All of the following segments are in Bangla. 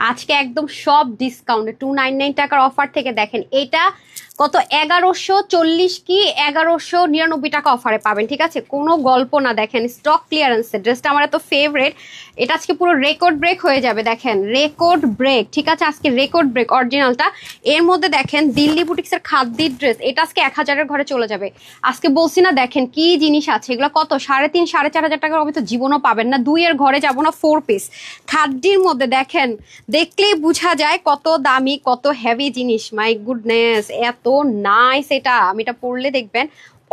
আজকে একদম সব ডিসকাউন্টে 299 টাকার অফার থেকে দেখেন এটা কত 1140 কি 1199 টাকা অফারে পাবেন, ঠিক আছে? কোনো গল্প না, দেখেন স্টক ক্লিয়ারেন্সে ড্রেসটা আমার এত ফেভারিট। এটা আজকে পুরো রেকর্ড ব্রেক হয়ে যাবে, দেখেন রেকর্ড ব্রেক, ঠিক আছে? আজকে রেকর্ড ব্রেক অরিজিনালটা। এর মধ্যে দেখেন দিল্লি বুটিক্সের খাদ্যির ড্রেস, এটা আজকে 1000-এর ঘরে চলে যাবে। আজকে বলছি না, দেখেন কি জিনিস আছে এগুলো, কত 3,500-4,500 টাকার হবে তো জীবনও পাবেন না। 2-এর ঘরে যাবো না, 4 পিস খাদ্যির মধ্যে দেখেন, দেখলেই বোঝা যায় কত দামি কত হেভি জিনিস। মাই গুডনেস, এত নাইস। এটা আমি এটা পরলে দেখবেন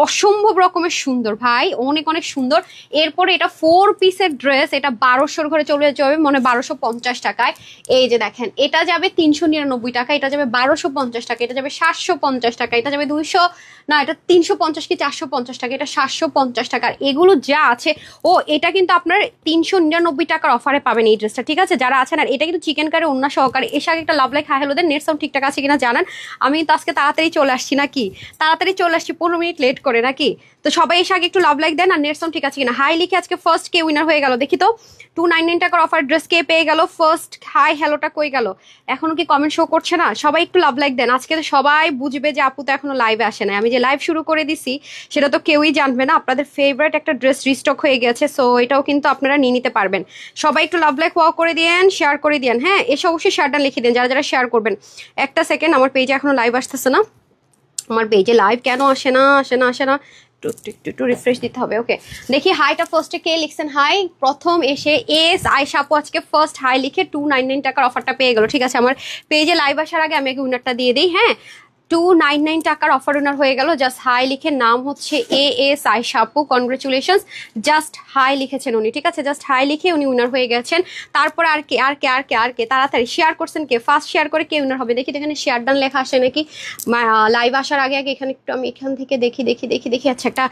অসম্ভব রকমের সুন্দর ভাই, অনেক অনেক সুন্দর। এরপরে এটা 4 পিসের ড্রেস, এটা 1200-র ঘরে চলে যাবে, মানে 1250 টাকায়। এই যে দেখেন, এটা যাবে 399 টাকা, এটা যাবে 1250 টাকা, এটা যাবে 750 টাকা, এটা যাবে 200 না, এটা 350 কি 450 টাকা, এটা 750 টাকার। এগুলো যা আছে, ও এটা কিন্তু আপনার 399 টাকার অফারে পাবেন এই ড্রেসটা, ঠিক আছে? যারা আছেন, আর এটা কিন্তু চিকেন কারি ওন্না সহকারে। এর সাথে একটা লাভ লাইক হাই হ্যালো দেন, নেট সাউন্ড ঠিকঠাক আছে কিনা জানান। আমি তো আজকে তাড়াতাড়ি চলে আসছি নাকি, তাড়াতাড়ি চলে আসছি 15 মিনিট লেট করে নাকি? তো সবাই এসে আগে একটু লাভ লাইক দেন আর নেট সাউন্ড ঠিক আছে কিনা। হাই লিখে আজকে ফার্স্ট কে উইনার হয়ে গেল, দেখি তো 299 টাকার অফার ড্রেস কে পেয়ে গেল ফার্স্ট। হাই হ্যালোটা কই গেল? এখনো কি কমেন্ট শো করছে না? সবাই একটু লাভ লাইক দেন। আজকে তো সবাই বুঝবে যে আপু তো এখনো লাইভে আসে না। আমি যে লাইভ শুরু করে দিছি সেটা তো কেউই জানবে না। আপনাদের ফেভারিট একটা ড্রেস রিস্টক হয়ে গেছে, সো এটাও কিন্তু আপনারা নিয়ে নিতে পারবেন। সবাই একটু লাভ লাইক ওয়াও করে দিয়েন, শেয়ার করে দিয়েন। হ্যাঁ, এসে অবশ্যই শেয়ারটা লিখে দিন যারা যারা শেয়ার করবেন। একটা সেকেন্ড, আমার পেজে এখনো লাইভ আসতেছে না। আমার পেজে লাইভ কেন আসে না, আসে না। একটু রিফ্রেশ দিতে হবে। ওকে, দেখি হাইটা ফার্স্টে কে লিখছেন। হাই প্রথম এসে এস আয়শা আপু আজকে ফার্স্ট হাই লিখে 299 টাকার অফারটা পেয়ে গেল, ঠিক আছে? আমার পেজে লাইভ আসার আগে আমি উইনারটা দিয়ে দিই। হ্যাঁ, 299 টাকার অফার উইনার হয়ে গেল। জাস্ট হাই লিখে, নাম হচ্ছে এস আয়শা আপু, কনগ্রেচুলেশনস। জাস্ট হাই লিখেছেন উনি, ঠিক আছে? জাস্ট হাই লিখে উনি উইনার হয়ে গেছেন। তারপর আর কে আর কে আর কে আর কে তাড়াতাড়ি শেয়ার করছেন কে, ফার্স্ট শেয়ার করে কে উইনার হবে দেখি। এখানে শেয়ার ডান লেখা আসে নাকি লাইভ আসার আগে আগে? এখানে একটু আমি এখান থেকে দেখি। আচ্ছা, একটা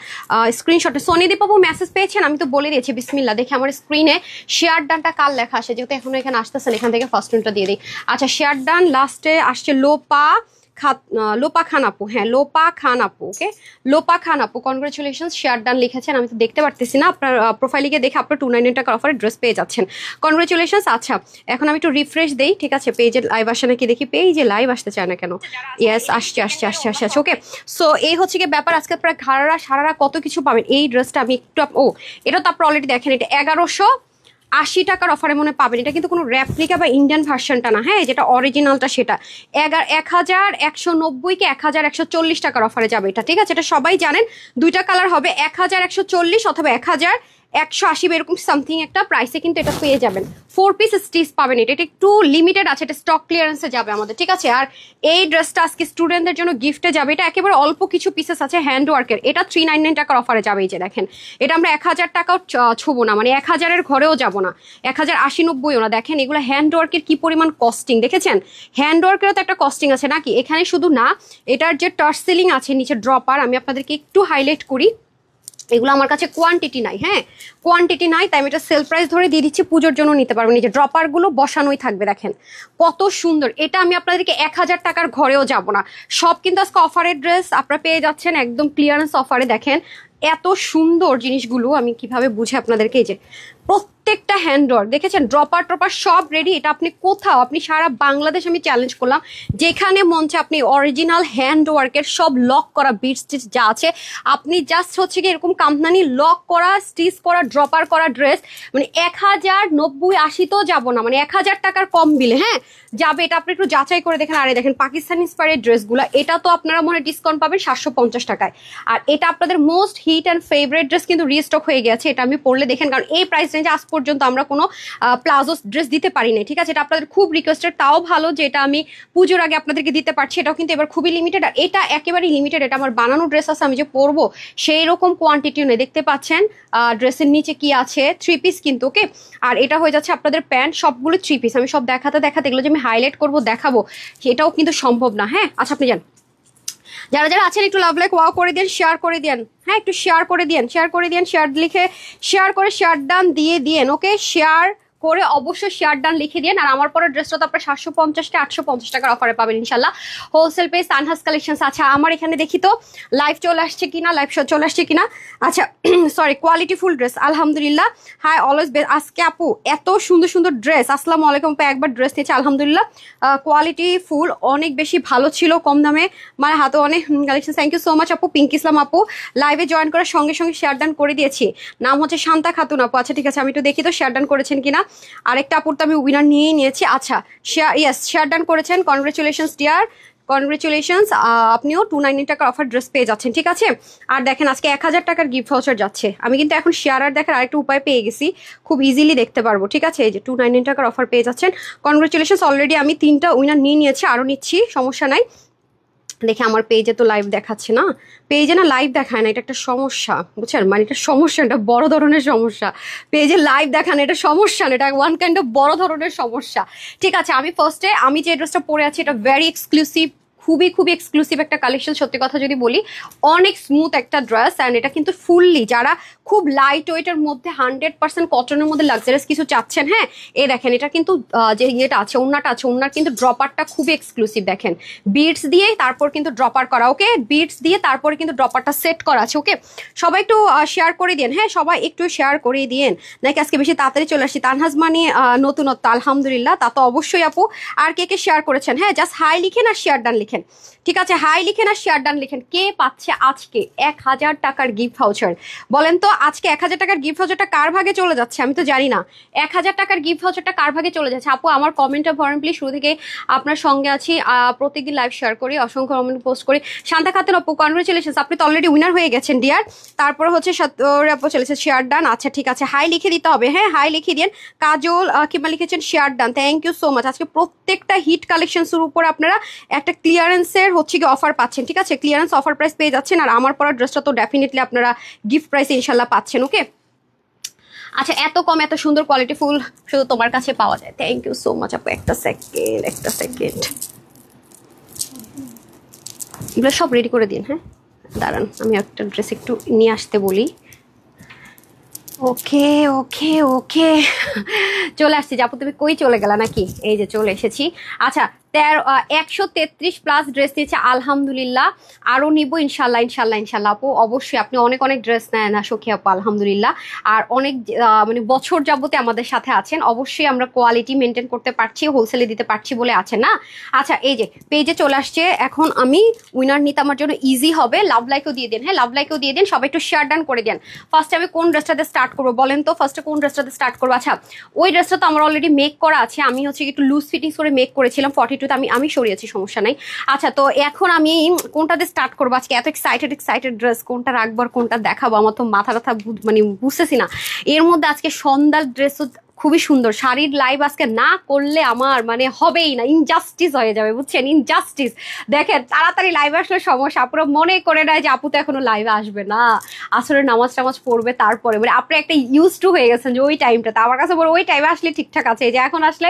স্ক্রিনশটে সোনিদীপ বাবু মেসেজ পেয়েছেন, আমি তো বলে দিয়েছি। বিসমিল্লাহ, দেখি আমার স্ক্রিনে শেয়ার ডানটা কার লেখা আসে, যেহেতু এখনো এখানে আসতেছেন, এখান থেকে ফার্স্ট উইনটা দিয়ে দিই। আচ্ছা, শেয়ার ডান লাস্টে আসছে লোপা খান আপু। হ্যাঁ, লোপা খান আপু। ওকে, লোপা খান আপু, কনগ্রেচুলেশন, শেয়ার ডান লিখেছেন। আমি তো দেখতে পারতেছি না, আপনার প্রোফাইলে গিয়ে দেখে আপনার 299 টাকার অফারে ড্রেস পেয়ে যাচ্ছেন। কনগ্রেচুলেশন। আচ্ছা, এখন আমি একটু রিফ্রেশ দেই, ঠিক আছে? পেজে লাইভ আসে নাকি দেখি। পেজে লাইভ আসতে চায় না কেন? ইয়েস, আসছে। ওকে, সো এই হচ্ছে কি ব্যাপার। আজকে প্রায় সারারা কত কিছু পাবেন। এই ড্রেসটা আমি একটু এটা তো আপনার অলরেডি দেখেন, এটা 1180 টাকার অফারে মনে পাবেন। এটা কিন্তু কোনো রেপ্লিকা বা ইন্ডিয়ান ভার্সনটা না, হ্যাঁ, যেটা অরিজিনালটা সেটা 1190 কি 1140 টাকার অফারে যাবে এটা, ঠিক আছে? এটা সবাই জানেন। দুইটা কালার হবে, 1140 অথবা 1180 এরকম সামথিং একটা প্রাইসে কিন্তু এটা পেয়ে যাবেন। 4 পিস স্টিচ পাবেন। এটা একটু লিমিটেড আছে, এটা স্টক ক্লিয়ারেন্সে যাবে আমাদের, ঠিক আছে? আর এই ড্রেসটা আজকে স্টুডেন্টদের জন্য গিফটে যাবে। এটা একেবারে অল্প কিছু পিসেস আছে হ্যান্ড ওয়ার্কের। এটা 399 টাকার অফারে যাবে। এই যে দেখেন, এটা আমরা 1000 টাকাও ছুবো না, মানে 1000-এর ঘরেও যাবো না, 1080-90ও না। দেখেন এগুলো হ্যান্ড ওয়ার্কের কি পরিমাণ কস্টিং দেখেছেন? হ্যান্ড ওয়ার্কেরও তো একটা কস্টিং আছে নাকি? এখানে শুধু না, এটার যে টার্সেলিং আছে নিচে ড্রপার, আমি আপনাদেরকে একটু হাইলাইট করি। এগুলো আমার কাছে কোয়ান্টিটি নাই, হ্যাঁ, কোয়ান্টিটি নাই, তাই আমি এটা সেল প্রাইস ধরে দিয়ে দিচ্ছি। পুজোর জন্য নিতে পারবেন। এই যে ড্রপারগুলো বসানোই থাকবে, দেখেন কত সুন্দর। এটা আমি আপনাদেরকে 1000 টাকার ঘরেও যাব না। সব কিন্তু আজকে অফারের ড্রেস আপনারা পেয়ে যাচ্ছেন, একদম ক্লিয়ারেন্স অফারে। দেখেন এত সুন্দর জিনিসগুলো আমি কিভাবে বুঝে আপনাদেরকে। এই যে প্রত্যেকটা হ্যান্ড ওয়ার্ক দেখেছেন, ড্রপার ট্রপার সব রেডি। এটা আপনি কোথাও, আপনি সারা বাংলাদেশ আমি চ্যালেঞ্জ করলাম, যেখানে মঞ্চে আপনি অরিজিনাল হ্যান্ড ওয়ার্কের সব লক করা বিট স্টিচ যা আছে, আপনি জাস্ট হচ্ছে কি এরকম কামদানি লক করা স্টিচ করা ড্রপার করা ড্রেস, মানে 1090-80 তো যাবো না, মানে 1000 টাকার কম বিলে, হ্যাঁ, যাবে। এটা আপনি একটু যাচাই করে দেখেন। আরে দেখেন পাকিস্তান ইন্সপায়ার্ড ড্রেসগুলো, এটা তো আপনারা মনে ডিসকাউন্ট পাবেন 750 টাকায়। আর এটা আপনাদের most hit and favourite dress কিন্তু রিস্টক হয়ে গেছে। এটা আমি পরলে দেখেন, কারণ এই প্রাইস রেঞ্জে আজ পর্যন্ত আমরা কোনো প্লাজো ড্রেস দিতে পারি নাই, ঠিক আছে? এটা আপনাদের খুব রিকোয়েস্টেড, তাও ভালো যে এটা আমি পুজোর আগে আপনাদেরকে দিতে পারছি। এটাও কিন্তু এবার খুবই লিমিটেড, আর এটা একেবারেই লিমিটেড। এটা আমার বানানো ড্রেস আছে, আমি যে পরবো সেই রকম কোয়ান্টিটিও নেই। দেখতে পাচ্ছেন ড্রেসের নিচে কি আছে, 3 পিস কিন্তু। ওকে, আর এটা হয়ে যাচ্ছে আপনাদের প্যান্ট, সবগুলো 3 পিস। আমি সব দেখাতে এগুলো যে আমি হাইলাইট করবো দেখাবো সেটাও কিন্তু সম্ভব না। হ্যাঁ, আচ্ছা, আপনি যান, যারা যারা আছেন একটু লাভ লাইক ওয়াও করে দেন, শেয়ার করে দেন। হ্যাঁ, একটু শেয়ার করে দেন, শেয়ার লিখে শেয়ার করে শেয়ার ডান দিয়ে দিয়েন। ওকে, শেয়ার করে অবশ্যই শেয়ার ডান লিখে দিন। আর আমার পরে ড্রেসটা তো আপনার 750 850 টাকার অফারে পাবেন ইনশাল্লাহ। Wholesale page Tanhas collections. আচ্ছা আমার এখানে দেখি তো লাইভ চলে আসছে কিনা, লাইভ শো চলে আসছে কিনা। আচ্ছা সরি, কোয়ালিটি ফুল ড্রেস আলহামদুলিল্লাহ। হাই অলওয়েজ আজকে আপু এত সুন্দর সুন্দর ড্রেস। আসসালামু আলাইকুম আপু, একবার ড্রেস নিয়েছি আলহামদুলিল্লাহ, কোয়ালিটি ফুল অনেক বেশি ভালো ছিল, কম দামে, মানে হাতে অনেক collection. Thank you so much আপু। পিঙ্ক ইসলাম আপু লাইভে জয়েন করার সঙ্গে সঙ্গে শেয়ার ডান করে দিয়েছি, নাম হচ্ছে শান্তা খাতুন আপু। আচ্ছা ঠিক আছে, আমি একটু দেখি তো শেয়ার ডান করেছেন কিনা। আরেকটা আপুর তো আমি উইনার নিয়েই নিয়েছি। আচ্ছা শেয়ার ডান করেছেন, কনগ্রেচুলেশনস ডিয়ার, কনগ্রেচুলেশনস। আপনিও 299 টাকার অফার ড্রেস পেয়ে যাচ্ছেন, ঠিক আছে। আর দেখেন আজকে 1000 টাকার গিফট ভাউচার যাচ্ছে। আমি কিন্তু এখন শেয়ার দেখার আরেকটা উপায় পেয়ে গেছি, খুব ইজিলি দেখতে পারবো, ঠিক আছে। এই যে 299 টাকার অফার পেয়ে যাচ্ছেন, কনগ্রেচুলেশনস। অলরেডি আমি 3টা উইনার নিয়ে নিয়েছি, আরও নিচ্ছি, সমস্যা নাই। দেখে আমার পেজে তো লাইভ দেখাচ্ছে না, পেজে না লাইভ দেখায় না, এটা একটা সমস্যা বুঝছেন, মানে এটা সমস্যা, এটা বড় ধরনের সমস্যা। পেজে লাইভ দেখানো এটা সমস্যা না, এটা ওয়ান কাইন্ড অফ বড় ধরনের সমস্যা। ঠিক আছে, আমি ফার্স্টে আমি যে ড্রেসটা পরে আছি এটা ভেরি এক্সক্লুসিভ, খুবই খুবই এক্সক্লুসিভ একটা কালেকশন। সত্যি কথা যদি বলি, অনেক স্মুথ একটা ড্রেস। অ্যান্ড এটা কিন্তু ফুললি যারা খুব লাইট ওয়েটের মধ্যে 100% কটনের মধ্যে লাক্সারিয়াস কিছু চাচ্ছেন, হ্যাঁ এই দেখেন এটা কিন্তু যে ইয়েটা আছে, ওন্নাটা আছে, ওন্নার কিন্তু ড্রপারটা খুবই এক্সক্লুসিভ। দেখেন বিটস দিয়ে তারপর কিন্তু ড্রপার করা, ওকে বিটস দিয়ে তারপরে কিন্তু ড্রপারটা সেট করা আছে, ওকে। সবাই একটু শেয়ার করে দিন, হ্যাঁ সবাই একটু শেয়ার করে দিন। নাকি আজকে বেশি তাড়াতাড়ি চলে আসছি। তানহাজ মানে নতুনত্ব আলহামদুলিল্লাহ, তা তো অবশ্যই আপু। আর কে কে শেয়ার করেছেন, হ্যাঁ জাস্ট হাই লিখেন আর শেয়ার ডান লিখেন, ঠিক আছে। হাই লিখেন আর শেয়ার ডান লিখেন। কে পাচ্ছে আজকে 1000 টাকার গিফট ভাউচার বলেন তো? আজকে 1000 টাকার গিফট ভাউচারটা কার ভাগে চলে যাচ্ছে আমি তো জানি না। 1000 টাকার গিফট ভাউচারটা কার ভাগে চলে যাচ্ছে? আপু আমার কমেন্টটা পড়েন প্লিজ, শুরু থেকে আপনার সঙ্গে আছি, প্রত্যেকদিন লাইভ শেয়ার করি, অসংখ্য কমেন্ট পোস্ট করি। শান্তা খাতুন আপু কনগ্রেচুলেশনস, আপনি তো অলরেডি উইনার হয়ে গেছেন ডিয়ার। তারপরে হচ্ছে আপু চলেছে শেয়ার ডান। আচ্ছা ঠিক আছে, হাই লিখে দিতে হবে, হ্যাঁ হাই লিখে দিন। কাজল কিংবা লিখেছেন share done, thank you so much. আজকে প্রত্যেকটা হিট কালেকশনসের উপর আপনারা একটা ক্লিয়ারেন্সের হচ্ছে কি অফার পাচ্ছেন, ঠিক আছে। ক্লিয়ারেন্স অফার প্রাইস পেয়ে যাচ্ছেন। আর আমার পরা ড্রেসটা তো ডেফিনেটলি আপনারা গিফট প্রাইসে ইনশাল্লাহ পাচ্ছেন, ওকে। আচ্ছা এত কম এত সুন্দর কোয়ালিটি ফুল শুধু তোমার কাছে পাওয়া যায়, থ্যাংক ইউ সো মাচ আপু। একটা সেকেন্ড এগুলো সব রেডি করে দিন, হ্যাঁ দাঁড়ান আমি একটা ড্রেস একটু নিয়ে আসতে বলি। ওকে ওকে ওকে চলে আসছি। আপু তুমি কই চলে গেলা নাকি? এই যে চলে এসেছি। আচ্ছা 133 প্লাস ড্রেস দিয়েছে আলহামদুলিল্লাহ, আরও নিব ইনশাল্লাহ ইনশাল্লাহ ইনশাল্লাহ আপু। অবশ্যই আপনি অনেক অনেক ড্রেস নেন না সখী আপু আলহামদুলিল্লাহ, আর অনেক মানে বছর যাবতে আমাদের সাথে আছেন। অবশ্যই আমরা কোয়ালিটি মেনটেন করতে পারছি, হোলসেলে দিতে পারছি বলে আছেন না। আচ্ছা এই যে পেজে চলে আসছে, এখন আমি উইনার নিতে আমার জন্য ইজি হবে। লাভ লাইকও দিয়ে দিন, হ্যাঁ লাভ লাইকও দিয়ে দিন, সবাই একটু শেয়ার ডান করে দেন। ফার্স্টে আমি কোন ড্রেসটাতে স্টার্ট করবো বলেন তো? ফার্স্টে কোন ড্রেসটাতে স্টার্ট করবো? আচ্ছা ওই ড্রেসটা তো আমার অলরেডি মেক করা আছে, আমি হচ্ছে একটু লুজ ফিটিংস করে মেক করেছিলাম 42, আমি সরিয়েছি, সমস্যা নাই। আচ্ছা তো এখন আমি কোনটাতে স্টার্ট করবো? আজকে এত এক্সাইটেড ড্রেস, কোনটা রাখবো আর কোনটা দেখাবো আমার তো মাথা ব্যথা, মানে বুঝতেছি না। এর মধ্যে আজকে সন্ধ্যার ড্রেসও খুবই সুন্দর। শাড়ির লাইভ আজকে না করলে আমার মানে হবেই না, ইনজাস্টিস হয়ে যাবে বুঝছেন, ইনজাস্টিস। দেখেন তাড়াতাড়ি লাইভ আসলে সমস্যা, আপুরা মনে করে নেয় যে আপু তো এখনো লাইভে আসবে না, আসলে নামাজ টামাজ পড়বে তারপরে, মানে আপনি একটা ইউজ টু হয়ে গেছেন যে ওই টাইমটাতে। আমার কাছে বলে ওই টাইমে আসলে ঠিকঠাক আছে, যে এখন আসলে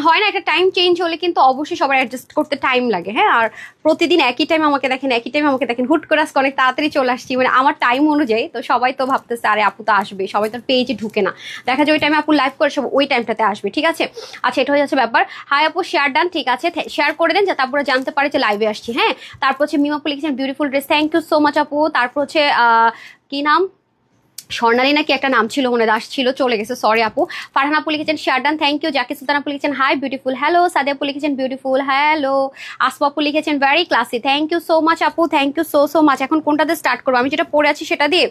হয় না, একটা টাইম চেঞ্জ হলে কিন্তু অবশ্যই সবার অ্যাডজাস্ট করতে টাইম লাগে, হ্যাঁ। আর প্রতিদিন একই টাইম আমাকে দেখেন, হুট করে আজকে অনেক তাড়াতাড়ি চলে আসছি, মানে আমার টাইম অনুযায়ী। তো সবাই তো ভাবতেছে আরে আপু তো আসবে, সবাই তো পেজে ঢুকে না, দেখা যায় ওই টাইমে আপু লাইভ করে সব ওই টাইমটাতে আসবে, ঠিক আছে। আচ্ছা এটা হয়ে যাচ্ছে ব্যাপার। হাই আপু শেয়ার ডান, ঠিক আছে শেয়ার করে দেন যাতে আপুরা জানতে পারে যে লাইভে আসছি, হ্যাঁ। তারপর হচ্ছে মিমাপু লিখেছেন beautiful dress, thank you so much আপু। তারপর হচ্ছে কি নাম, স্বর্ণালী নাকি একটা নাম ছিল, মনে দাস ছিল, চলে গেছে, সরি আপু। ফারহান আপু লিখেছেন share done, thank you. Zakir Sultan আপু লিখেছেন হাই বিউটিফুল, হ্যালো। সাদিয়া আপু লিখেছেন বিউটিফুল, হ্যালো। আসপা আপু লিখেছেন very classy, thank you so much আপু, থ্যাংক ইউ সো মাচ। এখন কোনটাতে স্টার্ট করবো? আমি যেটা পরে আছি সেটা দিয়ে,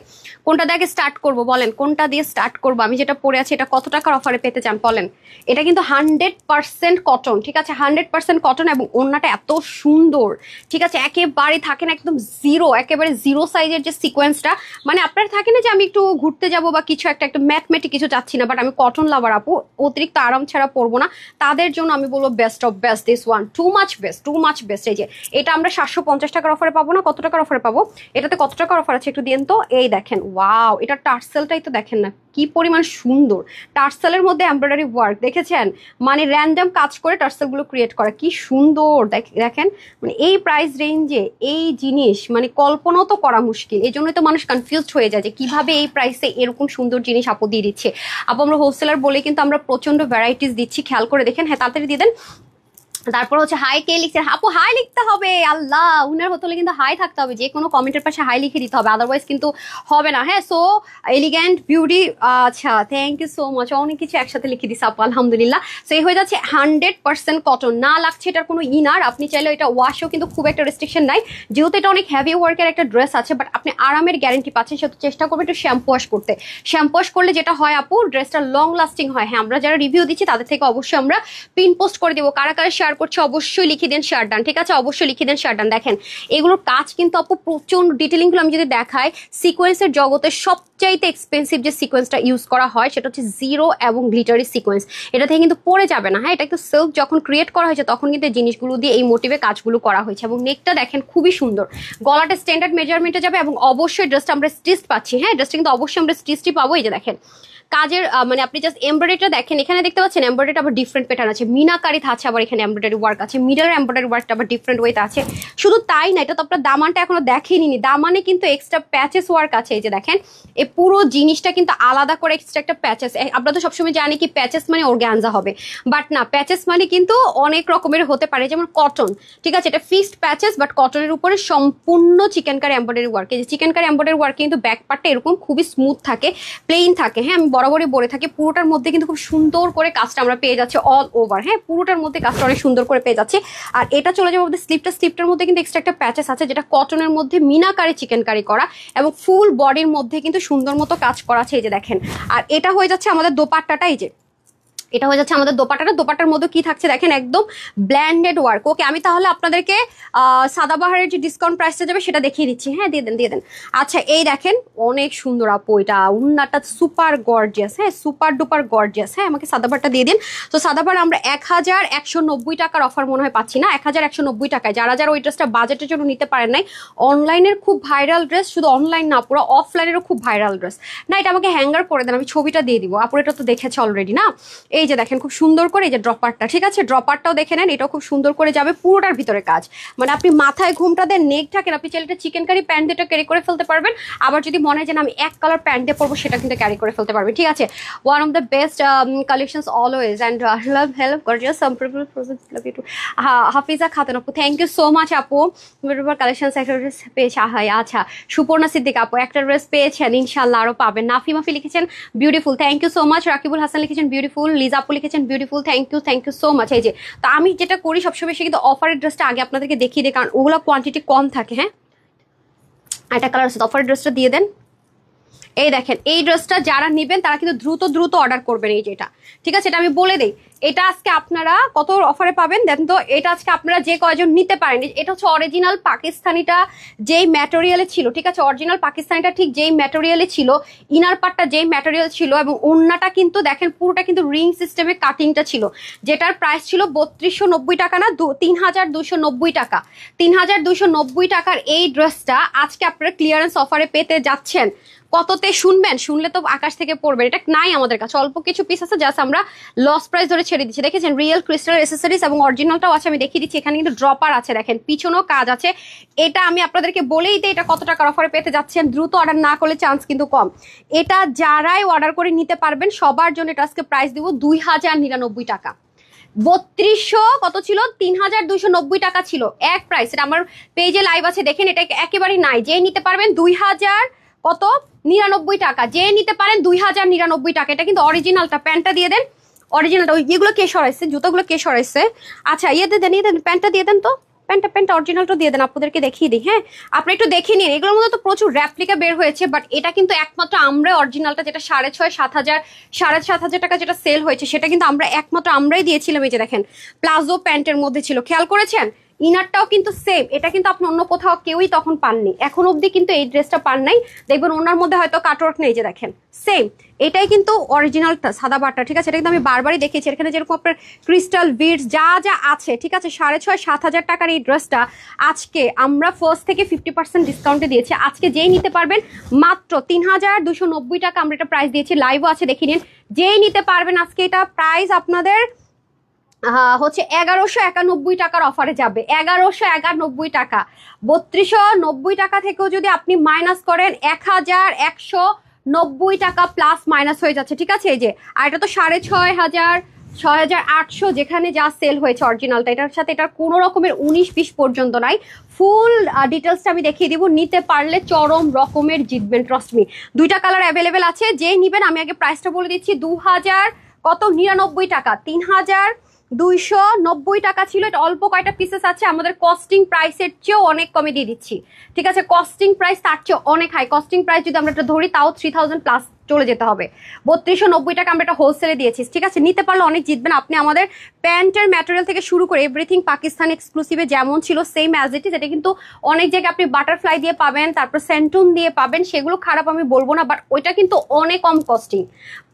কোনটা দিয়ে আগে স্টার্ট করবো বলেন? কোনটা দিয়ে স্টার্ট করবো? আমি যেটা পরে আছি এটা কত টাকার অফারে পেতে চান বলেন? এটা কিন্তু 100% কটন, ঠিক আছে 100% কটন, এবং ওড়নাটা এত সুন্দর, ঠিক আছে একেবারে থাকে না একদম জিরো, একেবারে জিরো সাইজের যে সিকোয়েন্সটা, মানে আপনার থাকে না যে আমি একটু ঘুরতে যাবো বা কিছু একটা ম্যাথমেটিক কিছু চাচ্ছি না, বাট আমি কটন লাভার আপু, অতিরিক্ত আরাম ছাড়া পরবো না, তাদের জন্য আমি বলবো best of best, this one too much best. এই যে এটা আমরা 750 টাকার অফারে পাবো না, কত টাকার অফারে পাবো? এটাতে কত টাকার অফার আছে একটু দিন তো। এই দেখেন ওয়াও, এটা টার্সেলটাই তো দেখেন না কি পরিমাণ সুন্দর। টার্সেলের মধ্যে এমব্রয়ডারি ওয়ার্ক দেখেছেন, মানে র্যান্ডম কাজ করে টার্সেলগুলো ক্রিয়েট করা, কি সুন্দর দেখেন। মানে এই প্রাইস রেঞ্জে এই জিনিস মানে কল্পনাও তো করা মুশকিল। এই জন্যই তো মানুষ কনফিউজড হয়ে যায় যে কিভাবে এই প্রাইসে এরকম সুন্দর জিনিস আপু দিয়ে দিচ্ছে। আপু আমরা হোলসেলার বলে কিন্তু আমরা প্রচন্ড ভ্যারাইটিস দিচ্ছি, খেয়াল করে দেখেন। হ্যাঁ তাড়াতাড়ি দিয়ে দেন। তারপর হচ্ছে হাই কে লিখছে, আপু হাই লিখতে হবে, আল্লাহ উনার হতে হলে কিন্তু হাই থাকতে হবে, যে কোনো কমেন্টের পাশে হাই লিখে দিতে হবে, আদারওয়াইজ কিন্তু হবে না। হ্যাঁ সো এলিগ্যান্ট বিউটি, আচ্ছা থ্যাংক ইউ সো মাচ, অনেক কিছু একসাথে লিখে দিচ্ছে আপু, আলহামদুলিল্লাহ। সো এই হয়ে যাচ্ছে 100% কটন, না লাগছে এটার কোনো ইনার। আপনি চাইলে এটা ওয়াশও কিন্তু খুব একটা রেস্ট্রিকশন নাই, যেহেতু এটা অনেক হেভি ওয়ার্কের একটা ড্রেস আছে, বাট আপনি আরামের গ্যারেন্টি পাচ্ছেন। সেহেতু চেষ্টা করবেন একটু শ্যাম্পু ওয়াশ করতে। শ্যাম্পু ওয়াশ করলে যেটা হয় আপু, ড্রেসটা লং লাস্টিং হয়। হ্যাঁ আমরা যারা রিভিউ দিচ্ছি তাদের থেকে অবশ্যই আমরা পিন পোস্ট করে দিব, কারা কারা শেয়ার করছে অবশ্যই লিখে দেন শেয়ার ডান, ঠিক আছে অবশ্যই লিখে দেন শেয়ার ডান। দেখেন এগুলোর কাজ কিন্তু আপু প্রচন্ড, ডিটেলিংগুলো আমি যদি দেখাই, সিকোয়েন্সের জগতে সবচাইতে এক্সপেন্সিভ যে সিকোয়েন্সটা ইউজ করা হয় সেটা হচ্ছে জিরো এবং গ্লিটারি সিকোয়েন্স। এটা থেকে কিন্তু পড়ে যাবে না। হ্যাঁ এটা কিন্তু সিল্ক যখন ক্রিয়েট করা হয়েছে তখন কিন্তু এই জিনিসগুলো দিয়ে এই মোটিভে কাজগুলো করা হয়েছে। এবং নেকটা দেখেন খুবই সুন্দর, গলাটা স্ট্যান্ডার্ড মেজারমেন্টে যাবে এবং অবশ্যই ড্রেসটা আমরা স্টিচ পাচ্ছি। হ্যাঁ ড্রেসটা কিন্তু অবশ্যই আমরা স্টিচটি পাবো। এই যে দেখেন কাজের মানে আপনি জাস্ট এমব্রয়ডারিটা দেখেন, এখানে দেখতে পাচ্ছেন এমব্রয়ডারিটা আবার ডিফারেন্ট প্যাটার্ন আছে, মিনাকারি আছে, আবার এখানে এমব্রয়ডারি ওয়ার্ক আছে, মিডল এমব্রয়ডারি ওয়ার্কটা আবার ডিফারেন্ট ওয়েতে আছে। শুধু তাই না, এটা তো আপনার দামানটা এখনো দেখেনি, দামানে কিন্তু এক্সট্রা প্যাচেস ওয়ার্ক আছে। এই যে দেখেন এই পুরো জিনিসটা কিন্তু আলাদা করে এক্সট্রা একটা প্যাচেস। আমরা তো সবসময় জানি কি প্যাচেস মানে অর্গানজা হবে, বাট না, প্যাচেস মানে কিন্তু অনেক রকমের হতে পারে, যেমন কটন, ঠিক আছে এটা ফিক্সড প্যাচেস, বাট কটনের উপরে সম্পূর্ণ চিকেনকারি এমব্রয়ডারি ওয়ার্ক। এই যে চিকেনকারি এমব্রয়ডারি ওয়ার্ক কিন্তু ব্যাক পার্টটা এরকম খুবই স্মুথ থাকে, প্লেন থাকে। হ্যাঁ আমি বরাবরই বলে থাকি পুরোটার মধ্যে কিন্তু খুব সুন্দর করে কাজটা আমরা পেয়ে যাচ্ছি অল ওভার। হ্যাঁ পুরোটার মধ্যে কাজটা অনেক সুন্দর করে পেয়ে যাচ্ছে। আর এটা চলে যাবে আমাদের স্লিপটার মধ্যে কিন্তু এক্সট্রা একটা প্যাচেস আছে, যেটা কটনের মধ্যে মিনাকারি চিকেনকারি করা এবং ফুল বডির মধ্যে কিন্তু সুন্দর মতো কাজ করা আছে। এই যে দেখেন, আর এটা হয়ে যাচ্ছে আমাদের দোপাট্টাটা। এই যে এটা হয়ে যাচ্ছে আমাদের দোপাট্টার মধ্যে কি থাকছে দেখেন, একদম ব্ল্যান্ডেড ওয়ার্ক। ওকে আমি তাহলে আপনাদেরকে সাদাবাহারের যে ডিসকাউন্ট প্রাইসটা যাবে সেটা দেখিয়ে দিচ্ছি। হ্যাঁ দিয়ে দেন। আচ্ছা এই দেখেন অনেক সুন্দর আপু, এটা উন্নাটা সুপার গর্জিয়াস, হ্যাঁ সুপার ডুপার গর্জিয়াস। হ্যাঁ আমাকে সাদাবাহারটা দিয়ে দিন। তো সাদাবাহার আমরা 1190 টাকার অফার মনে হয় পাচ্ছি না, 1190 টাকায়। যারা ওই ড্রেসটা বাজেটের জন্য নিতে পারেন নাই, অনলাইনের খুব ভাইরাল ড্রেস, শুধু অনলাইন না পুরো অফলাইনেরও খুব ভাইরাল ড্রেস। না এটা আমাকে হ্যাঙ্গার করে দেন, আমি ছবিটা দিয়ে দিব। আপুর এটা তো দেখেছে অলরেডি না। এই যে দেখেন খুব সুন্দর করে এই যে ড্রপারটা, ঠিক আছে ড্রপারটাও দেখে নেন, এটাও খুব সুন্দর করে যাবে পুরোটার ভিতরে কাজ। মানে আপনি মাথায় ঘুমটা দেন, নেক থাকেন, আপনি চাইলে চিকেন কারি প্যান্ট দিয়ে ক্যারি করে ফেলতে পারবেন। আবার যদি মনে হয় যে আমি এক কালার প্যান্ট দিয়ে পরবো, সেটা কিন্তু ক্যারি করে ফেলতে পারবেন, ঠিক আছে। One of the best collections always and love help gorgeous some people love you too. Hafiza Khatun আপু থ্যাংক ইউ সো মাচ আপু, কালেকশন একটা ড্রেস পেয়েছে। আচ্ছা সুপর্ণা সিদ্দিকা আপু একটা ড্রেস পেয়েছেন, ইনশাল্লাহ আরো পাবেন। নাফি মাফি লিখেছেন beautiful, thank you so much. Rakibul Hasan লিখেছেন বিউটিফুল, লিজা আপু লিখেছেন beautiful, thank you so much. এই যে তো আমি যেটা করি সবসময় বেশি কিন্তু অফারের ড্রেসটা আগে আপনাদেরকে দেখিয়ে দিই, কারণ ওগুলো কোয়ান্টিটি কম থাকে। হ্যাঁ একটা কালার আছে, অফারের ড্রেসটা দিয়ে দেন। এই দেখেন এই ড্রেসটা যারা নেবেন তারা কিন্তু দ্রুত অর্ডার করবেন। এই যে এটা, ঠিক আছে এটা আমি বলে দিই, এটা আজকে আপনারা কত অফারে পাবেন দেন তো। এটা আজকে আপনারা যে কয়জন নিতে পারেন, এটা হচ্ছে অরিজিনাল পাকিস্তানিটা যেই ম্যাটেরিয়ালে ছিল, ঠিক আছে অরিজিনাল পাকিস্তানিটা ঠিক যেই ম্যাটেরিয়ালে ছিল, ইনার পার্টটা যেই ম্যাটেরিয়াল ছিল, এবং ওড়নাটা কিন্তু দেখেন পুরোটা কিন্তু রিং সিস্টেমে কাটিংটা ছিল, যেটার প্রাইস ছিল 3290 টাকা না 3290 টাকা। 3290 টাকার এই ড্রেসটা আজকে আপনারা ক্লিয়ারেন্স অফারে পেতে যাচ্ছেন কততে শুনবেন, শুনলে তো আকাশ থেকে পড়বে। এটা নাই আমাদের কাছে, অল্প কিছু পিস আছে জাস্ট আমরা লস প্রাইস ধরে ছেড়ে দিচ্ছি। দেখেছেন রিয়েল ক্রিস্টাল এসেসরিজ এবং অরিজিনালটাও আছে, আমি দেখিয়ে দিচ্ছি। এখানে কিন্তু ড্রপার আছে, দেখেন পিছনেও কাজ আছে। এটা আমি আপনাদেরকে বলেই দিই এটা কত টাকার অফারে পেতে যাচ্ছেন, দ্রুত অর্ডার না করলে চান্স কিন্তু কম। এটা যারাই অর্ডার করে নিতে পারবেন সবার জন্য এটা আজকে প্রাইস দিব 2099 টাকা। 3200 কত ছিল, 3290 টাকা ছিল এক প্রাইস। এটা আমার পেজে লাইভ আছে দেখেন, এটা একেবারেই নাই। যে নিতে পারবেন 2099 টাকা, যে নিতে পারেন 2099 টাকা। এটা কিন্তু অরিজিনালটা, প্যান্টটা দিয়ে দেন অরিজিনালটা। এগুলো কে সরাইছে, জুতোগুলো কে সরাইছে? আচ্ছা ইয়ে দেন প্যান্টটা দিয়ে দেন তো, প্যান্টটা অরিজিনালটা দিয়ে দেন, আপনাদেরকে দেখিয়ে দিই। হ্যাঁ আপনি একটু দেখে নিন, এগুলোর মধ্যে তো প্রচুর র্যাপ্লিকা বের হয়েছে, বাট এটা কিন্তু একমাত্র আমরা অরিজিনালটা, যেটা 6,500 7,000 7,500 টাকা যেটা সেল হয়েছে, সেটা কিন্তু একমাত্র আমরাই দিয়েছিলাম। এই যে দেখেন প্লাজো প্যান্টের মধ্যে ছিল, খেয়াল করেছেন? ইনারটাও কিন্তু সেম, এটা কিন্তু আপনি অন্য কোথাও কেউই তখন পাননি, এখন অবধি কিন্তু এই ড্রেসটা পান নাই। দেখবেন ওনার মধ্যে হয়তো কাটওয়ার্ক নেই, যে দেখেন সেম এটাই কিন্তু অরিজিনালটা সাদা বাটটা, ঠিক আছে। এটা কিন্তু আমি বারবারই দেখেছি, এখানে যেরকম আপনার ক্রিস্টাল বিডস যা যা আছে, ঠিক আছে। 6,500-7,000 টাকার এই ড্রেসটা আজকে আমরা ফার্স্ট থেকে 50% ডিসকাউন্টে দিয়েছি। আজকে যেই নিতে পারবেন মাত্র 3,290 টাকা আমরা এটা প্রাইস দিয়েছি, লাইভও আছে দেখে নিন। যেই নিতে পারবেন আজকে এটা প্রাইস আপনাদের হচ্ছে 1,191 টাকার অফারে যাবে, 1,191 টাকা। 3,290 টাকা থেকেও যদি আপনি মাইনাস করেন 1,190 টাকা প্লাস মাইনাস হয়ে যাচ্ছে, ঠিক আছে। এই যে আর এটা তো 6,500 6,800 যেখানে যা সেল হয়েছে অরিজিনালটা, এটার সাথে এটার কোনো রকমের 19-20 পর্যন্ত নাই। ফুল ডিটেলসটা আমি দেখিয়ে দিব, নিতে পারলে চরম রকমের জিতবেন, ট্রাস্ট মি। দুইটা কালার অ্যাভেলেবেল আছে, যেই নিবেন আমি আগে প্রাইসটা বলে দিচ্ছি, 2,099 টাকা, 3,290 টাকা ছিল। এটা অল্প কয়টা পিসেস আছে, আমাদের কস্টিং প্রাইসের চেয়েও অনেক কমে দিয়ে দিচ্ছি, ঠিক আছে। কস্টিং প্রাইস তার চেয়ে অনেক হাই, কস্টিং প্রাইস যদি আমরা এটা ধরি তাও 3,000 প্লাস চলে যেতে হবে। 3,290 টাকা আমরা এটা হোলসেলে দিয়েছি, ঠিক আছে। নিতে পারলে অনেক জিতবেন আপনি। আমাদের প্যান্টের ম্যাটেরিয়াল থেকে শুরু করে এভরিথিং পাকিস্তানি এক্সক্লুসিভে যেমন ছিল সেম অ্যাজ ইট ইজ। এটা কিন্তু অনেক জায়গায় আপনি বাটারফ্লাই দিয়ে পাবেন, তারপর সেন্টুন দিয়ে পাবেন, সেগুলো খারাপ আমি বলবো না, বাট ওইটা কিন্তু অনেক কম কস্টিং।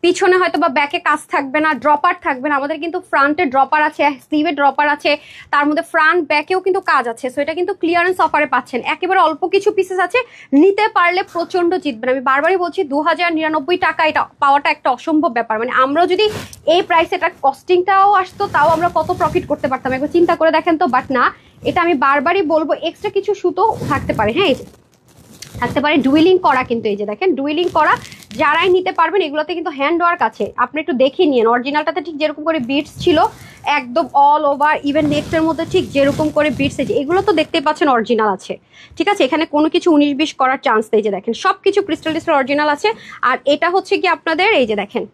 পিছনে হয়তো বা ব্যাকে কাজ থাকবে না, ড্রপার থাকবে না, আমাদের কিন্তু ফ্রন্টে ড্রপার আছে, স্লিভে ড্রপার আছে, তার মধ্যে ফ্রন্ট ব্যাকেও কিন্তু কাজ আছে। সো এটা কিন্তু ক্লিয়ারেন্স অফারে পাচ্ছেন, একেবারে অল্প কিছু পিসেস আছে, নিতে পারলে প্রচন্ড জিতবেন। আমি বারবারই বলছি 2,099 টাকা এটা পাওয়াটা একটা অসম্ভব ব্যাপার। মানে আমরা যদি এই প্রাইসে এটা কস্টিংটাও আসতো তাও আমরা কত প্রফিট করতে পারতাম, একবার চিন্তা করে দেখেন তো। বাট না, এটা আমি বারবারই বলবো এক্সট্রা কিছু সুতো থাকতে পারে, হ্যাঁ এই যে থাকতে পারে ডুইলিং করা, কিন্তু এই যে দেখেন ডুইলিং করা যারাই নিতে পারবেন, এগুলোতে কিন্তু হ্যান্ড ওয়ার্ক আছে, আপনি একটু দেখে নিন। অরিজিনালটাতে ঠিক যেরকম করে বিটস ছিল একদম অল ওভার, ইভেন নেক্সটের মধ্যে ঠিক যেরকম করে বিটস, এই যে এগুলো তো দেখতেই পাচ্ছেন অরিজিনাল আছে, ঠিক আছে। এখানে কোনো কিছু 19-20 করার চান্স নেই, যে দেখেন সব কিছু ক্রিস্টাল অরিজিনাল আছে। আর এটা হচ্ছে কি আপনাদের এই যে দেখেন,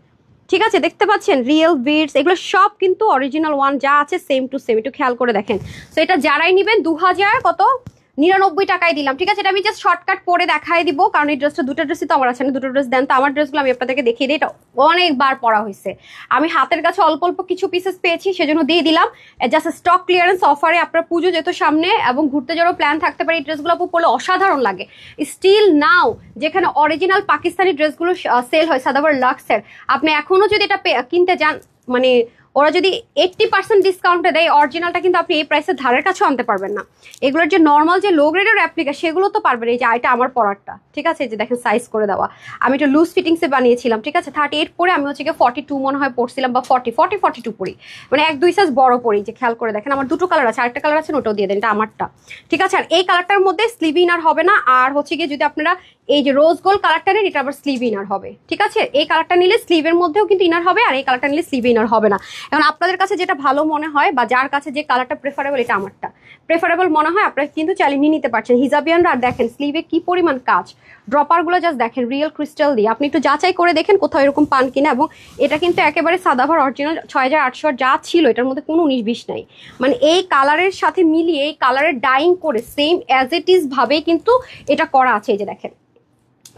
ঠিক আছে, দেখতে পাচ্ছেন রিয়েল বিটস, এগুলো সব কিন্তু অরিজিনাল ওয়ান যা আছে সেম টু সেম, একটু খেয়াল করে দেখেন। তো এটা যারাই নেবেন 2,099 টাকায় দিলাম, ঠিক আছে। এটা আমি জাস্ট শর্টকাট পরে দেখাই দিব, কারণ এই ড্রেসটা দুটো ড্রেসই তো আমার আছে না, দুটো ড্রেস দেন তো। আমার ড্রেসগুলো আমি আপনাদেরকে দেখিয়ে দিই, এটা অনেকবার পরা হয়েছে, আমি হাতের কাছে অল্প অল্প কিছু পিসেস পেয়েছি সেজন্য দিয়ে দিলাম। জাস্ট স্টক ক্লিয়ারেন্স অফারে, আপনার পুজো যেত সামনে এবং ঘুরতে যাওয়ার প্ল্যান থাকতে পারে, এই ড্রেসগুলো পরলে অসাধারণ লাগে। স্টিল নাও যেখানে অরিজিনাল পাকিস্তানি ড্রেসগুলো সেল হয় সাদাবার লাক্সের, আপনি এখনো যদি এটা কিনতে যান, মানে ওরা যদি 80% ডিসকাউন্টে দেয়, অরিজিনালটা কিন্তু আপনি এই প্রাইসের ধারের কাছেও আনতে পারবেন না। এগুলোর যে নর্মাল যে লো গ্রেডের রেপ্লিকা সেগুলো তো পারবেন। এই যে এটা আমার পরারটা, ঠিক আছে, এই যে দেখেন সাইজ করে দেওয়া, আমি একটু লুজ ফিটিংসে বানিয়েছিলাম, ঠিক আছে। 38 পরে আমি হচ্ছে 42 মনে হয় পড়ছিলাম, বা 42 পরি, মানে 1-2 সাইজ বড় পরি। যে খেয়াল করে দেখেন আমার দুটো কালার আছে, আরেকটা কালার আছে ওটাও দিয়ে দেন, এটা আমারটা, ঠিক আছে। আর এই কালারটার মধ্যে স্লিভ ইনার হবে না, আর হচ্ছে গিয়ে যদি আপনারা এই যে রোজ গোল্ড কালারটা নেন, এটা আবার স্লিভ ইনার হবে, ঠিক আছে। এই কালারটা নিলে স্লিভের মধ্যেও কিন্তু ইনার হবে, আর এই কালারটা নিলে স্লিভ ইনার হবে না। এখন আপনাদের কাছে যেটা ভালো মনে হয় বা যার কাছে যে কালারটা প্রেফারেবল, এটা আমারটা প্রেফারেবল মনে হয়, আপনারা কিন্তু চাইলে নিয়ে নিতে পারছেন। হিজাবিয়ানরা আর দেখেন স্লিভে কি পরিমাণ কাজ, ড্রপারগুলো জাস্ট দেখেন রিয়েল ক্রিস্টাল দিয়ে, আপনি একটু যাচাই করে দেখেন কোথাও এরকম পান কিনা। এবং এটা কিন্তু একেবারে সাদাভার অরিজিনাল 6,800 যা ছিল, এটার মধ্যে কোনো 19-20 নাই। মানে এই কালারের সাথে মিলিয়ে এই কালারের ডাইং করে সেম অ্যাজ ইট ইজ ভাবেই কিন্তু এটা করা আছে। এই যে দেখেন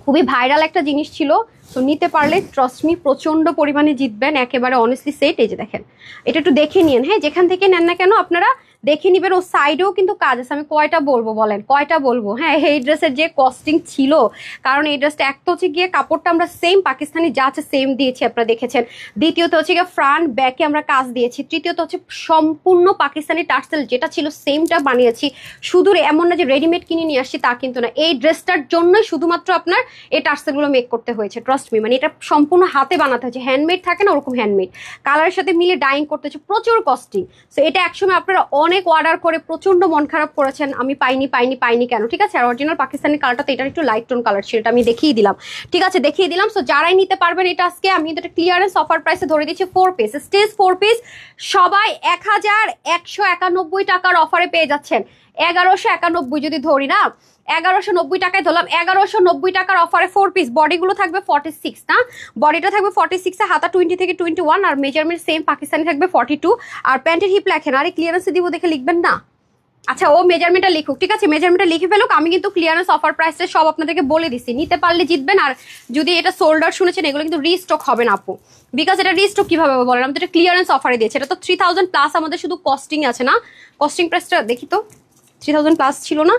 খুবই ভাইরাল একটা জিনিস ছিল, তো নিতে পারলে ট্রাস্ট মি প্রচন্ড পরিমাণে জিতবেন, একেবারে অনেস্টলি সেট। এই যে দেখেন এটা একটু দেখে নিন, হ্যাঁ যেখান থেকে নেন না কেন আপনারা দেখে নিবেন। ও সাইডেও কিন্তু কাজ আছে, আমি কয়টা বলবো বলেন, কয়টা বলবো। হ্যাঁ এই ড্রেসের যে কস্টিং ছিল, কারণ এই ড্রেসটা এক তো হচ্ছে গিয়ে কাপড়টা আমরা সেম পাকিস্তানি যা আছে সেম দিয়েছি, আপনারা দেখেছেন। দ্বিতীয়ত হচ্ছে গিয়ে ফ্রন্ট ব্যাকে আমরা কাজ দিয়েছি। তৃতীয়ত হচ্ছে সম্পূর্ণ পাকিস্তানি টার্সেল যেটা ছিল সেমটা বানিয়েছি। শুধু এমন না যে রেডিমেড কিনে নিয়ে আসছি, তা কিন্তু না, এই ড্রেসটার জন্যই শুধুমাত্র আপনার এই টার্সেলগুলো মেক করতে হয়েছে, ট্রাস্ট মি। মানে এটা সম্পূর্ণ হাতে বানাতে হয়েছে, হ্যান্ডমেড থাকে না ওরকম হ্যান্ডমেড, কালারের সাথে মিলে ডাইং করতে হচ্ছে, প্রচুর কস্টিং। সো এটা একসময় আপনারা অনেক অর্ডার করে প্রচন্ড মন খারাপ করেছেন, আমি পাইনি কেন, ঠিক আছে। আর অরিজিনাল পাকিস্তানি কালারটা তো এটার একটু লাইট টোন কালার ছিল, এটা আমি দেখিয়ে দিলাম, ঠিক আছে, দেখিয়ে দিলাম। সো যারাই নিতে পারবেন এটা আজকে আমি এটা ক্লিয়ারেন্স অফার প্রাইসে ধরে দিচ্ছি 4 পিস, স্টেজ 4 পিস সবাই 1,191 টাকার অফারে পেয়ে যাচ্ছেন। 1,191 যদি ধরি না, 1,190 টাকায় ধরলাম, 1,190 টাকার অফারে 4 পিস। বডিগুলো থাকবে 46 না, বডিটা থাকবে 46 এ, হাতা 20 থেকে 21, আর মেজারমেন্ট সেম পাকিস্তানি থাকবে 42। আর প্যান্টের হিপ লেখেন, আরে ক্লিয়ারেন্সে দিব দেখে লিখবেন না, আচ্ছা ও মেজারমেন্টটা লিখুক, ঠিক আছে, মেজারমেন্টটা লিখে ফেলুক। আমি কিন্তু ক্লিয়ারেন্স অফার প্রাইসটা সব আপনাদেরকে বলে দিচ্ছি, নিতে পারলে জিতবেন। আর যদি এটা সোল্ড আউট শুনেছেন, এগুলো কিন্তু রিস্টক হবে না আপু, বিকজ এটা রিস্টক কিভাবে বলেন, আমি তো এটা ক্লিয়ারেন্স অফারে দিয়েছি। এটা তো 3000 প্লাস আমাদের শুধু কস্টিং আছে না, কস্টিং প্রাইসটা দেখি তো 3000 প্লাস ছিল না,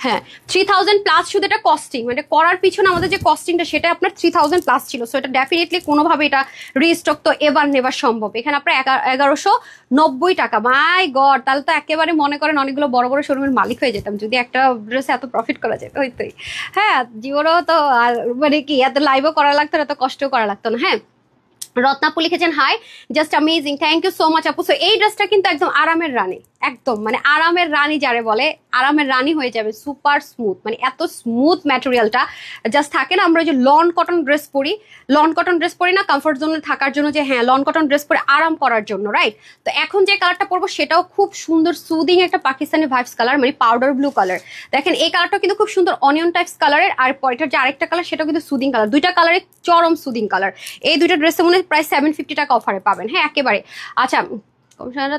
হ্যাঁ 3000 প্লাস শুধু এটা কস্টিং, মানে করার পিছনে আমাদের যে কস্টিংটা সেটা আপনার 3000 প্লাস ছিল। সো এটা ডেফিনেটলি কোনোভাবে এটা রিস্টক তো এবার নেবার সম্ভব। এখানে আপনার 1190 টাকা, মাই গড, তাহলে তো একেবারে মনে করেন অনেকগুলো বড় বড় শোরুমের মালিক হয়ে যেতাম যদি একটা ড্রেসে এত প্রফিট করা যেত। হইতোই, হ্যাঁ জীবনও তো আর মানে কি এত লাইভও করা লাগতো না, এত কষ্টও করা লাগতো না। হ্যাঁ রত্নাপু লিখেছেন hi, just amazing, thank you so much আপু। সো এই ড্রেসটা কিন্তু একদম আরামের রানী, একদম মানে আরামের রানী যারে বলে, আরামের রানী হয়ে যাবে, সুপার স্মুথ, মানে এত স্মুথ ম্যাটেরিয়ালটা। জাস্ট থাকে না আমরা যে লন কটন ড্রেস পরি, লন কটন ড্রেস পরি না কমফোর্ট জোনে থাকার জন্য, যে হ্যাঁ লন কটন ড্রেস পরে আরাম করার জন্য, রাইট? তো এখন যে কালারটা পরবো সেটাও খুব সুন্দর সুদিং একটা পাকিস্তানি ভাইবস কালার, মানে পাউডার ব্লু কালার। দেখেন এই কালারটা কিন্তু খুব সুন্দর অনিয়ন টাইপস কালারের, আর এটার যে আরেকটা কালার সেটাও কিন্তু সুদিং কালার, দুইটা কালারের চরম সুদিং কালার। এই দুইটা ড্রেসে মনে হয় প্রায় 750 টাকা অফারে পাবেন, হ্যাঁ একেবারে। আচ্ছা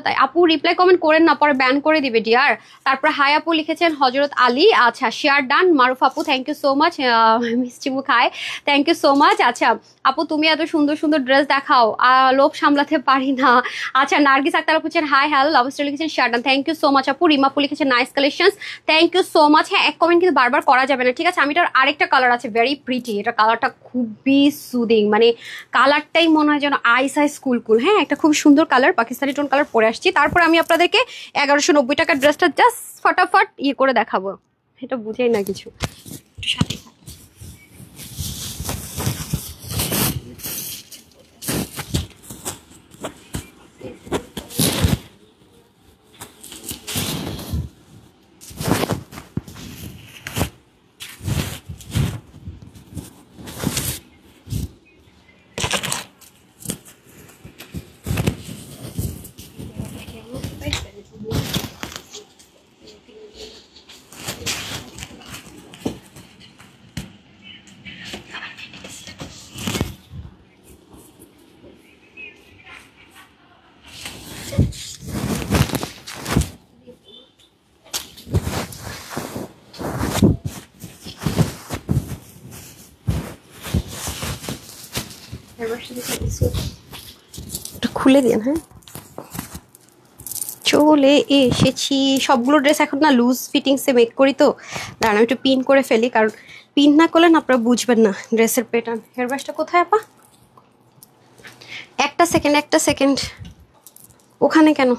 তাই আপু রিপ্লাই কমেন্ট করেন না, পরে ব্যান করে দিবে ডিয়ার। তারপর হাই আপু লিখেছেন হজরত আলী, আচ্ছা শেয়ার ডান। মারুফ আপু থ্যাংক ইউ সো মাচ, মিষ্টি মুখ hi, thank you so much. আচ্ছা আপু তুমি এত সুন্দর সুন্দর ড্রেস দেখাও, লোভ সামলাতে পারি না। আচ্ছা নার্গিস আক্তার আপু হাই হ্যালো, লাভস্টার লিখেছেন share done, thank you so much আপু। রিমা আপু লিখেছেন nice collections, thank you so much. হ্যাঁ এক কমেন্ট কিন্তু বারবার করা যাবে না, ঠিক আছে। আমি এটার আরেকটা কালার আছে ভেরি প্রিটি, এটা কালারটা খুবই সুদিং, মানে কালারটাই মনে হয় যেন আইস আইস কুল কুল। হ্যাঁ একটা খুব সুন্দর কালার, পাকিস্তানি টোন কালার পরে আসছি। তারপর আমি আপনাদেরকে 1190 টাকার ড্রেসটা জাস্ট ফটাফট ইয়ে করে দেখাবো, এটা বুঝেই না কিছু, সাথে খুলে দিন। হ্যাঁ চলে এসেছি, সবগুলো ড্রেস এখন না লুজ ফিটিংসে মেক করি, তো দাঁড়ান আমি একটু পিন করে ফেলি, কারণ পিন না করলে না আপনারা বুঝবেন না ড্রেসের প্যাটার্ন। হেয়ার ব্রাশটা কোথায় আপা? একটা সেকেন্ড, ওখানে কেন?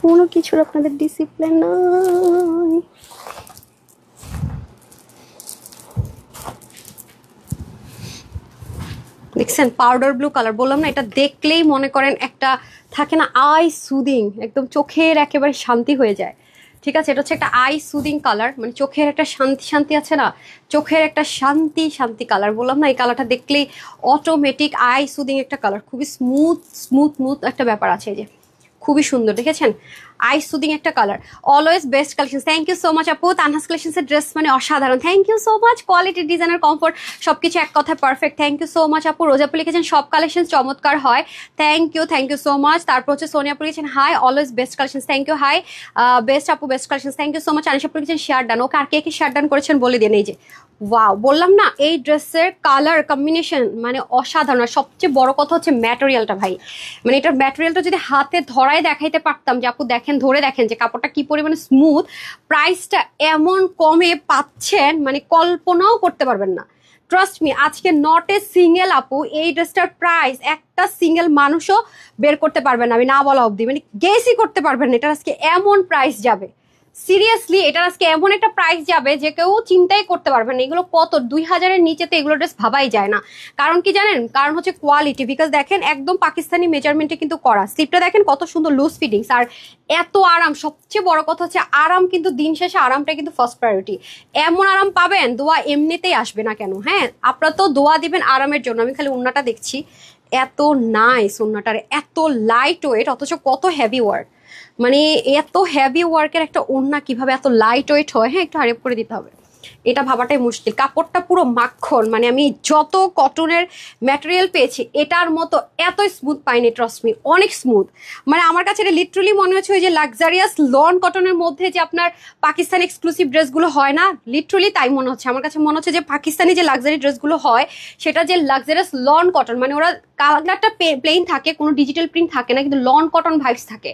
কোনো কিছুর আপনাদের ডিসিপ্লিন নাই। দেখছেন পাউডার ব্লু কালার, বললাম না এটা দেখলেই মনে করেন একটা থাকে না আই সুদিং, একদম চোখের একেবারে শান্তি হয়ে যায়, ঠিক আছে। এটা হচ্ছে একটা আই সুদিং কালার, মানে চোখের একটা শান্তি শান্তি আছে না, চোখের একটা শান্তি শান্তি কালার। বললাম না এই কালারটা দেখলেই অটোমেটিক আই সুদিং একটা কালার, খুবই স্মুথ স্মুথ স্মুথ একটা ব্যাপার আছে, এই যে খুবই সুন্দর দেখেছেন, আই সুদিং একটা colour. Always best collection, thank you so much আপু। তানহাস কালেকশনসের ড্রেস মানে অসাধারণ, thank you so much. Quality, designer, comfort সবকিছু এক কথায় perfect, thank you so much আপু। রোজাপু লিখেছেন সব কালেকশন চমৎকার হয়, থ্যাংক ইউ সো মাচ। তারপর হচ্ছে সোনিয়াপু লিখেছেন hi, always best collection, thank you hi, best আপু best collection, thank you so much. আনিশাপু লিখেছেন শেয়ার ডান, ওকে আর কে কে শেয়ার ডান করেছেন বলে দিন। এই যে ওয়াও, বললাম না এই ড্রেসের কালার কম্বিনেশন মানে অসাধারণ। আর সবচেয়ে বড় কথা হচ্ছে ম্যাটেরিয়ালটা ভাই, মানে এটার ম্যাটেরিয়ালটা যদি হাতে ধরায় দেখাইতে পারতাম যে আপু দেখেন, ধরে দেখেন যে কাপড়টা কি পরিমাণে স্মুথ, প্রাইসটা এমন কমে পাচ্ছেন মানে কল্পনাও করতে পারবেন না। ট্রাস্ট মি, আজকে নট এ সিঙ্গেল আপু এই ড্রেসটার প্রাইস একটা সিঙ্গেল মানুষও বের করতে পারবেন না, আমি না বলা অবধি, মানে গেসই করতে পারবেন না এটার আজকে এমন প্রাইস যাবে। সিরিয়াসলি এটার আজকে এমন একটা প্রাইস যাবে যে কেউ চিন্তাই করতে পারবে না। এগুলো কত 2000-এর নিচে তো এগুলো ড্রেস ভাবাই যায় না। কারণ কি জানেন, কারণ হচ্ছে কোয়ালিটি, বিকজ দেখেন একদম পাকিস্তানি মেজারমেন্টে কিন্তু করা, স্লিপটা দেখেন কত সুন্দর লুজ ফিটিংস, আর এত আরাম। সবচেয়ে বড় কথা হচ্ছে আরাম, কিন্তু দিন শেষে আরামটা কিন্তু ফার্স্ট প্রায়োরিটি। এমন আরাম পাবেন দোয়া এমনিতেই আসবে না কেন। হ্যাঁ আপনারা তো দোয়া দিবেন আরামের জন্য। আমি খালি ওন্নাটা দেখছি, এত নাইস ওন্নাটার, এত লাইট ওয়েট, অথচ কত হেভি ওয়ার্ক, মানে এত হেভি ওয়ার্কের একটা ওড়না কিভাবে এত লাইট ওয়েট হয়। হ্যাঁ একটু হারিপ করে দিতে হবে। এটা ভাবাটাই মুশকিল। কাপড়টা পুরো মাখন, মানে আমি যত কটনের ম্যাটেরিয়াল পেয়েছি এটার মতো এত স্মুথ পাইনি, ট্রাস্ট মি, অনেক স্মুথ। মানে আমার কাছে এটা লিটারালি মনে হচ্ছে ওই যে লাক্সারিয়াস লন কটনের মধ্যে যে আপনার পাকিস্তানি এক্সক্লুসিভ ড্রেসগুলো হয় না, লিটারালি তাই মনে হচ্ছে। আমার কাছে মনে হচ্ছে যে পাকিস্তানি যে লাক্সারি ড্রেসগুলো হয় সেটা যে লাক্সারিয়াস লন কটন, মানে ওরা কালারটা প্লেন থাকে, কোনো ডিজিটাল প্রিন্ট থাকে না, কিন্তু লন কটন ভাইবস থাকে,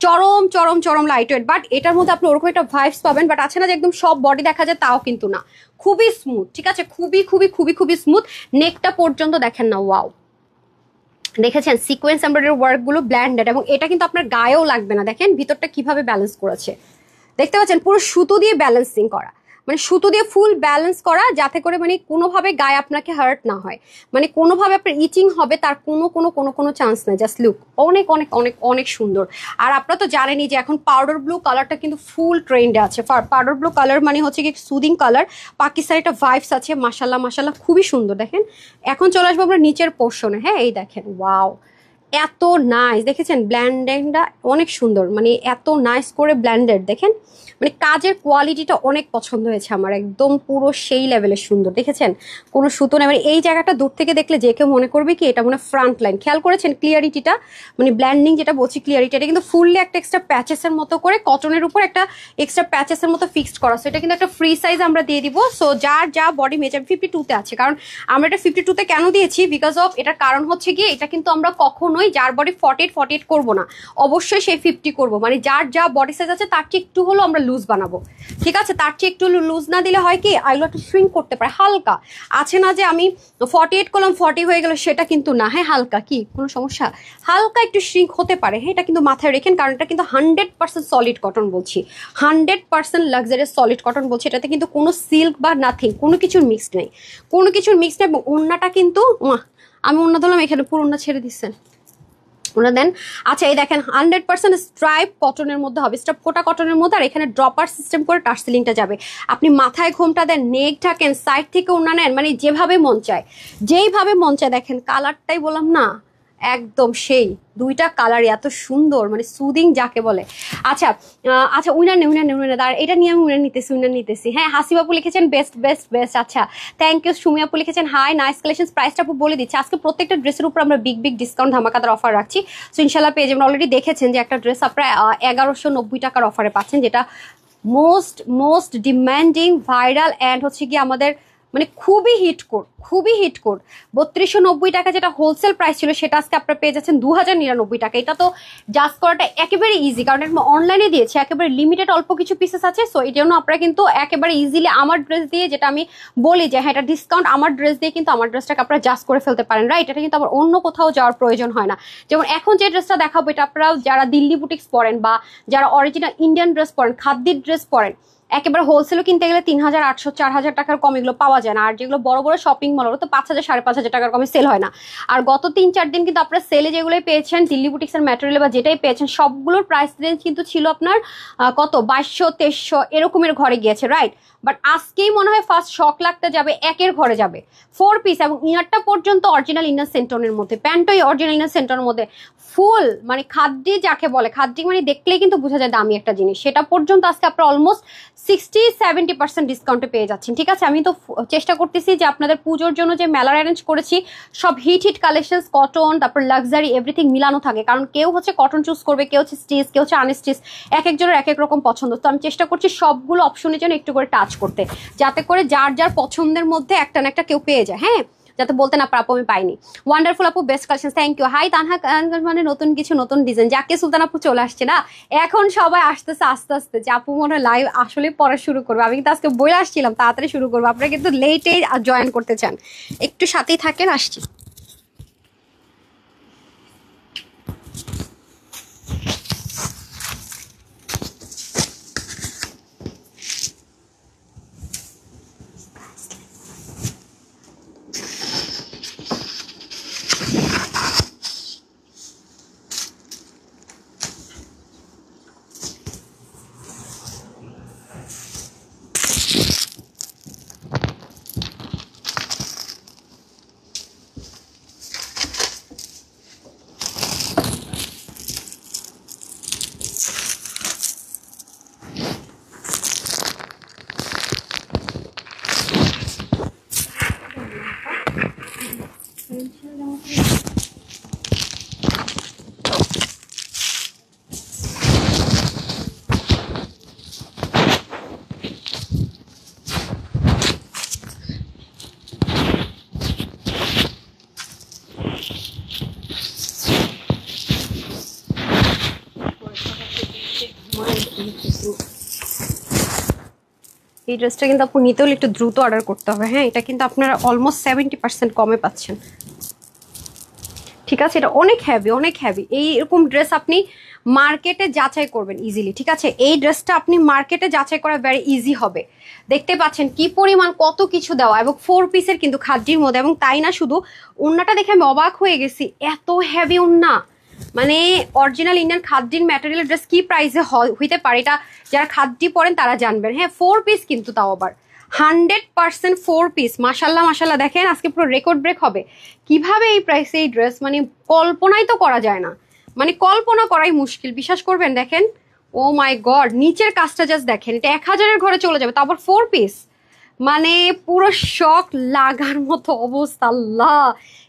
চরম চরম চরম লাইট ওয়েট। বাট এটার মধ্যে আপনি ওরকম একটা ভাইবস পাবেন, বাট আছে না যে একদম সব বডি দেখা যায়, তাও কিন্তু না, খুবই স্মুথ, ঠিক আছে, খুবই খুবই খুবই খুবই স্মুথ। নেকটা পর্যন্ত দেখেন না, ওয়াও, দেখেছেন সিকোয়েন্স এমব্রয়ডারি ওয়ার্কগুলো ব্ল্যান্ডেড, এবং এটা কিন্তু আপনার গায়েও লাগবে না। দেখেন ভিতরটা কিভাবে ব্যালেন্স করেছে, দেখতে পাচ্ছেন পুরো সুতো দিয়ে ব্যালেন্সিং করা, মানে সুতো দিয়ে ফুল ব্যালেন্স করা, যাতে করে মানে কোনোভাবে গায়ে আপনাকে হার্ট না হয়, মানে কোনোভাবে আপনার ইচিং হবে তার কোনো কোনো কোনো কোনো চান্স নেই। জাস্ট লুক, অনেক অনেক অনেক অনেক সুন্দর। আর আপনারা তো জানেনই যে এখন পাউডার ব্লু কালারটা কিন্তু ফুল ট্রেন্ডে আছে। পাউডার ব্লু কালার মানে হচ্ছে কি সুদিং কালার, পাকিস্তানি একটা ভাইবস আছে, মাশাল্লাহ মাশাল্লাহ খুবই সুন্দর। দেখেন এখন চলে আসবো আমরা নিচের পোর্শনে। হ্যাঁ এই দেখেন, ওয়াও, এত নাইস, দেখেছেন ব্ল্যান্ডিংটা অনেক সুন্দর, মানে এত নাইস করে ব্ল্যান্ডেড, দেখেন মানে কাজের কোয়ালিটিটা অনেক পছন্দ হয়েছে আমার, একদম পুরো সেই লেভেলের সুন্দর। দেখেছেন কোনো সুতো নেই, মানে এই জায়গাটা দূর থেকে দেখলে যে কেউ মনে করবে কি এটা মানে ফ্রন্ট লাইন। খেয়াল করেছেন ক্লিয়ারিটিটা, মানে ব্ল্যান্ডিং যেটা বলছি ক্লিয়ারিটি, এটা কিন্তু ফুললি একটা এক্সট্রা প্যাচেসের মতো করে কটনের উপর একটা এক্সট্রা প্যাচেসের মতো ফিক্সড করা। সো এটা কিন্তু একটা ফ্রি সাইজ আমরা দিয়ে দিব। সো যার যা বডি মেজার 52-তে আছে, কারণ আমরা এটা 52-তে কেন দিয়েছি, বিকজ অফ এটার কারণ হচ্ছে গিয়ে এটা কিন্তু আমরা কখনোই যার বডি 48 করবো না, অবশ্যই সেই 50 করবো, মানে যার যা বডি সাইজ আছে তার চেয়ে একটু হলো আমরা লুজ বানাবো, ঠিক আছে, তার চেয়ে একটু লুজ না দিলে হয় কি আইগুলো একটু শ্রিঙ্ক করতে পারে হালকা, আছে না যে আমি 48 করলাম 40 হয়ে গেল, সেটা কিন্তু না। হ্যাঁ হালকা কি কোনো সমস্যা, হালকা একটু শ্রিঙ্ক হতে পারে, হ্যাঁ এটা কিন্তু মাথায় রেখেন, কারণ এটা কিন্তু 100% সলিড কটন বলছি, 100% লাক্সারিয়াস সলিড কটন বলছি, এটাতে কিন্তু কোনো সিল্ক বা নাথিং, কোনো কিছুর মিক্সড নেই, কোনো কিছুর মিক্সড নেই। এবং ওড়নাটা কিন্তু আমি ওড়না ধরলাম, এখানে পুরো ওড়না ছেড়ে দিচ্ছেন ওনা দেন। আচ্ছা এই দেখেন 100% স্ট্রাইপ কটনের মধ্যে হবে, স্ট্রাইপ কোটা কটনের মধ্যে, আর এখানে ড্রপার সিস্টেম করে টার্সেলিংটা যাবে। আপনি মাথায় ঘোমটা দেন, নেক ঢাকেন, সাইড থেকে ওনা নেন, মানে যেভাবে মন চায়, যেইভাবে মন চায়। দেখেন কালারটাই বললাম না, একদম সেই দুইটা কালারই এত সুন্দর, মানে সুদিং যাকে বলে। আচ্ছা আচ্ছা উইনার দাঁড়া, এটা নিয়ে আমি উইনার নিতেছি। হ্যাঁ হাসিবাপু লিখেছেন বেস্ট বেস্ট বেস্ট, আচ্ছা থ্যাংক ইউ। সুমিয়াপু লিখেছেন হাই নাইস কালেকশন, প্রাইসটা আপু বলে দিচ্ছি। আজকে প্রত্যেকটা ড্রেসের উপর আমরা বিগ বিগ ডিসকাউন্ট ধামাকাদার অফার রাখছি। সো ইনশাল্লাহ পেয়ে যাবেন। অলরেডি দেখেছেন যে একটা ড্রেস আপনারা 1190 টাকার অফারে পাচ্ছেন, যেটা মোস্ট ডিম্যান্ডিং ভাইরাল অ্যান্ড হচ্ছে কি আমাদের মানে খুবই হিট কোড 3290 টাকা যেটা হোলসেল প্রাইস ছিল, সেটা আজকে আপনারা পেয়ে যাচ্ছেন 2099 টাকা। এটা তো জাস্ট করাটা একেবারে ইজি, কারণ এটা অনলাইনে দিয়েছে, একেবারে লিমিটেড অল্প কিছু পিসেস আছে। সো এই জন্য আপনারা কিন্তু একেবারে ইজিলি আমার ড্রেস দিয়ে, যেটা আমি বলি যে হ্যাঁ এটা ডিসকাউন্ট, আমার ড্রেস দিয়ে কিন্তু আমার ড্রেসটাকে আপনারা জাস্ট করে ফেলতে পারেন, রাইট? এটা কিন্তু আবার অন্য কোথাও যাওয়ার প্রয়োজন হয় না। যেমন এখন যে ড্রেসটা দেখাবো, এটা আপনারা যারা দিল্লি বুটিক্স পরেন বা যারা অরিজিনাল ইন্ডিয়ান ড্রেস পরেন, খাদ্যের ড্রেস পরেন, একেবারে হোলসেলও কিনতে গেলে 3800 4000 টাকার কম এগুলো পাওয়া যায় না। আর যেগুলো বড় বড় শপিং মল, ওগুলো তো 5000 5500 টাকার কমে সেল হয় না। আর গত 3-4 দিন কিন্তু আপনারা সেলে যেগুলো পেয়েছেন দিল্লি বুটিক্স এর ম্যাটেরিয়াল বা যেটাই পেয়েছেন, সবগুলোর প্রাইস রেঞ্জ কিন্তু ছিল আপনার কত 2200-2300 এরকমের ঘরে গিয়েছে, রাইট? বাট আজকেই মনে হয় ফার্স্ট শক লাগতে যাবে, একের ঘরে যাবে 4 পিস, এবং ইয়ারটা পর্যন্ত অরিজিনাল ইনার সেন্টনের মধ্যে, প্যান্টই অরিজিনাল ইনার সেন্টনের মধ্যে ফুল, মানে খাদ্যি যাকে বলে, খাদ্যি মানে দেখলেই কিন্তু বোঝা যায় দামি একটা জিনিস, সেটা পর্যন্ত আজকে আপনারা অলমোস্ট 60-70% ডিসকাউন্টে পেয়ে যাচ্ছেন, ঠিক আছে? আমি তো চেষ্টা করতেছি যে আপনাদের পুজোর জন্য যে মেলার অ্যারেঞ্জ করেছি সব হিট কালেকশন, কটন, তারপর লাক্সারি এভরিথিং মিলানো থাকে, কারণ কেউ হচ্ছে কটন চুজ করবে, কেউ হচ্ছে স্টিচ, কেউ হচ্ছে আনস্টিচ, এক একজনের এক এক রকম পছন্দ। তো আমি চেষ্টা করছি সবগুলো অপশনের জন্য একটু করে টাচ করতে, যাতে করে যার যার পছন্দের মধ্যে একটা না একটা কেউ পেয়ে যায়, হ্যাঁ, যাতে বলতে না আপু আমি পাইনি। ওয়ান্ডারফুল আপু, best collection, thank you. Hi Tanha, মানে নতুন কিছু নতুন ডিজাইন, যাকে সুলতান আপু চলে আসছে না, এখন সবাই আসতেছে আস্তে আস্তে, যে আপু মনে হয় লাইভ আসলে পড়া শুরু করবে। আমি কিন্তু আজকে বলে আসছিলাম তাড়াতাড়ি শুরু করবো, আপনারা কিন্তু লেটেই জয়েন করতে চান, একটু সাথেই থাকেন, আসছি। এই ড্রেসটা কিন্তু আপু নিতে হলে একটু দ্রুত অর্ডার করতে হবে। হ্যাঁ, এটা কিন্তু আপনারা অলমোস্ট 70% কমে পাচ্ছেন। ঠিক আছে, এটা অনেক হ্যাভি, অনেক হ্যাভি। এইরকম ড্রেস আপনি মার্কেটে যাচাই করবেন ইজিলি। ঠিক আছে, এই ড্রেসটা আপনি মার্কেটে যাচাই করা ভেরি ইজি হবে। দেখতে পাচ্ছেন কি পরিমাণ কত কিছু দেওয়া, এবং 4 পিসের কিন্তু খাদ্যির মধ্যে। এবং তাই না, শুধু ওন্নাটা দেখে আমি অবাক হয়ে গেছি, এত হ্যাভি ওন্না। মানে অরিজিনাল ইন্ডিয়ান খাদ্যির ম্যাটেরিয়াল ড্রেস কি প্রাইসে হইতে পারে, এটা যারা খাদ্যি পরেন তারা জানবেন। হ্যাঁ, 4 পিস কিন্তু, তাও আবার 100% 4 পিস। মাশাল্লাহ মাশাল্লাহ, দেখেন আজকে পুরো রেকর্ড ব্রেক হবে। কিভাবে এই প্রাইসে এই ড্রেস, মানে কল্পনাই তো করা যায় না, মানে কল্পনা করাই মুশকিল, বিশ্বাস করবেন। দেখেন, ও মাই গড, নিচের কাজটা জাস্ট দেখেন, এটা 1000-এর ঘরে চলে যাবে, তারপর 4 পিস। মানে পুরো শক লাগার মতো অবস্থা। আল্লাহ,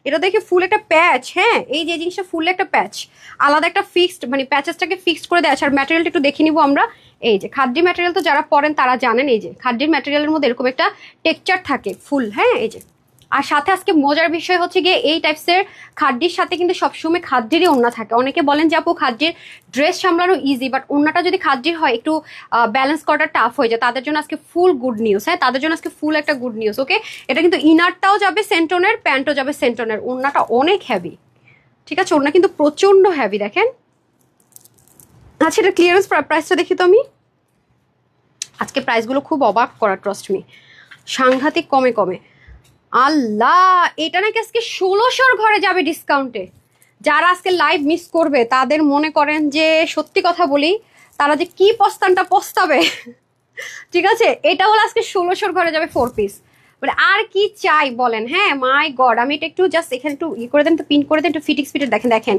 এটা দেখে ফুল একটা প্যাচ। হ্যাঁ, এই যে জিনিসটা ফুল একটা প্যাচ, আলাদা একটা ফিক্সড, মানে প্যাচেসটাকে ফিক্সড করে দেয়। আর ম্যাটেরিয়ালটা একটু দেখে নিবো আমরা। এই যে খাদ্য ম্যাটেরিয়াল তো যারা পরেন তারা জানেন, এই যে খাদ্যের ম্যাটেরিয়ালের মধ্যে এরকম একটা টেক্সচার থাকে ফুল। হ্যাঁ, এই যে। আর সাথে আজকে মজার বিষয় হচ্ছে গিয়ে, এই টাইপসের খাদ্যের সাথে কিন্তু সবসময় খাদ্যেরই ওড়না থাকে। অনেকে বলেন যে আপু খাদ্যের ড্রেস সামলানো ইজি, বাট ওড়নাটা যদি খাদ্যের হয় একটু ব্যালেন্স করাটা টাফ হয়ে যায়। তাদের জন্য আজকে ফুল গুড নিউজ। হ্যাঁ, তাদের জন্য আজকে ফুল একটা গুড নিউজ। ওকে, এটা কিন্তু ইনারটাও যাবে সেন্টনের, প্যান্টও যাবে সেন্টনের। ওড়নাটা অনেক হ্যাভি। ঠিক আছে, ওড়না কিন্তু প্রচন্ড হ্যাভি, দেখেন। আচ্ছা, এটা ক্লিয়ারেন্স প্রাইসটা দেখি তো আমি। আজকে প্রাইসগুলো খুব অবাক করা, ট্রাস্ট মি, সাংঘাতিক কমে কমে। আল্লাহ, এটা নাকি আজকে 1600-র ঘরে যাবে ডিসকাউন্টে। যারা আজকে লাইভ মিস করবে তাদের মনে করেন যে, সত্যি কথা বলি, তারা যে কি পস্তানটা পস্তাবে। ঠিক আছে, এটা হলো আজকে 1600-র ঘরে যাবে 4 পিস। মানে আর কি চাই বলেন। হ্যাঁ, মাই গড, আমি এটা একটু জাস্ট এখানে একটু ই করে দেন, তো পিন করে দেন, একটু ফিটিক্স ফিটের দেখেন। দেখেন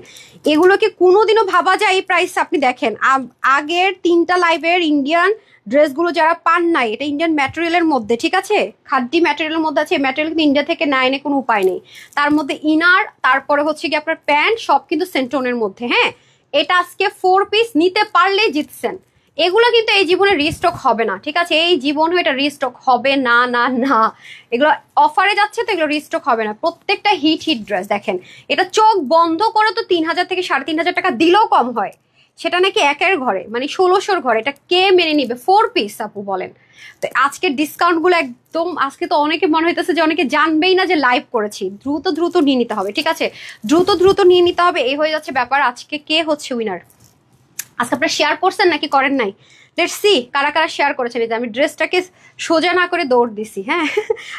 এগুলোকে কোনোদিনও ভাবা যায় এই প্রাইস। আপনি দেখেন আগের 3টা লাইভের ইন্ডিয়ান ড্রেসগুলো যারা পান নাই, এটা ইন্ডিয়ান ম্যাটেরিয়ালের মধ্যে। ঠিক আছে, খাদ্যি ম্যাটেরিয়ালের মধ্যে আছে। ম্যাটেরিয়াল কিন্তু ইন্ডিয়া থেকে না এনে কোনো উপায় নেই। তার মধ্যে ইনার, তারপরে হচ্ছে কি আপনার প্যান্ট, সব কিন্তু সেন্টনের মধ্যে। হ্যাঁ, এটা আজকে 4 পিস নিতে পারলেই জিতছেন। এগুলো কিন্তু এই জীবনে রিস্টক হবে না। ঠিক আছে, এই জীবনে এটা রিস্টক হবে না, না না। এগুলো অফারে যাচ্ছে তো, এগুলো রিস্টক হবে না। প্রত্যেকটা হিট হিট ড্রেস। দেখেন, এটা চোখ বন্ধ করে তো 3000 থেকে 3500 টাকা দিলেও কম হয়। সেটা নাকি একের ঘরে, মানে 1600-র ঘরে। এটা কে মেনে নিবে? 4 পিস আপু বলেন। তো আজকের ডিসকাউন্ট গুলো একদম, আজকে তো অনেকে মনে হইতেছে যে অনেকে জানবেই না যে লাইভ করেছি। দ্রুত দ্রুত নিয়ে নিতে হবে। ঠিক আছে, দ্রুত দ্রুত নিয়ে নিতে হবে, এই হয়ে যাচ্ছে ব্যাপার। আজকে কে হচ্ছে উইনার? আজকে আপনারা শেয়ার করছেন নাকি করেন নাই? লেটস সি কারা কারা শেয়ার করেছেন। এই যে আমি ড্রেসটাকে সোজা না করে দৌড় দিছি। হ্যাঁ,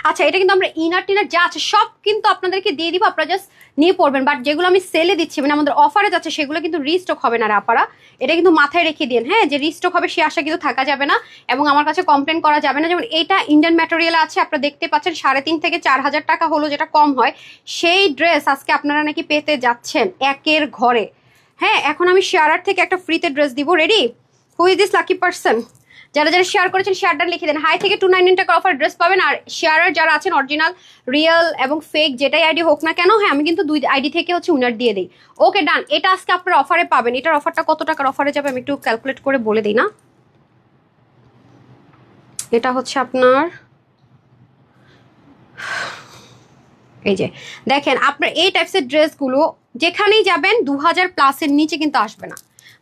আচ্ছা, এটা কিন্তু আমরা ইনার টিনার যা আছে সব কিন্তু আপনাদেরকে দিয়ে দিব, আপনারা জাস্ট নিয়ে পড়বেন। বাট যেগুলো আমি সেলে দিচ্ছি, মানে আমাদের অফারে যাচ্ছে, সেগুলো কিন্তু রিস্টক হবে না রে আপারা। এটা কিন্তু মাথায় রেখে দিন। হ্যাঁ, যে রিস্টক হবে সে আশা কিন্তু থাকা যাবে না, এবং আমার কাছে কমপ্লেন করা যাবে না। যেমন এটা ইন্ডিয়ান ম্যাটেরিয়াল আছে, আপনারা দেখতে পাচ্ছেন 3,500 থেকে 4,000 টাকা হলো, যেটা কম হয়। সেই ড্রেস আজকে আপনারা নাকি পেতে যাচ্ছেন একের ঘরে। হ্যাঁ, এখন আমি শেয়ারার থেকে একটা ফ্রিতে ড্রেস দিব। Ready? Who is this lucky person? যারা যারা শেয়ার করেছেন শেয়ারটা লিখে দেন। হাই থেকে 299 টাকা অফার ড্রেস পাবেন। আর শেয়ারার যারা আছেন, অরিজিনাল, রিয়েল এবং ফেক যেটাই আইডি হোক না কেন, হ্যাঁ, আমি কিন্তু 2 আইডি থেকে হচ্ছে উইনার দিয়ে দিই। ওকে, ডান। এটা আজকে আপনারা অফারে পাবেন। এটার অফারটা কত টাকার অফারে যাবে আমি একটু ক্যালকুলেট করে বলে দিই না। এটা হচ্ছে আপনার, এই যে দেখেন, আপনার এই টাইপসের ড্রেসগুলো যেখানেই যাবেন 2000+ নিচে কিন্তু আসবে না।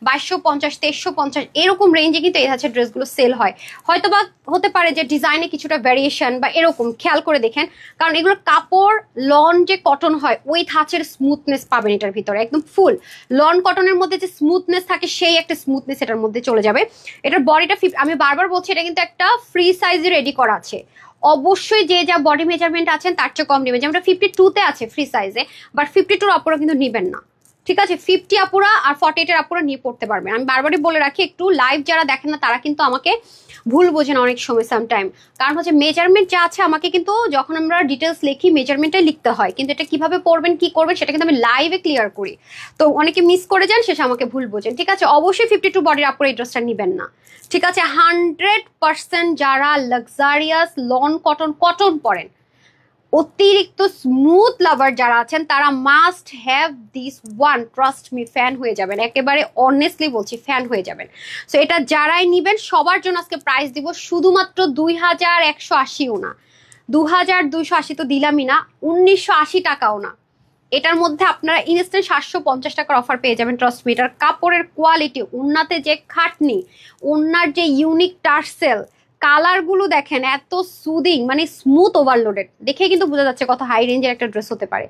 2250, 2350 এরকম রেঞ্জে কিন্তু এই ধাঁচের ড্রেসগুলো সেল হয়। হয়তো বা হতে পারে যে ডিজাইনে কিছুটা ভ্যারিয়েশন বা এরকম, খেয়াল করে দেখেন। কারণ এগুলো কাপড় লন যে কটন হয়, ওই ধাঁচের স্মুথনেস পাবেন এটার ভিতরে। একদম ফুল লন কটনের মধ্যে যে স্মুথনেস থাকে, সেই একটা স্মুথনেস এটার মধ্যে চলে যাবে। এটার বডিটা, আমি বারবার বলছি, এটা কিন্তু একটা ফ্রি সাইজে রেডি করা আছে। অবশ্যই যে যা বডি মেজারমেন্ট আছেন তার চেয়ে কম নেবেন। যেমন 52-তে আছে ফ্রি সাইজে, বাট 52-র আপুরা কিন্তু নেবেন না। ঠিক আছে, 50 আপুরা আর 48-এর আপুরা নিয়ে পড়তে পারবেন। আমি বারবারই বলে রাখি, একটু লাইভ যারা দেখেন না তারা কিন্তু আমাকে ভুল বোঝেন অনেক সময় সামটাইম। কারণ হচ্ছে মেজারমেন্ট যা আছে, আমাকে কিন্তু যখন আমরা ডিটেলস লিখি মেজারমেন্টটাই লিখতে হয়, কিন্তু এটা কিভাবে পড়বেন কি করবেন সেটা কিন্তু আমি লাইভে ক্লিয়ার করি। তো অনেকে মিস করে যান, শেষে আমাকে ভুল বোঝেন। ঠিক আছে, অবশ্যই 52 বডির আপুরা এই ড্রেসটা নেবেন না। ঠিক আছে, 100% যারা লাক্সারিয়াস লন কটন পরেন, অতিরিক্ত স্মুথ লাভার যারা আছেন, তারা must have this one. Trust me, fan হয়ে যাবেন। একেবারে অনেস্টলি বলছি, ফ্যান হয়ে যাবেন। সো এটা যারাই নিবেন সবার জন্য আজকে প্রাইস দিব শুধুমাত্র 2180ও না, 2280 তো দিলামই না, 1980 টাকাও না। এটার মধ্যে আপনারা ইনস্ট্যান্ট 750 টাকার অফার পেয়ে যাবেন। ট্রাস্ট মি, এটার কাপড়ের কোয়ালিটি, ওন্নাতে যে খাটনি, ওন্নার যে ইউনিক টার্সেল, কালারগুলো দেখেন এত সুদিং, মানে স্মুথ ওভারলোডেড, দেখে কিন্তু বোঝা যাচ্ছে কত হাই রেঞ্জের একটা ড্রেস হতে পারে।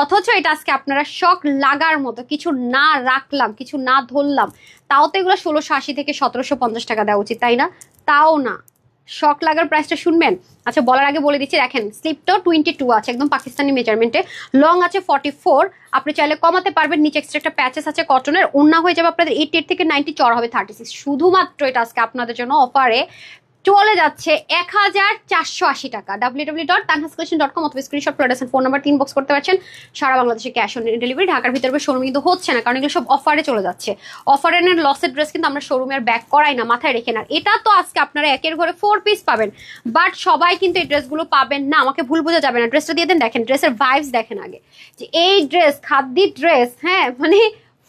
অথচ এটা আজকে আপনারা শখ লাগার মতো কিছু না রাখলাম, কিছু না ধরলাম, তাও তো এগুলো 1680 থেকে 1750 টাকা দেওয়া উচিত, তাই না? তাও না, শখ লাগার প্রাইসটা শুনবেন। আচ্ছা বলার আগে বলে দিচ্ছি, দেখেন স্লিপটাও 22 আছে, একদম পাকিস্তানি মেজারমেন্টে, লং আছে 44, আপনি চাইলে কমাতে পারবেন। নিচে এক্সট্রা একটা প্যাচেস আছে কটনের, ওন্না হয়ে যাবে আপনাদের 88 থেকে 90, চড়া হবে 36। শুধুমাত্র এটা আজকে আপনাদের জন্য অফারে চলে যাচ্ছে 1480 টাকা। www.tanhascollection.com অথবা screenshot production phone number 3 box করতে পারছেন। সারা বাংলাদেশে ক্যাশ অন ডেলিভারি। ঢাকার ভিতরে শোরুম কিন্তু হচ্ছে না, কারণ এগুলো সব অফারে চলে যাচ্ছে। অফারে লসের ড্রেস কিন্তু আমরা শোরুমে আর ব্যাক করাই না, মাথায় রেখে না। এটা তো আজকে আপনারা একের ঘরে 4 পিস পাবেন, বাট সবাই কিন্তু এই ড্রেসগুলো পাবেন না, আমাকে ভুল বোঝা যাবে না। ড্রেসটা দিয়ে দেন, দেখেন ড্রেসের ভাইবস দেখেন আগে, যে এই ড্রেস খাদ্যি ড্রেস, হ্যাঁ মানে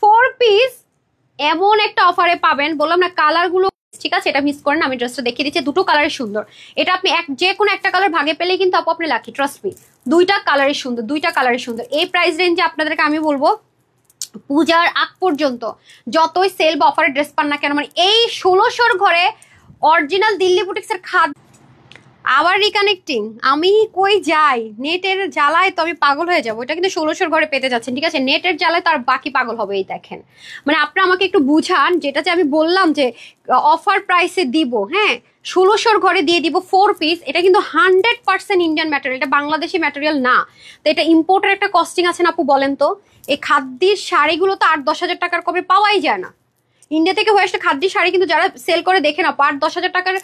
4 পিস এমন একটা অফারে পাবেন, বললাম না কালারগুলো ঠিক আছে, এটা মিস করেন, আমি ড্রেসটা দেখিয়ে দিচ্ছি, দুটো কালারই সুন্দর। এটা আপনি যে কোনো একটা কালার ভাগে পেলেই কিন্তু আপনি লাকি, ট্রাস্ট মি। দুইটা কালারই সুন্দর, দুইটা কালারই সুন্দর। এই প্রাইস রেঞ্জে আপনাদেরকে আমি বলবো পূজার আগ পর্যন্ত যতই সেল বা অফারের ড্রেস পান না কেন, মানে এই 1600 ঘরে অরিজিনাল দিল্লি বুটিক্সের খাদ আবার রিকানেক্টিং, আমি কই যাই, নেটের জ্বালায় তো আমি পাগল হয়ে যাবো। এটা কিন্তু 1600 ঘরে পেতে যাচ্ছেন, ঠিক আছে, নেটের জ্বালায় তো আর বাকি পাগল হবে। এই দেখেন, মানে আপনারা আমাকে একটু বুঝান, যেটা যে আমি বললাম যে অফার প্রাইসে দিব, হ্যাঁ 1600 ঘরে দিয়ে দিব 4 পিস। এটা কিন্তু 100% ইন্ডিয়ান ম্যাটেরিয়াল, এটা বাংলাদেশি ম্যাটেরিয়াল না। তো এটা ইম্পোর্টের একটা কস্টিং আছে না আপু, বলেন তো? এই খাদ্যের শাড়িগুলো তো 8-10 হাজার টাকার কমে পাওয়াই যায় না। ইন্ডিয়া থেকে হয়ে আসলে খাদ্যের শাড়ি কিন্তু যারা সেল করে দেখে না, 8-10 হাজার টাকার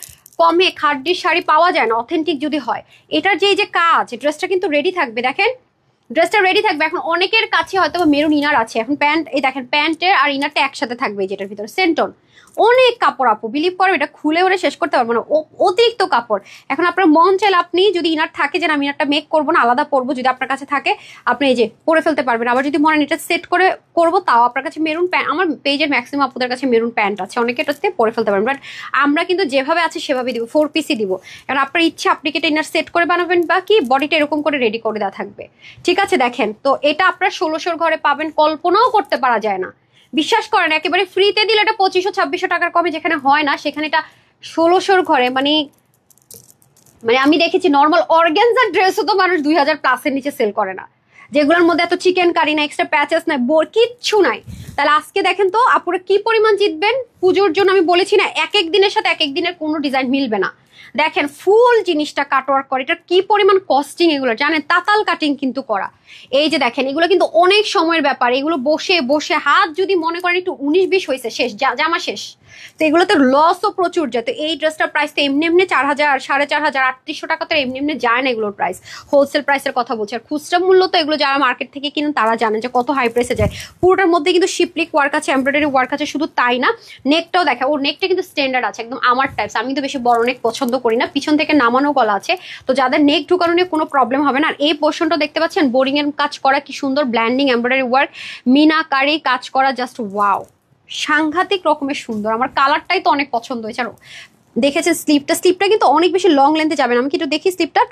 কমে খাদ্যের শাড়ি পাওয়া যায় না, অথেন্টিক যদি হয়। এটার যে কাজ, ড্রেসটা কিন্তু রেডি থাকবে, দেখেন ড্রেসটা রেডি থাকবে। এখন অনেকের কাছে হয়তো মেরুন ইনার আছে, এখন প্যান্ট, এই দেখেন প্যান্টের আর ইনারটা একসাথে থাকবে, যেটার ভিতরে সেন্টন অনেক কাপড় আপু, বিলিভ করো এটা খুলে ওরে শেষ করতে পারবো না, অতিরিক্ত কাপড়। এখন আপনার মন চাইলে আপনি যদি ইনার থাকে যে আমি ইনারটা মেক করবো না, আলাদা পরবো, যদি আপনার কাছে থাকে আপনি এই যে পরে ফেলতে পারবেন। আবার যদি মনে এটা সেট করে করবো, তাও আপনার কাছে মেরুন প্যান্ট, আমার পেজের ম্যাক্সিমাম আপুদের কাছে মেরুন প্যান্ট আছে, অনেকে এটাতে পরে ফেলতে পারবেন। বাট আমরা কিন্তু যেভাবে আছে সেভাবে দিব, 4 পিসই দিব। কারণ আপনার ইচ্ছা আপনি কি এটা ইনার সেট করে বানাবেন, বা কি বডিটা এরকম করে রেডি করে দেওয়া থাকবে, ঠিক আছে। দেখেন তো এটা আপনার 1600 ঘরে পাবেন, কল্পনাও করতে পারা যায় না। বিশ্বাস করেন, একেবারে ফ্রিতে দিলে এটা 2500-2600 টাকার কমে যেখানে হয় না, সেখানে এটা 1600 ঘরে, মানে আমি দেখেছি নর্মাল অর্গানজার ড্রেসও তো মানুষ 2000+ নিচে সেল করে না, যেগুলোর মধ্যে এত চিকেন কারি না, এক্সট্রা প্যাচেস নাই, কিচ্ছু নাই। তাহলে আজকে দেখেন তো আপুরা কি পরিমাণ জিতবেন। পুজোর জন্য আমি বলেছি না, এক এক দিনের সাথে এক এক দিনের কোনো ডিজাইন মিলবে না। দেখেন ফুল জিনিসটা কাটওয়ার্ক করে, এটা কি পরিমাণ কস্টিং, এগুলো জানেন, তাতাল কাটিং কিন্তু করা। এই যে দেখেন, এগুলো কিন্তু অনেক সময়ের ব্যাপার, এগুলো বসে বসে হাত যদি মনে করেন একটু 19-20 হয়েছে, শেষ জামা শেষ। তো এগুলোতে লসও প্রচুর যায়। তো এই ড্রেসটার প্রাইস তো এমনি এমনি 4000, 4500, 3800 টাকা তো এমনি এমনি যায় না এগুলোর প্রাইস, হোলসেল প্রাইসের কথা বলছি। আর খুচরা মূল্য তো এগুলো যারা মার্কেট থেকে কিনেন তারা জানেন যে কত হাই প্রাইসে যায়। পুরোটার মধ্যে কিন্তু শিপলিক ওয়ার্ক আছে, এমব্রয়ডারি ওয়ার্ক আছে, শুধু তাই না নেকটাও দেখা, ওর নেকটা কিন্তু স্ট্যান্ডার্ড আছে, একদম আমার টাইপস। আমি তো বেশি বড় নেক পছন্দ করি না, পিছন থেকে নামানো গলা আছে, তো যাদের নেক ঢুকানো নিয়ে কোনো প্রবলেম হবে না। আর এই পোর্শনটা দেখতে পাচ্ছেন বোরিং এর কাজ করা, কি সুন্দর ব্ল্যান্ডিং এমব্রয়ডারি ওয়ার্ক, মিনাকারি কাজ করা, জাস্ট ওয়াও, সাংঘাতিক রকমের সুন্দর। আমার কালারটাই তো অনেক পছন্দ হয়েছে। আর দেখেছেন স্লিপটা কিন্তু অনেক বেশি লং লেন্থে যাবে না। আমি কিন্তু দেখি স্লিপটা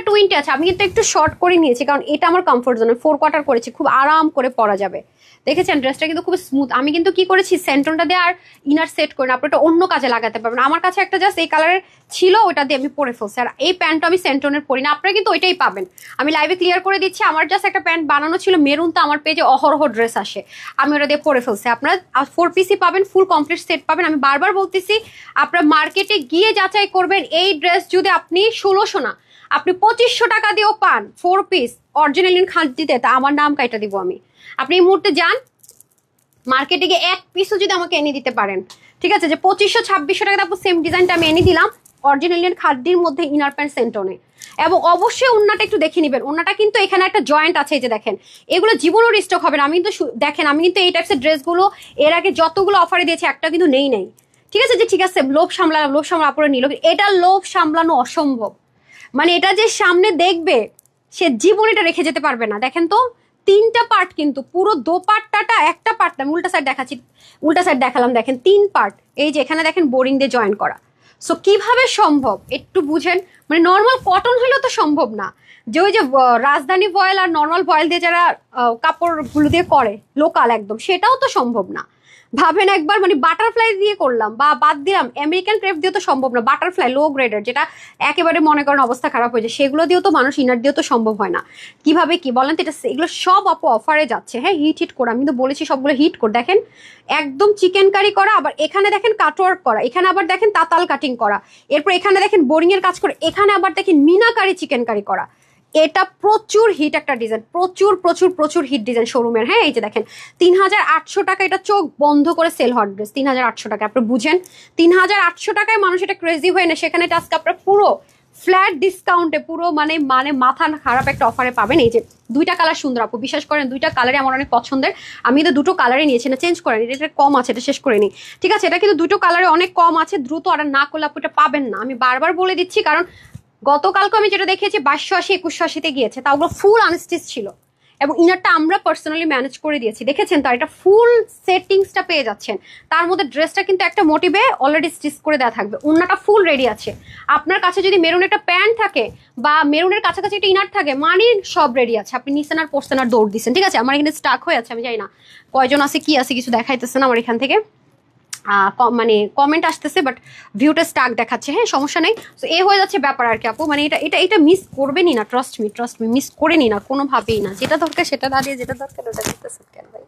20 আছে, আমি কিন্তু একটু শর্ট করে নিয়েছি, কারণ এটা আমার কমফোর্ট জোন, 4 কোয়ার্টার করেছি, খুব আরাম করে পরা যাবে। দেখেছেন ড্রেসটা কিন্তু খুব স্মুথ। আমি কিন্তু কি করেছি, সেন্টনটা দিয়ে আর ইনার সেট করে, আপনি এটা অন্য কাজে লাগাতে পারবেন। আমার কাছে একটা জাস্ট এই কালারের ছিল, ওটা দিয়ে আমি পরে ফেলছি। আর এই প্যান্টটা আমি সেন্টনের পরি না, আপনারা কিন্তু ওইটাই পাবেন। আমি লাইভে ক্লিয়ার করে দিচ্ছি, আমার জাস্ট একটা প্যান্ট বানানো ছিল মেরুন, তো আমার পেজে অহরহ ড্রেস আসে, আমি ওটা দিয়ে পরে ফেলছি। আপনারা 4 পিসই পাবেন, ফুল কমপ্লিট সেট পাবেন। আমি বারবার বলতেছি, আপনারা মার্কেটে গিয়ে যাচাই করবেন, এই ড্রেস যদি আপনি 1600 না, আপনি 2500 টাকা দিয়েও পান 4 পিস অরিজিনাল খাদ্যিতে, তা আমার নাম কাইটা দিব আমি। আপনি এই মুহূর্তে যান মার্কেটে গিয়ে 1 পিসও যদি আমাকে এনে দিতে পারেন, ঠিক আছে, যে 2500-2600 টাকা আপু সেম ডিজাইনটা আমি এনে দিলাম অরিজিনাল খাদ্যির মধ্যে, ইনার প্যান্ট সেন্টনে। এবং অবশ্যই ওন্নাটা একটু দেখে নিবেন, ওন্নাটা কিন্তু এখানে একটা জয়েন্ট আছে, এই যে দেখেন, এগুলো জীবনও রিস্টক হবে না। আমি কিন্তু দেখেন, আমি কিন্তু এই টাইপসের ড্রেসগুলো এর আগে যতগুলো অফারে দিয়েছি একটা কিন্তু নেই, ঠিক আছে, যে ঠিক আছে লোভ সামলা পরে নিল, এটা লোভ সামলানো অসম্ভব। মানে এটা যে সামনে দেখবে সে জীবন এটা রেখে যেতে পারবে না। দেখেন তো 3টা পার্ট, কিন্তু পুরো দোপাট্টাটা একটা পার্ট না, উল্টা সাইড দেখাচ্ছি, উল্টা সাইড দেখালাম, দেখেন 3 পার্ট। এই যে এখানে দেখেন বোরিং দিয়ে জয়েন করা, সো কিভাবে সম্ভব একটু বুঝেন, মানে নর্মাল কটন হলেও তো সম্ভব না, যে ওই যে রাজধানী ভয়েল আর নর্মাল ভয়েল দিয়ে যারা কাপড়গুলো দিয়ে করে লোকাল একদম, সেটাও তো সম্ভব না। ভাবেন একবার, মানে বাটারফ্লাই দিয়ে করলাম বা বাদ দিলাম, আমেরিকান ক্রেপ দিয়ে তো সম্ভব না, বাটারফ্লাই লো গ্রেডের যেটা একেবারে মনে করেন অবস্থা খারাপ হয়ে যায়, সেগুলো দিয়েও তো মানুষ ইনার দিয়েও তো সম্ভব হয় না। কিভাবে কি বলেন তো, এটা এগুলো সব আপু অফারে যাচ্ছে। হ্যাঁ, হিট করে, আমি তো বলেছি সবগুলো হিট করে। দেখেন একদম চিকেন কারি করা, আবার এখানে দেখেন কাটওয়ার্ক করা, এখানে আবার দেখেন তাতাল কাটিং করা, এরপর এখানে দেখেন বোরিং এর কাজ করে, এখানে আবার দেখেন মিনাকারি চিকেন কারি করা। এটা প্রচুর হিট একটা ডিজাইন, প্রচুর প্রচুর প্রচুর হিট ডিজাইন শোরুমের। হ্যাঁ, এই যে দেখেন 3800 টাকা, এটা চোখ বন্ধ করে সেল হট ড্রেস 3800 টাকা। আপনি বুঝেন 3800 টাকায় মানুষ এটা ক্রেজি হয়ে না, সেখানে এটা আজকে আপনার পুরো ফ্ল্যাট ডিসকাউন্টে, পুরো মানে মানে মাথা খারাপ একটা অফারে পাবেন। এই যে দুইটা কালার সুন্দর আপু, বিশ্বাস করেন দুইটা কালারে আমার অনেক পছন্দের, আমি তো দুটো কালারে নিয়েছি, না চেঞ্জ করেন, এটা কম আছে, এটা শেষ করে নিই। ঠিক আছে, এটা কিন্তু দুটো কালারে অনেক কম আছে, দ্রুত অর্ডার না করলে আপু এটা পাবেন না, আমি বারবার বলে দিচ্ছি। কারণ গতকালকে আমি যেটা দেখেছি 2280 2180-তে গিয়েছে, তা ওগুলো ফুল আনস্টিচ ছিল, এবং ইনারটা আমরা পার্সোনালি ম্যানেজ করে দিয়েছি, দেখেছেন তার এটা ফুল সেটিংসটা পেয়ে যাচ্ছেন। তার মধ্যে ড্রেসটা কিন্তু একটা মোটিভে অলরেডি স্টিচ করে দেওয়া থাকবে, ওন্নাটা ফুল রেডি আছে। আপনার কাছে যদি মেরুন একটা প্যান্ট থাকে বা মেরুনের কাছাকাছি একটা ইনার থাকে, মানে সব রেডি আছে, আপনি নিছেন আর পরছেন আর দৌড় দিচ্ছেন। ঠিক আছে, আমার এখানে স্টাক হয়ে আছে, আমি জানি না কয়জন আছে কি আছে, কিছু দেখাইতেছে না আমার এখান থেকে, মানে কমেন্ট আসতেছে, বাট ভিউটা স্টাক দেখাচ্ছে। হ্যাঁ, সমস্যা নেই। তো এ হয়ে যাচ্ছে ব্যাপার আর কি আপু, মানে এটা এটা এটা মিস করবেনই না, ট্রাস্ট মি মিস করে নি না কোনোভাবেই না, যেটা দরকার সেটা দাঁড়িয়ে, যেটা দরকার ওটা দিতেছেন কেন ভাই।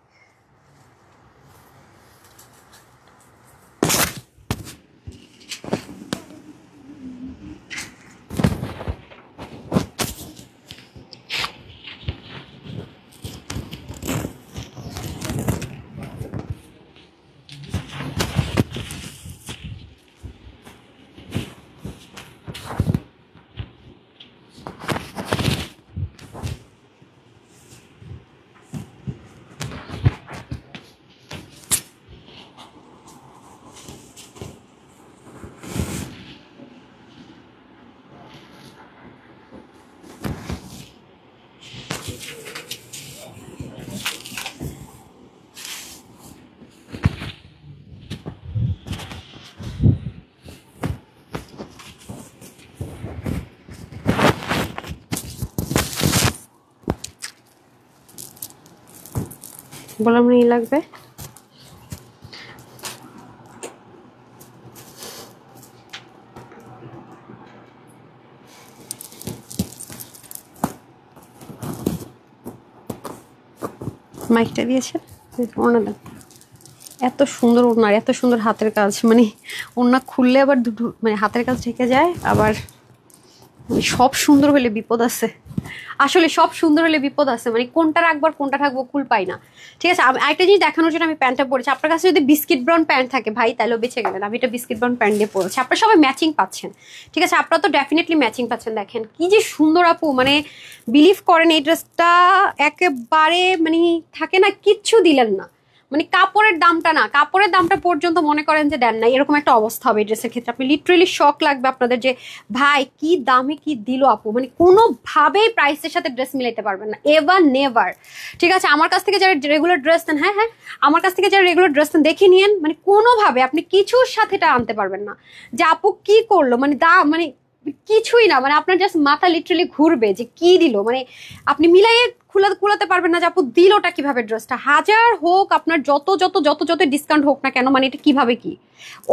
বললাম না, লাগবে মাইকটা দিয়েছেন, ওনা দেন। এত সুন্দর ওনার, এত সুন্দর হাতের কাজ, মানে ওনা খুললে আবার দুটো মানে হাতের কাজ ঢেকে যায়, আবার সব সুন্দর হলে বিপদ আছে, আসলে সব সুন্দর হলে বিপদ আছে, মানে কোনটা রাখবার কোনটা থাকবো কুল পাই না। ঠিক আছে, আমি আরেকটা জিনিস দেখানোর জন্য আমি প্যান্টটা পরেছি, আপনার কাছে যদি বিস্কিট ব্রাউন প্যান্ট থাকে ভাই তাহলেও বেঁচে গেলেন, আমি এটা বিস্কিট ব্রাউন প্যান্ট দিয়ে পরেছি, আপনারা সবাই ম্যাচিং পাচ্ছেন। ঠিক আছে, আপনারা তো ডেফিনেটলি ম্যাচিং পাচ্ছেন। দেখেন কি যে সুন্দর আপু, মানে বিলিভ করেন এই ড্রেসটা একেবারে মানে থাকে না, কিচ্ছু দিলেন না, মানে কাপড়ের দামটা না, কাপড়ের দামটা পর্যন্ত মনে করেন যে দেন না, এরকম একটা অবস্থা হবে এই ড্রেসের ক্ষেত্রে। আপনি লিটারেলি শক লাগবে আপনাদের যে ভাই কি দামে কি দিল আপু, মানে কোনোভাবেই প্রাইসের সাথে ড্রেস মিলাইতে পারবেন না, এভার নেভার। ঠিক আছে, আমার কাছ থেকে যারা রেগুলার ড্রেস দেন, হ্যাঁ হ্যাঁ, আমার কাছ থেকে যারা রেগুলার ড্রেস দেন দেখে নিয়েন, মানে কোনোভাবে আপনি কিছুর সাথে এটা আনতে পারবেন না যে আপু কি করলো, মানে দাম মানে কিছুই না, মানে আপনার জাস্ট মাথা লিটারালি ঘুরবে যে কি দিল, মানে আপনি মিলাইয়ে কুলাতে পারবেন না যে আপু দিলটা কিভাবে ড্রেসটা, হাজার হোক আপনার যত যত যত যত ডিসকাউন্ট হোক না কেন, মানে এটা কিভাবে কি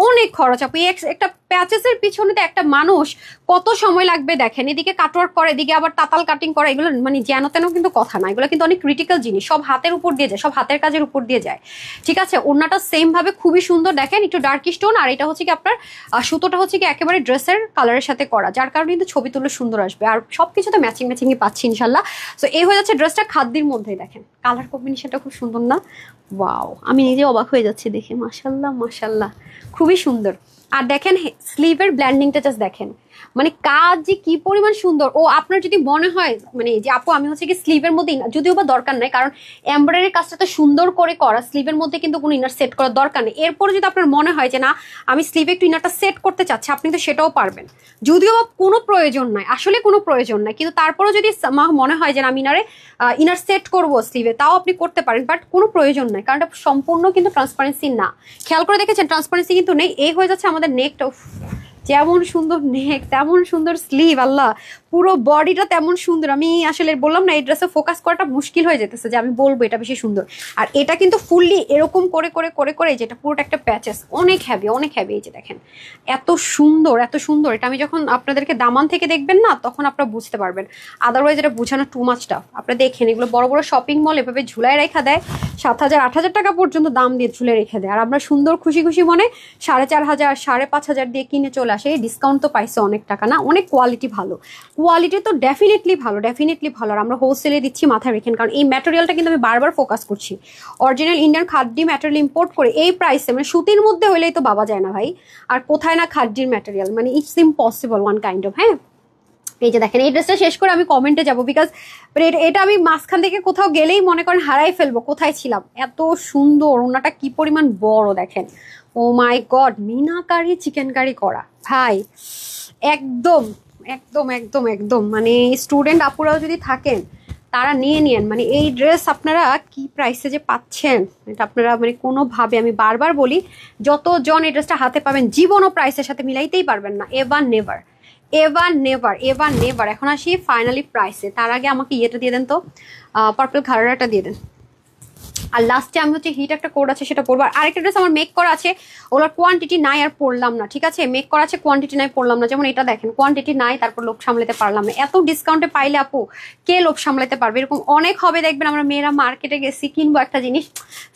অনেক খরচ আপু। একটা প্যাচেসের পিছনে তো একটা মানুষ কত সময় লাগবে দেখেন, এদিকে কাটওয়ার্ক করে, এদিকে আবার তাতাল কাটিং করে, এগুলো মানে যেন তেন কিন্তু কথা না, এগুলো কিন্তু অনেক ক্রিটিক্যাল জিনিস, সব হাতের উপর দিয়ে যায়, সব হাতের কাজের উপর দিয়ে যায়। ঠিক আছে, ওড়নাটা সেম ভাবে খুবই সুন্দর, দেখেন একটু ডার্ক স্টোন, আর এটা হচ্ছে কি আপনার সুতোটা হচ্ছে কি একেবারে ড্রেসের কালারের সাথে করা, যার কারণে কিন্তু ছবি তুলে সুন্দর আসবে, আর সবকিছুতে ম্যাচিং ম্যাচিংই পাচ্ছি ইনশাল্লাহ। তো এই হয়ে যাচ্ছে ড্রেসটা খাদ্যের মধ্যে, দেখেন কালার কম্বিনেশনটা খুব সুন্দর না, ওয়াও, আমি নিজে অবাক হয়ে যাচ্ছি দেখে, মাশাল্লাহ মাশাল্লাহ, খুবই সুন্দর। আর দেখেন স্লিভের ব্ল্যান্ডিংটা জাস্ট দেখেন, মানে কাজ যে কি পরিমাণ সুন্দর। ও আপনার যদি মনে হয় মানে যে আপু আমি হচ্ছে কি স্লিভের মধ্যে, যদিও বা দরকার নাই, কারণ এমব্রয়ডারি কাজটা তো সুন্দর করে করা, স্লিভের মধ্যে কিন্তু কোনো ইনার সেট করার দরকার নেই। এরপরে যদি আপনার মনে হয় যে না আমি স্লিভে একটু ইনারটা সেট করতে চাচ্ছি, আপনি তো সেটাও পারবেন, যদিও বা কোনো প্রয়োজন নাই, আসলে কোনো প্রয়োজন নাই, কিন্তু তারপরেও যদি মনে হয় যে আমি ইনার সেট করবো স্লিভে, তাও আপনি করতে পারেন, বাট কোনো প্রয়োজন নাই, কারণ এটা সম্পূর্ণ কিন্তু ট্রান্সপারেন্সি না। খেয়াল করে দেখেছেন ট্রান্সপারেন্সি কিন্তু নেই। এই হয়ে যাচ্ছে আমাদের নেকটা, যেমন সুন্দর নেক তেমন সুন্দর স্লিভ, আল্লাহ পুরো বডিটা তেমন সুন্দর। আমি আসলে বললাম না এই ড্রেসে ফোকাস করাটা মুশকিল হয়ে যেতেছে যে আমি বলবো এটা বেশি সুন্দর। আর এটা কিন্তু ফুললি এরকম করে করে করে করে যেটা পুরোটা একটা প্যাচেস, অনেক হ্যাভি অনেক হ্যাভি। এই যে দেখেন এত সুন্দর এত সুন্দর। এটা আমি যখন আপনাদেরকে দামান থেকে দেখবেন না তখন আপনারা বুঝতে পারবেন, আদারওয়াইজ এটা বোঝানো টু মাচ টাফ। আপনারা দেখেন এগুলো বড় বড় শপিং মল এভাবে ঝুলায় রেখা দেয় 7,000 8,000 টাকা পর্যন্ত দাম দিয়ে ঝুলে রেখে দেয়, আর আমরা সুন্দর খুশি খুশি মনে 4,500 5,500 দিয়ে কিনে চলে আসে। ডিসকাউন্ট তো পাইছে অনেক টাকা না, অনেক কোয়ালিটি ভালো, কোয়ালিটি তো ডেফিনেটলি ভালো ডেফিনেটলি ভালো। আর আমরা হোলসেলে দিচ্ছি মাথায় রেখেন, কারণ এই ম্যাটেরিয়ালটা কিন্তু আমি বারবার ফোকাস করছি, অরিজিনাল ইন্ডিয়ান খাদ্যি ম্যাটেরিয়াল ইম্পোর্ট করে এই প্রাইসে, মানে সুতির মধ্যে হলেই তো বাবা যায় না ভাই, আর কোথায় না খাদ্যির ম্যাটেরিয়াল, মানে it's impossible one kind of. হ্যাঁ এই যে দেখেন এই ড্রেসটা শেষ করে আমি কমেন্টে যাবো, বিকজ এটা আমি মাঝখান থেকে কোথাও গেলেই মনে করেন হারাই ফেলবো কোথায় ছিলাম। এত সুন্দর, ওনাটা কি পরিমাণ বড় দেখেন, ও মাই গড, মিনাকারি চিকেন কারি করা ভাই, একদম একদম একদম একদম মানে স্টুডেন্ট আপুরাও যদি থাকেন তারা নিয়ে নিয়েন। মানে এই ড্রেস আপনারা কি প্রাইসে যে পাচ্ছেন এটা আপনারা মানে কোনোভাবে, আমি বারবার বলি যতজন এই ড্রেসটা হাতে পাবেন জীবনও প্রাইসের সাথে মিলাইতেই পারবেন না, ever never ever never ever never. এখন আসি ফাইনালি প্রাইসে, তার আগে আমাকে ইয়েটা দিয়ে দেন তো, পার্পল ঘাড়াটা দিয়ে দেন। আর লাস্টে আমি হচ্ছে হিট একটা কোড আছে সেটা পরবো। আর আরেকটা ড্রেস আমার মেক করা আছে, ওগুলোর কোয়ান্টিটি নাই আর পড়লাম না, ঠিক আছে, মেক করা আছে কোয়ান্টিটি নাই পড়লাম না। যেমন এটা দেখেন কোয়ান্টিটি নাই, তারপর লোভ সামলাতে পারলাম না। এত ডিসকাউন্টে পাইলে আপু কে লোভ সামলাতে পারবে? এরকম অনেক হবে দেখবেন, আমরা মেয়েরা মার্কেটে গেছি কিনবো একটা জিনিস,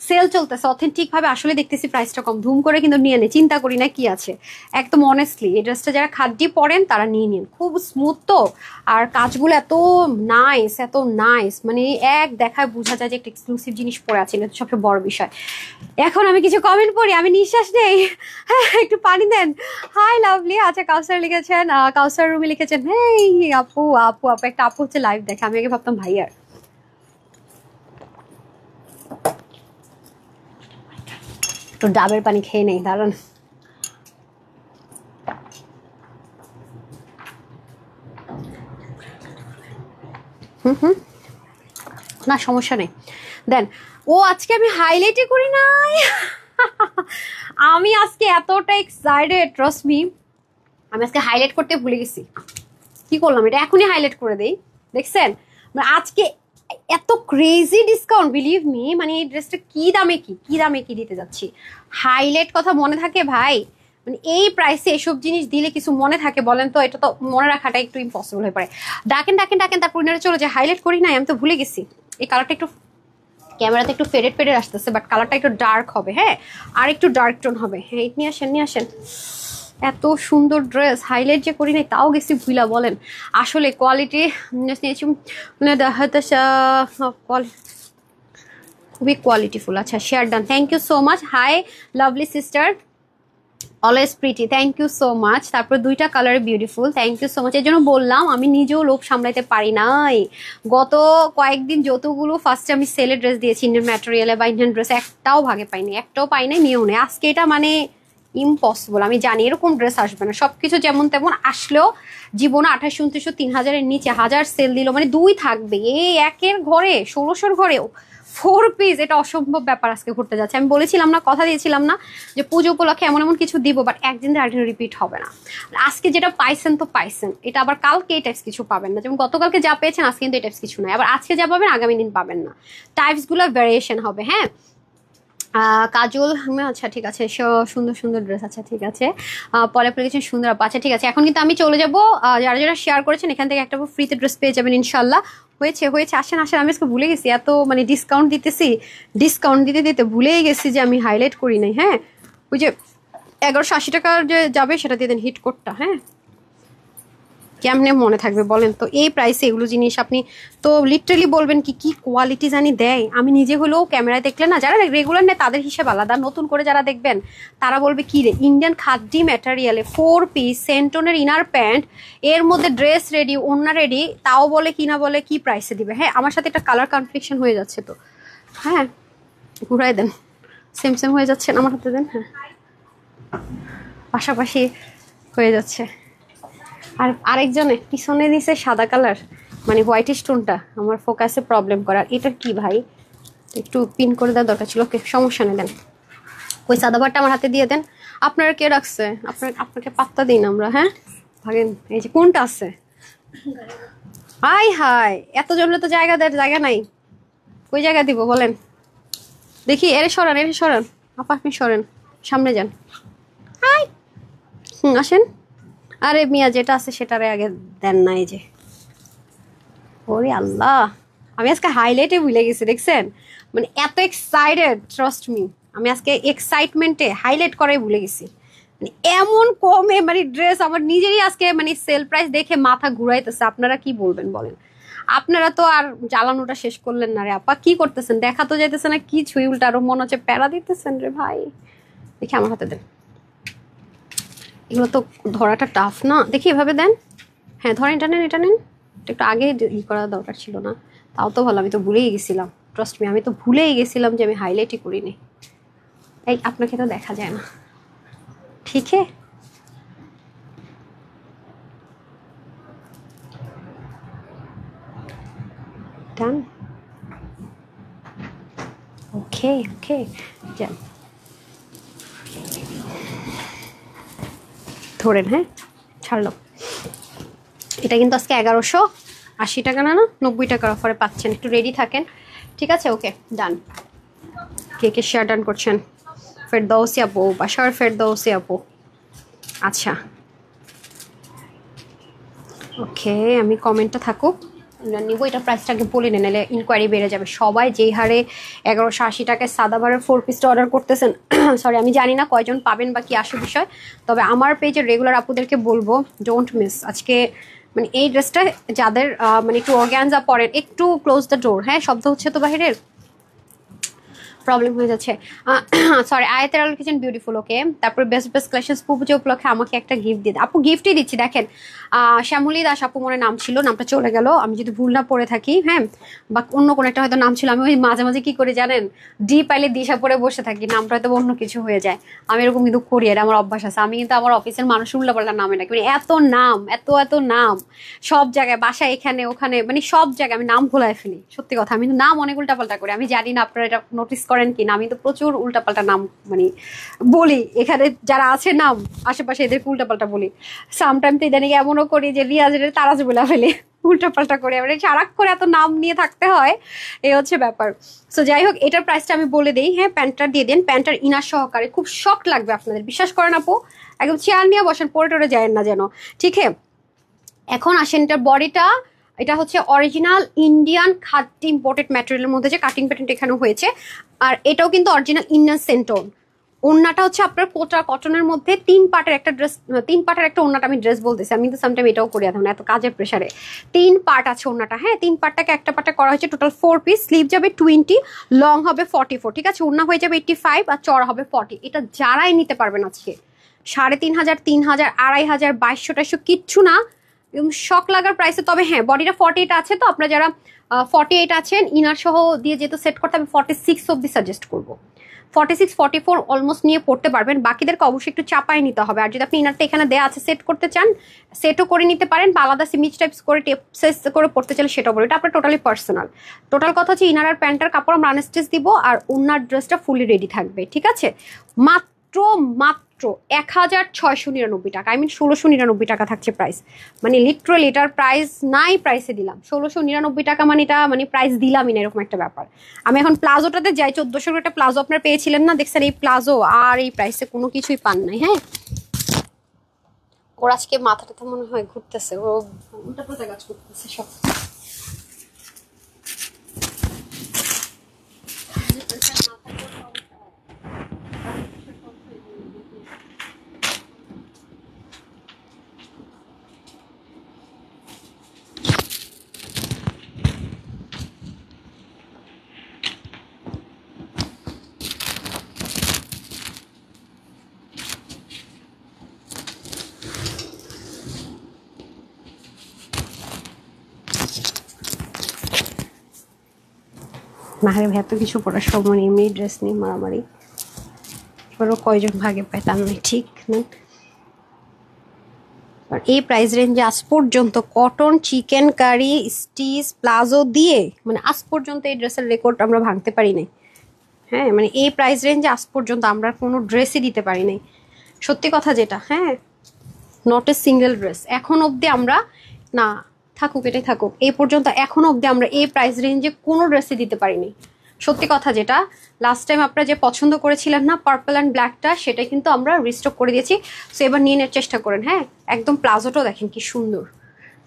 সেল চলতেছে অথেন্টিক ভাবে, আসলে দেখতেছি প্রাইসটা কম, ধুম করে কিন্তু নিয়ে নেই, চিন্তা করি না কি আছে। একদম অনেস্টলি এই ড্রেসটা যারা খাদ্যি পরেন তারা নিয়ে নিন, খুব স্মুথ তো, আর কাজগুলো এত নাইস এত নাইস, মানে এক দেখায় বোঝা যায় যে একটা এক্সক্লুসিভ জিনিস পরে আছে, এটা সবচেয়ে বড় বিষয়। এখন আমি কিছু কমেন্ট পড়ি, আমি নিঃশ্বাস নেই, একটু পানি দেন। হাই লাভলি, আচ্ছা কাউসার লিখেছেন, কাউসার রুমি লিখেছেন, হেই আপু আপু আপু, একটা আপু হচ্ছে লাইভ দেখে, আমি আগে ভাবতাম ভাইয়ার। একটু ডাবের পানি খেয়ে নেই, দাঁড়ান। না সমস্যা নেই, দেন। ও আজকে আমি হাইলাইটই করি নাই। আমি আজকে এতটা এক্সাইটেড, ট্রাস্ট মি, আমি আজকে হাইলাইট করতে ভুলে গেছি। কি করলাম, এটা এখনই হাইলাইট করে দেই, দেখছেন আজকে এত ক্রেজি ডিসকাউন্ট, বিলিভ মি। মানে এই ড্রেসটা কি দামে কি দিতে যাচ্ছি, হাইলাইট কথা মনে থাকে ভাই? মানে এই প্রাইসে এসব জিনিস দিলে কিছু মনে থাকে বলেন তো? এটা তো মনে রাখাটা একটু ইম্পসিবল হয়ে পড়ে। ডাকেন ডাকেন ডাকেন, তারপর চলো যে হাইলাইট করি নাই, আমি তো ভুলে গেছি। এই কালারটা একটু ক্যামেরাতে একটু ফেডেড ফেডেড আসতেছে, বাট কালারটা একটু ডার্ক হবে, হ্যাঁ আর একটু ডার্ক টোন হবে। হ্যাঁ নিয়ে আসেন নিয়ে আসেন, এত সুন্দর ড্রেস হাইলাইট যে করি নাই তাও গেছি ভুলা। বলেন আসলে কোয়ালিটি নিয়েছি, খুবই কোয়ালিটিফুল। আচ্ছা share done, thank you so much. Hi lovely sister, always pretty, thank you so much. তারপর দুইটা colour beautiful, thank you so much. এর জন্য বললাম আমি নিজেও লোভ সামলাইতে পারি নাই। গত কয়েকদিন যতগুলো ফার্স্টে আমি সেলে ড্রেস দিয়েছি ইন্ডিয়ান ম্যাটেরিয়ালে বা ইন্ডিয়ান ড্রেস, একটাও ভাগে পাইনি, একটাও পাই নাই, নিয়েও নেই। আজকে এটা মানে ইম্পসিবল, আমি জানি এরকম ড্রেস আসবে না। সবকিছু যেমন তেমন আসলেও জীবনে 2800 3000-এর নিচে 1000 সেল দিল মানে 2 থাকবে, এই একের ঘরে 1600-র ঘরেও 4 পিস, এটা অসম্ভব ব্যাপার আজকে ঘটতে যাচ্ছে। আমি বলেছিলাম না, কথা দিয়েছিলাম না যে পুজো উপলক্ষে এমন এমন কিছু দিব, বাট একদিন আরেকদিন রিপিট হবে না। আজকে যেটা পাইছেন তো পাইছেন, এটা আবার কালকে এই টাইপস কিছু পাবেন না। যেমন গতকালকে যা পেয়েছেন আজকে কিন্তু এই টাইপস কিছু নাই, আবার আজকে যা পাবেন আগামী দিন পাবেন না, টাইপসগুলো ভ্যারিয়েশন হবে। হ্যাঁ কাজল, আচ্ছা ঠিক আছে, সুন্দর সুন্দর ড্রেস, আচ্ছা ঠিক আছে, পরে পরে কিছু সুন্দর, আচ্ছা ঠিক আছে। এখন কিন্তু আমি চলে যাবো, যারা যারা শেয়ার করেছেন এখান থেকে একটা ফ্রিতে ড্রেস পেয়ে যাবেন ইনশাল্লাহ। হয়েছে হয়েছে, আসেন আসেন, আমি আজকে ভুলে গেছি, এত মানে ডিসকাউন্ট দিতেছি, ডিসকাউন্ট দিতে দিতে ভুলেই গেছি যে আমি হাইলাইট করি নাই। হ্যাঁ ওই যে 1180 টাকার যে যাবে সেটা দিয়ে দেন, হিট কোডটা। হ্যাঁ কেমনে মনে থাকবে বলেন তো এই প্রাইসে এগুলো জিনিস? আপনি তো লিটারালি বলবেন কি কি কোয়ালিটি জানি দেয়। আমি নিজে হলেও ক্যামেরায় দেখলে না, যারা রেগুলার নেয় তাদের হিসেব আলাদা, নতুন করে যারা দেখবেন তারা বলবে কি রে, ইন্ডিয়ান খাদ্যি ম্যাটেরিয়ালে 4 পিস সেন্টনের ইনার প্যান্ট, এর মধ্যে ড্রেস রেডি ওড়না রেডি, তাও বলে কিনা বলে কি প্রাইসে দিবে। হ্যাঁ আমার সাথে একটা কালার কনফ্লিকশন হয়ে যাচ্ছে তো, হ্যাঁ ঘুরাই দেন, সেম সেম হয়ে যাচ্ছে আমার হাতে দেন। হ্যাঁ পাশাপাশি হয়ে যাচ্ছে। আর আরেকজনে পিছনে দিছে সাদা কালার, মানে হোয়াইট স্টোনটা আমার ফোকাসে প্রবলেম করার। এটা কি ভাই, একটু পিন করে দেওয়ার দরকার ছিল। ওকে সমস্যা নেই, দেন ওই সাদা বারটা আমার হাতে দিয়ে দেন। আপনারা কে রাখছে? আপনাকে পাত্তা দিন আমরা। হ্যাঁ ভাগেন। এই যে কোনটা আছে? হাই হাই, এত জমলে তো জায়গা নাই। কই জায়গা দিব বলেন দেখি। এরে সরান আপা, আপনি সরেন, সামনে যান। হাই, আসেন। আরে মিয়া, যেটা আছে সেটারে আগে দেন না। এই যে, ওরে আল্লাহ, আমি আজকে হাইলাইটে ভুলে গেছি, দেখছেন? মানে এত এক্সাইটেড, ট্রাস্ট মি, আমি আজকে এক্সাইটমেন্টে হাইলাইট করাই ভুলে গেছি। মানে এমন কমে মানে ড্রেস আমার নিজেরই আজকে মানে সেল প্রাইস দেখে মাথা ঘুরাইতেছে। আপনারা কি বলবেন বলেন? আপনারা তো আর জ্বালানোটা শেষ করলেন না রে আপা। কি করতেছেন? দেখা তো যাইতেছে না কিছুই, উল্টা আরো মনে হচ্ছে প্যারা দিতেছেন রে ভাই। দেখি আমার হাতে দেন। এগুলো তো ধরাটা টাফ না, দেখি এভাবে দেন। হ্যাঁ ধরেন, এটা নেন। একটু আগে ই করা দরকার ছিল না? তাও তো ভালো, আমি তো ভুলেই গেছিলাম। ট্রাস্ট মি, আমি তো ভুলেই গেছিলাম যে আমি হাইলাইটই করিনি। এই আপনাকে তো দেখা যায় না, ঠিক है? ডান, ওকে ওকে, যান ধরেন। হ্যাঁ ছাড়লাম। এটা কিন্তু আজকে 1180 টাকা না, 90 টাকার অফারে পাচ্ছেন। একটু রেডি থাকেন, ঠিক আছে? ওকে ডান। কে শেয়ার ডান করছেন? ফেরদৌসি আপু, বাসার ফেরদৌসি আপু। আচ্ছা ওকে, আমি কমেন্টটা থাকুক নিব। এটা প্রাইসটাকে বলে নেন, নাহলে ইনকোয়ারি বেড়ে যাবে। সবাই যেই হারে 1180 টাকায় সাদাবারের 4 পিসটা অর্ডার করতেছেন, সরি আমি জানি না কয়জন পাবেন বা কি আসে বিষয়, তবে আমার পেজের রেগুলার আপুদেরকে বলবো ডোন্ট মিস। আজকে মানে এই ড্রেসটা যাদের মানে একটু অর্গ্যানজা পরেন, একটু ক্লোজ দ্য ডোর। হ্যাঁ শব্দ হচ্ছে তো বাহিরের, প্রবলেম হয়ে যাচ্ছে। সরি, আয়াতের আলো কিচেন বিউটিফুল। ওকে, তারপর বেস্ট কালেকশন পুজো উপলক্ষে আমাকে একটা গিফট দিয়ে আপু। গিফটই দিচ্ছি দেখেন। শ্যামলী দাস আপু মনে নাম ছিল, নামটা চলে গেল, আমি যদি ভুল না পড়ে থাকি। হ্যাঁ, বা অন্য কোনো একটা হয়তো নাম ছিল। আমি ওই মাঝে মাঝে কি করে জানেন, ডি পাইলে দিশা পরে বসে থাকি, নামটা হয়তো অন্য কিছু হয়ে যায়। আমি এরকম কিন্তু করি, এটা আমার অভ্যাস আছে। আমি কিন্তু আমার অফিসের মানুষ উল্লাপাল্টা নামে ডাকি, মানে এত নাম, এত নাম সব জায়গায়, বাসায় এখানে ওখানে, মানে সব জায়গায় আমি নাম ভুলাই ফেলি। সত্যি কথা, আমি নাম অনেক উল্টাপাল্টা করি। আমি জানি না আপনারা এটা নোটিস করেন কি না, আমি তো প্রচুর উল্টাপাল্টা নাম মানে বলি। এখানে যারা আছে নাম আশেপাশে, এদেরকে উল্টাপাল্টা বলি। সামটাইম তো ইদানিং এমনও করি যে রিয়াজের তারাজ বলে ফেলে, উল্টাপাল্টা করে। মানে সারাক করে এত নাম নিয়ে থাকতে হয়, এই হচ্ছে ব্যাপার। সো যাই হোক, এটার প্রাইসটা আমি বলে দিই। হ্যাঁ, প্যান্টটা দিয়ে দেন, প্যান্টার ইনার সহকারে। খুব শখ লাগবে আপনাদের, বিশ্বাস করেন আপু। একদম চেয়ার নিয়ে বসেন, পরে টরে যায় না যেন, ঠিক আছে? এখন আসেন, এটার বডিটা, এটা হচ্ছে অরিজিনাল ইন্ডিয়ান খাদ্য ইম্পোর্টেড ম্যাটেরিয়ালের মধ্যে যে কাটিং প্যাটার্ন এখানে হয়েছে। আর এটাও কিন্তু অরিজিনাল ইন্ডিয়ান সেন্টোন। ওড়নাটা হচ্ছে আপনার কোটা কটনের মধ্যে 3 পার্টের একটা ড্রেস, 3 পার্টের একটা ওড়নাটা আমি ড্রেস বলতেছি, আমি কিন্তু সামটাইম এটাও করি এখন এত কাজের প্রেশারে। 3 পার্ট আছে ওড়নাটা। হ্যাঁ, 3 পার্টটাকে একটা পার্টে করা হয়েছে। টোটাল 4 পিস, স্লিভ যাবে 20, লং হবে 44, ঠিক আছে? ওড়না হয়ে যাবে 85 আর চড়া হবে 40। এটা যারাই নিতে পারবেন আজকে 3500, 3000, 2500, 2200 কিচ্ছু না, শখ লাগার প্রাইসে। তবে হ্যাঁ, বডিটা 48 আছে, তো আপনারা যারা 48 আছেন ইনার সহ দিয়ে যেহেতু সেট করতে, আমি 46 অব্দি সাজেস্ট করবো। 46, 44 অলমোস্ট নিয়ে পড়তে পারবেন। বাকিদেরকে অবশ্যই একটু চাপায় নিতে হবে। আর যদি আপনি ইনারটা এখানে দেওয়া আছে সেট করতে চান, সেটও করে নিতে পারেন, বা আলাদা সিমিজ টাইপস করে টেপ সেস করে পড়তে চাইলে সেটাও বলি। এটা আপনার টোটালি পার্সোনাল। টোটাল কথা হচ্ছে ইনার আর প্যান্টার কাপড় আমরা আনস্টিচ দিব, আর ওনার ড্রেসটা ফুলি রেডি থাকবে, ঠিক আছে? মাত্র 1699 টাকা, আই মিন 1699 টাকা থাকছে প্রাইস। মানে লিটারালি এটার প্রাইস নাই, প্রাইসে দিলাম 1699 টাকা। মানে এটা মানে প্রাইস দিলামই না, এরকম একটা ব্যাপার। আমি এখন প্লাজোটাতে যাই, 1400 একটা প্লাজো আপনারা পেয়েছিলেন না, দেখছেন? এই প্লাজো আর এই প্রাইসে কোনো কিছুই পান নাই। হ্যাঁ, ওর আজকে মাথাটাতে মনে হয় ঘুরতেছে, ও উল্টা পাল্টা কাজ করতেছে সব। নাহলে এত কিছু পড়ার সময় এমনি ড্রেস নিয়ে মারামারি, এবারও কয়জন ভাগে পায় তার নয়, ঠিক না? আর এই প্রাইস রেঞ্জে আজ পর্যন্ত cotton, chikankari, stitch, palazzo দিয়ে মানে আজ পর্যন্ত এই ড্রেসের রেকর্ড আমরা ভাঙতে পারি নাই। হ্যাঁ, মানে এই প্রাইস রেঞ্জে আজ পর্যন্ত আমরা কোনো ড্রেসই দিতে পারি নাই। সত্যি কথা যেটা, হ্যাঁ, নট এ সিঙ্গেল ড্রেস এখন অবধি আমরা, না থাকুক এটাই থাকুক, এই পর্যন্ত এখন অবধি আমরা এই প্রাইস রেঞ্জে কোনো ড্রেসই দিতে পারিনি। সত্যি কথা যেটা, লাস্ট টাইম আপনারা যে পছন্দ করেছিলেন না পার্পল অ্যান্ড ব্ল্যাকটা, সেটা কিন্তু আমরা রিস্টক করে দিয়েছি। সো এবার নিয়ে নেওয়ার চেষ্টা করেন। হ্যাঁ, একদম প্লাজোটাও দেখেন কি সুন্দর,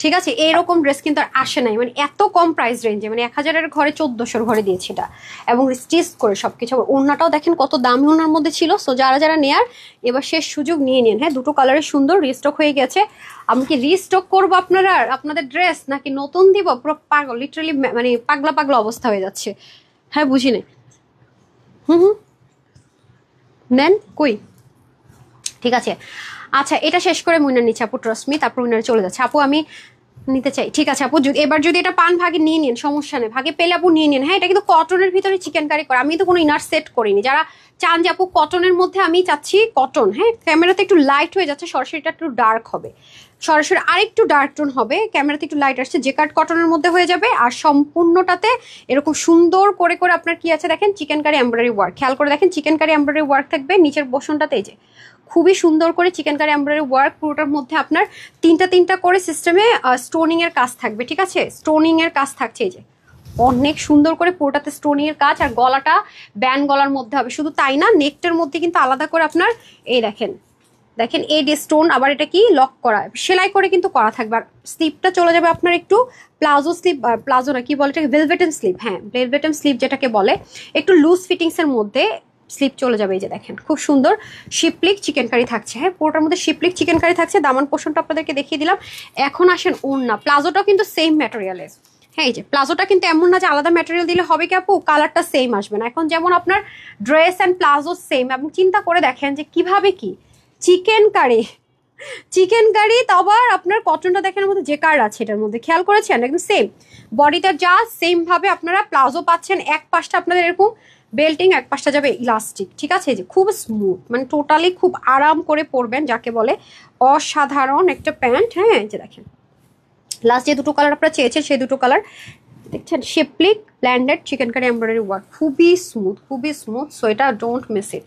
ঠিক আছে। এইরকম ড্রেস কিন্তু আর আসে নাই, মানে এত কম প্রাইস রেঞ্জে, মানে 1000-এর ঘরে 1400-র ঘরে দিয়েছি এটা, এবং স্টিচ করে সবকিছু। ওড়নাটাও দেখেন কত দামি ওড়নার মধ্যে ছিল। সো যারা যারা নেয়ার এবার শেষ সুযোগ নিয়ে নিন। হ্যাঁ, দুটো কালারের সুন্দর রিস্টক হয়ে গেছে। আমি কি রিস্টক করবো আপনারা আপনাদের ড্রেস, নাকি নতুন দিব? পুরো পাগল, লিটারালি মানে পাগলা পাগলা অবস্থা হয়ে যাচ্ছে। হ্যাঁ, বুঝি না। হুম, নেন কই, ঠিক আছে। আচ্ছা, এটা শেষ করে মুইনার নিচ্ছে আপু, ট্রাস্ট মি, তারপর উইনারে চলে যাচ্ছে। আপু আমি নিতে চাই, ঠিক আছে আপু। এবার যদি এটা পান ভাগে নিয়ে নিন, সমস্যা নেই, ভাগে পেলে আপু নিয়ে নিন। হ্যাঁ, এটা কিন্তু কটনের ভিতরে চিকেন কারি করা, আমি তো কোনো ইনার সেট করিনি। যারা চান যে আপু কটনের মধ্যে, আমি চাচ্ছি কটন। হ্যাঁ, ক্যামেরাতে একটু লাইট হয়ে যাচ্ছে, সরাসরিটা একটু ডার্ক হবে, সরাসরি আরেকটু ডার্ক টোন হবে, ক্যামেরাতে একটু লাইট আসছে, যে কাট কটনের মধ্যে হয়ে যাবে। আর সম্পূর্ণটাতে এরকম সুন্দর করে করে আপনার কি আছে দেখেন, চিকেন কারি এমব্রয়ডারি ওয়ার্ক, খেয়াল করে দেখেন, চিকেন কারি এমব্রয়ডারি ওয়ার্ক থাকবে নিচের পোর্শনটাতে। এই যে খুবই সুন্দর করে চিকেন কারি এমব্রয়ডারি ওয়ার্ক, পুরোটার মধ্যে আপনার তিনটা তিনটা করে সিস্টেমে স্টোনিং এর কাজ থাকবে, ঠিক আছে, স্টোনিং এর কাজ থাকছে। এই যে অনেক সুন্দর করে পুরোটাতে স্টোনিং এর কাজ, আর গলাটা ব্যান গলার মধ্যে হবে। শুধু তাই না, নেকটার মধ্যে কিন্তু আলাদা করে আপনার এই দেখেন, দেখেন এই স্টোন, আবার এটা কি লক করা, সেলাই করে কিন্তু করা থাকবে। আর স্লিপটা চলে যাবে আপনার একটু প্লাজো স্লিপ, প্লাজো না কি বলে এটাকে, ভেলভেটেন স্লিপ। হ্যাঁ, ভেলভেটেন স্লিপ যেটাকে বলে, একটু লুজ ফিটিংস এর মধ্যে স্লিপ চলে যাবে। এই যে দেখেন খুব সুন্দর শিপলিক চিকেন কারি থাকছে। হ্যাঁ, পুরোটার মধ্যে শিপলিক চিকেন কারি থাকছে। দামান পোর্শনটা আপনাদেরকে দেখিয়ে দিলাম। এখন আসেন ওড়না, প্লাজোটাও কিন্তু সেম ম্যাটেরিয়ালের। হ্যাঁ, এই যে প্লাজোটা কিন্তু এমন না যে আলাদা ম্যাটেরিয়াল দিলে হবে কি আপু, কালারটা সেম আসবে না। এখন যেমন আপনার ড্রেস অ্যান্ড প্লাজো সেম, এবং চিন্তা করে দেখেন যে কিভাবে কি চিকেন কারি, চিকেন কারি, তো আবার আপনার কটনটা দেখেন মধ্যে যে কার আছে, এটার মধ্যে খেয়াল করেছেন, একদম সেম বডিটা যা সেম ভাবে আপনারা প্লাজো পাচ্ছেন। এক পাশটা আপনাদের এরকম বেল্টিং, এক পাশটা যাবে ইলাস্টিক, ঠিক আছে। যে খুব স্মুথ, মানে টোটালি খুব আরাম করে পরবেন, যাকে বলে অসাধারণ একটা প্যান্ট। হ্যাঁ, যে দেখেন লাস্ট যে দুটো কালার আপনারা চেয়েছেন সেই দুটো কালার দেখছেন, শিপলিক blended chikankari embroidery work, খুবই স্মুথ, খুবই স্মুথ। সো এটা don't miss it